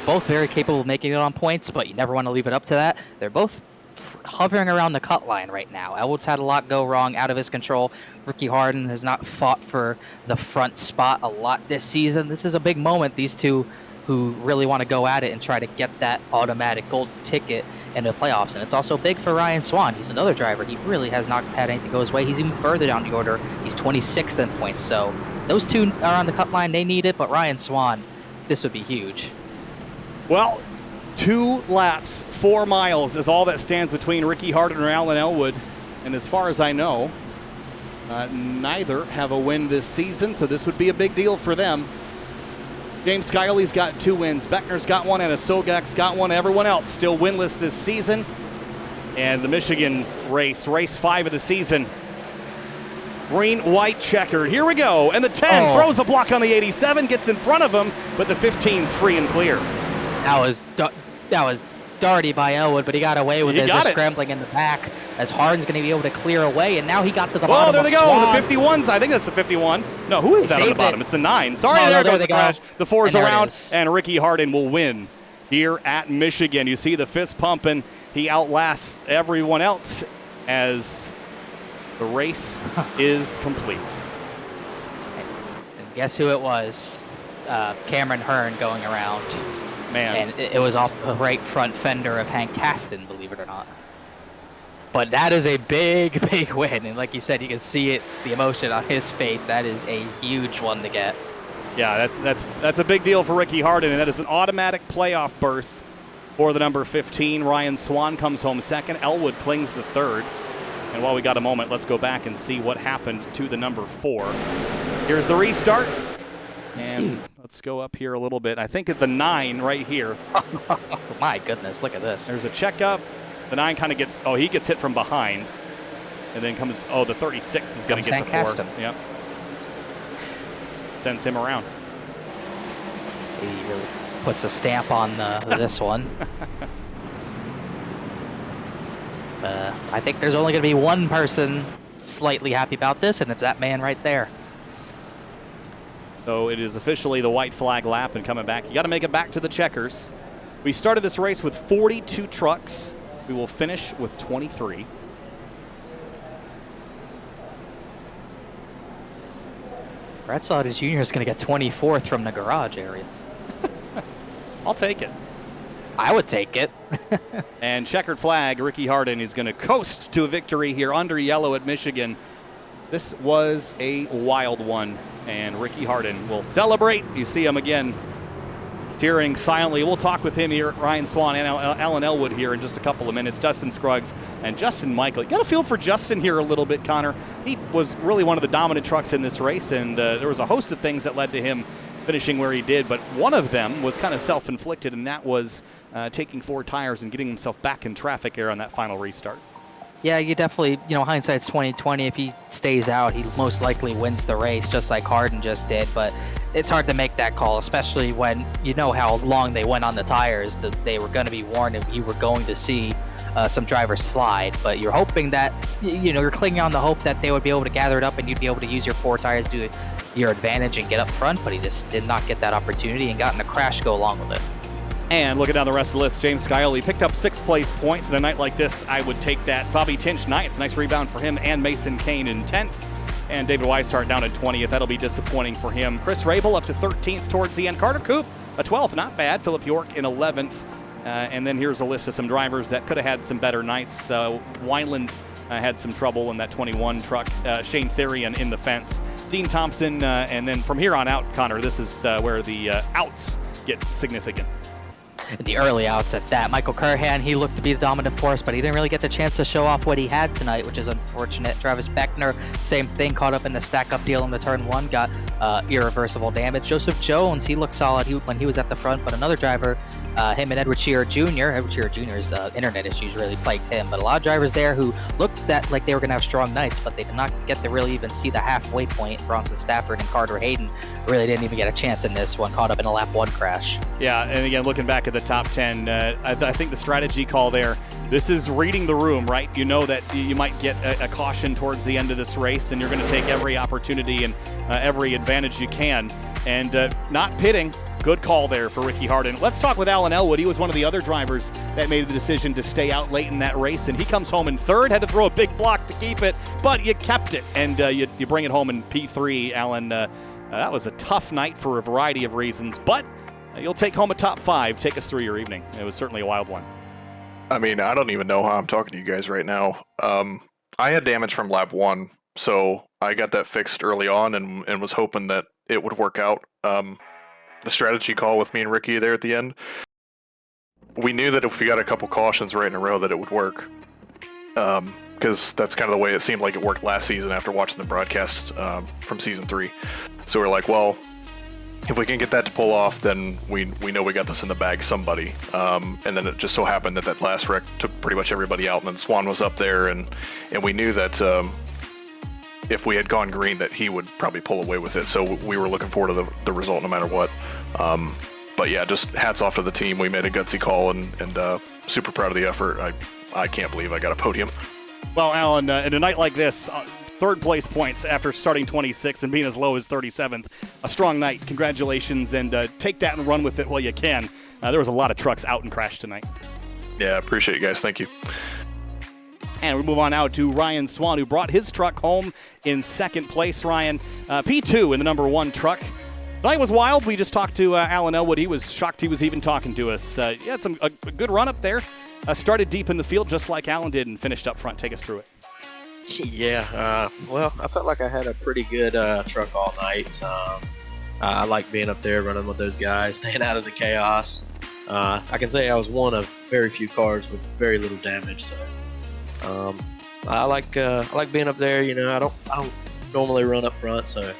Both very capable of making it on points, but you never want to leave it up to that. They're both hovering around the cut line right now. Elwood's had a lot go wrong, out of his control. Ricky Harden has not fought for the front spot a lot this season. This is a big moment. These two who really want to go at it and try to get that automatic gold ticket into the playoffs. And it's also big for Ryan Swan. He's another driver. He really has not had anything go his way. He's even further down the order. He's 26th in points. So those two are on the cut line. They need it, but Ryan Swan, this would be huge. Well, 2 laps, 4 miles is all that stands between Ricky Harden and Alan Elwood. And as far as I know, neither have a win this season, so this would be a big deal for them. James Scully's got 2 wins. Beckner's got 1, and Sogak's got 1. Everyone else still winless this season. And the Michigan race 5 of the season. Green, white, checkered. Here we go. And the 10 throws a block on the 87, gets in front of him, but the 15's free and clear. That was darty by Elwood, but he got away with it. They're scrambling in the back as Harden's going to be able to clear away, and now he got to the bottom. Oh, there they go. Swan. The 51s. I think that's the 51. No, who is that on the bottom? It's the 9. Sorry, no, there no, goes the crash. The 4's around, and Ricky Harden will win here at Michigan. You see the fist pumping. He outlasts everyone else as the race is complete. And guess who it was? Cameron Hearn going around. Man. And it was off the right front fender of Hank Caston, believe it or not. But that is a big, big win. And like you said, you can see it, the emotion on his face. That is a huge one to get. Yeah, that's a big deal for Ricky Harden, and that is an automatic playoff berth for the number 15. Ryan Swan comes home second. Elwood clings the third. And while we got a moment, let's go back and see what happened to the number 4. Here's the restart. And let's go up here a little bit. I think at the 9 right here. My goodness, look at this. There's a checkup. The 9 kind of gets, he gets hit from behind. And then comes, the 36 is going to get the 4. Caston. Yep. Sends him around. He really puts a stamp on this one. I think there's only going to be one person slightly happy about this, and it's that man right there. So it is officially the white flag lap and coming back. You got to make it back to the checkers. We started this race with 42 trucks. We will finish with 23. Brad Saunders Jr. is going to get 24th from the garage area. I'll take it. I would take it. And checkered flag, Ricky Harden is going to coast to a victory here under yellow at Michigan. This was a wild one, and Ricky Harden will celebrate. You see him again cheering silently. We'll talk with him here, Ryan Swan and Alan Elwood here in just a couple of minutes. Dustin Scruggs and Justin Michael. You got to feel for Justin here a little bit, Connor. He was really one of the dominant trucks in this race, and there was a host of things that led to him finishing where he did, but one of them was kind of self-inflicted, and that was taking 4 tires and getting himself back in traffic there on that final restart. Yeah, you definitely, hindsight's 20/20. If he stays out, he most likely wins the race, just like Harden just did. But it's hard to make that call, especially when you know how long they went on the tires, that they were going to be warned and you were going to see some drivers slide. But you're hoping that, you're clinging on the hope that they would be able to gather it up and you'd be able to use your 4 tires to your advantage and get up front. But he just did not get that opportunity and got in a crash go along with it. And looking down the rest of the list, James Scully picked up 6th place points. In a night like this, I would take that. Bobby Tinch, 9th. Nice rebound for him. And Mason Kane in 10th. And David Weishart down at 20th. That'll be disappointing for him. Chris Rabel up to 13th towards the end. Carter Coop, a 12th. Not bad. Philip York in 11th. And then here's a list of some drivers that could have had some better nights. Wineland had some trouble in that 21 truck. Shane Therian in the fence. Dean Thompson. And then from here on out, Connor, this is where the outs get significant. The early outs at that. Michael Curhan, he looked to be the dominant force, but he didn't really get the chance to show off what he had tonight, which is unfortunate. Travis Beckner, same thing, caught up in the stack-up deal in the turn one, got irreversible damage. Joseph Jones, he looked solid when he was at the front, but another driver, him and Edward Shearer Jr. Edward Shearer Jr.'s internet issues really plagued him, but a lot of drivers there who looked like they were going to have strong nights, but they did not get to really even see the halfway point. Bronson Stafford and Carter Hayden really didn't even get a chance in this one, caught up in a lap one crash. Yeah, and again, looking back at the top 10, I think the strategy call there, this is reading the room, right? You know that you might get a caution towards the end of this race, and you're going to take every opportunity and every advantage you can. And not pitting, good call there for Ricky Harden. Let's talk with Alan Elwood. He was one of the other drivers that made the decision to stay out late in that race, and he comes home in third, had to throw a big block to keep it, but you kept it, and you bring it home in P3, Alan. That was a tough night for a variety of reasons, but you'll take home a top 5. Take us through your evening. It was certainly a wild one. I mean, I don't even know how I'm talking to you guys right now. I had damage from lap 1, so I got that fixed early on and was hoping that it would work out. The strategy call with me and Ricky there at the end, we knew that if we got a couple cautions right in a row that it would work. Because that's kind of the way it seemed like it worked last season after watching the broadcast from season 3. So we're like, well, if we can get that to pull off, then we know we got this in the bag, somebody. And then it just so happened that last wreck took pretty much everybody out, and then Swan was up there, and we knew that if we had gone green, that he would probably pull away with it. So we were looking forward to the result no matter what. But yeah, just hats off to the team. We made a gutsy call, and super proud of the effort. I can't believe I got a podium. Well, Alan, in a night like this, third place points after starting 26th and being as low as 37th. A strong night. Congratulations, and take that and run with it while you can. There was a lot of trucks out and crashed tonight. Yeah, appreciate you guys. Thank you. And we move on now to Ryan Swan, who brought his truck home in second place. Ryan, P2 in the number 1 truck. Tonight was wild. We just talked to Alan Elwood. He was shocked he was even talking to us. You had a good run up there. Started deep in the field just like Alan did and finished up front. Take us through it. Yeah, well, I felt like I had a pretty good truck all night. I like being up there running with those guys, staying out of the chaos. I can say I was one of very few cars with very little damage, so I like being up there. You know, I don't normally run up front, so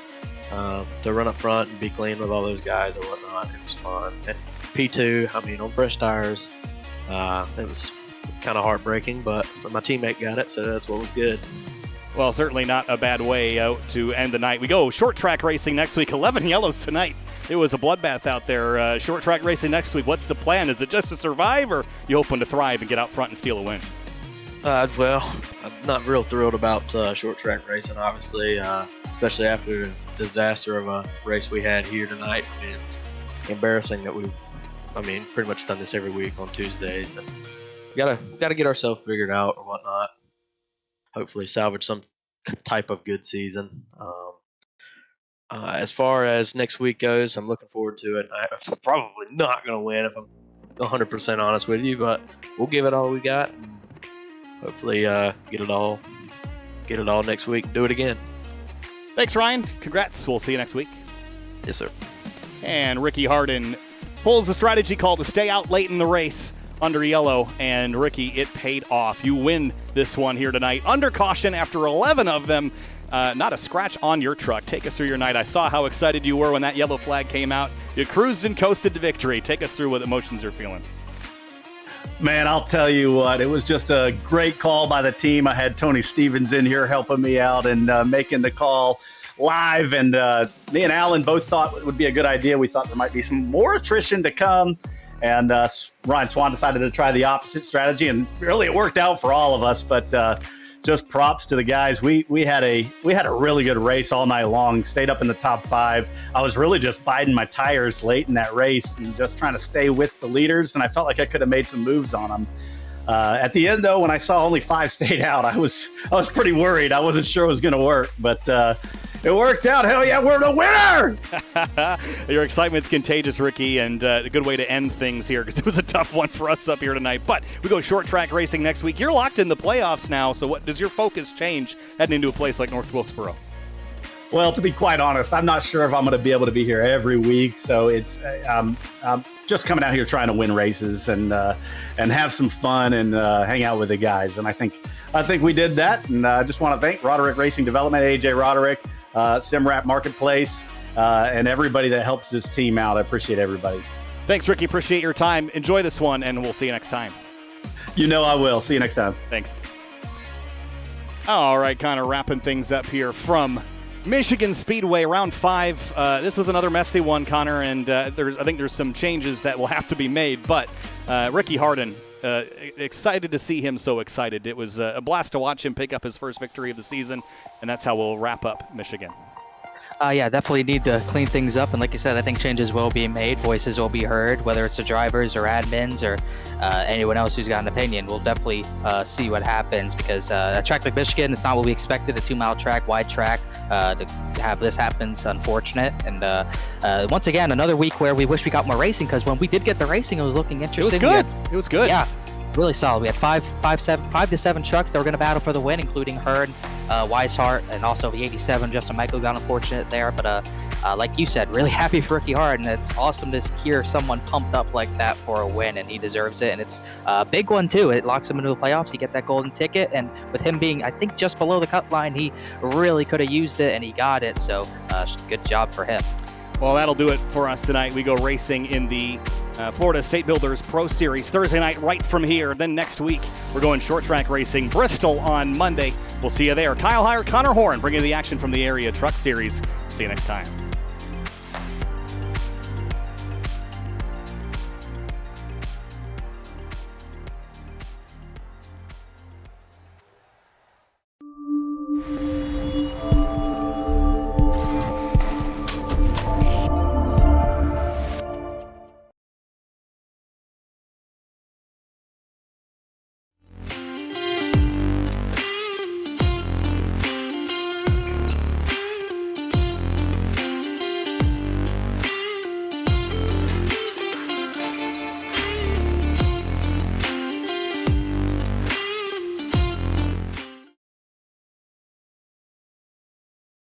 to run up front and be clean with all those guys and whatnot, it was fun. And P2, I mean, on fresh tires, it was kind of heartbreaking, but my teammate got it, so that's what was good. Well, certainly not a bad way to end the night. We go short track racing next week. 11 yellows tonight. It was a bloodbath out there. Short track racing next week. What's the plan? Is it just to survive, or you hoping to thrive and get out front and steal a win? Well, I'm not real thrilled about short track racing, obviously, especially after the disaster of a race we had here tonight. I mean, it's embarrassing that we've, pretty much done this every week on Tuesdays, and we gotta get ourselves figured out or whatnot. Hopefully, salvage some type of good season. As far as next week goes, I'm looking forward to it. I'm probably not gonna win if I'm 100% honest with you, but we'll give it all we got. And hopefully, get it all next week and do it again. Thanks, Ryan. Congrats. We'll see you next week. Yes, sir. And Ricky Harden pulls the strategy call to stay out late in the race under yellow, and Ricky, it paid off. You win this one here tonight under caution after 11 of them. Not a scratch on your truck. Take us through your night. I saw how excited you were when that yellow flag came out. You cruised and coasted to victory. Take us through what emotions you're feeling. Man, I'll tell you what, it was just a great call by the team. I had Tony Stevens in here helping me out and making the call live, and me and Alan both thought it would be a good idea. We thought there might be some more attrition to come, and Ryan Swan decided to try the opposite strategy, and really it worked out for all of us. But just props to the guys. We had a really good race all night long. Stayed up in the top 5. I was really just biding my tires late in that race and just trying to stay with the leaders, and I felt like I could have made some moves on them. At the end, though, when I saw only 5 stayed out, I was pretty worried. I wasn't sure it was going to work, but it worked out. Hell yeah, we're the winner! Your excitement's contagious, Ricky, and a good way to end things here because it was a tough one for us up here tonight. But we go short track racing next week. You're locked in the playoffs now, so what does your focus change heading into a place like North Wilkesboro? Well, to be quite honest, I'm not sure if I'm going to be able to be here every week. So it's I'm just coming out here trying to win races and have some fun and hang out with the guys. And I think we did that. And I just want to thank Roderick Racing Development, AJ Roderick, Simrap Marketplace, and everybody that helps this team out. I appreciate everybody. Thanks, Ricky. Appreciate your time. Enjoy this one, and we'll see you next time. You know I will. See you next time. Thanks. All right, kind of wrapping things up here from Michigan Speedway, round 5. This was another messy one, Connor, and I think there's some changes that will have to be made. But Ricky Harden, excited to see him so excited. It was a blast to watch him pick up his first victory of the season, and that's how we'll wrap up Michigan. Yeah, definitely need to clean things up. And like you said, I think changes will be made. Voices will be heard, whether it's the drivers or admins or anyone else who's got an opinion. We'll definitely see what happens because a track like Michigan, it's not what we expected, a 2-mile track, wide track. To have this happen is unfortunate. And once again, another week where we wish we got more racing because when we did get the racing, it was looking interesting. It was good. Yeah. Really solid. We had 5 to 7 trucks that were going to battle for the win, including Hurd, Weishart, and also the 87. Justin Michael got unfortunate there, but like you said, really happy for Ricky Hard, and it's awesome to hear someone pumped up like that for a win, and he deserves it. And it's a big one too. It locks him into the playoffs. You get that golden ticket, and with him being, I think, just below the cut line, he really could have used it, and he got it. So good job for him. Well, that'll do it for us tonight. We go racing in the Florida State Builders Pro Series Thursday night right from here. Then next week, we're going short track racing Bristol on Monday. We'll see you there. Kyle Heyer, Connor Horn, bringing you the action from the Area Truck Series. See you next time.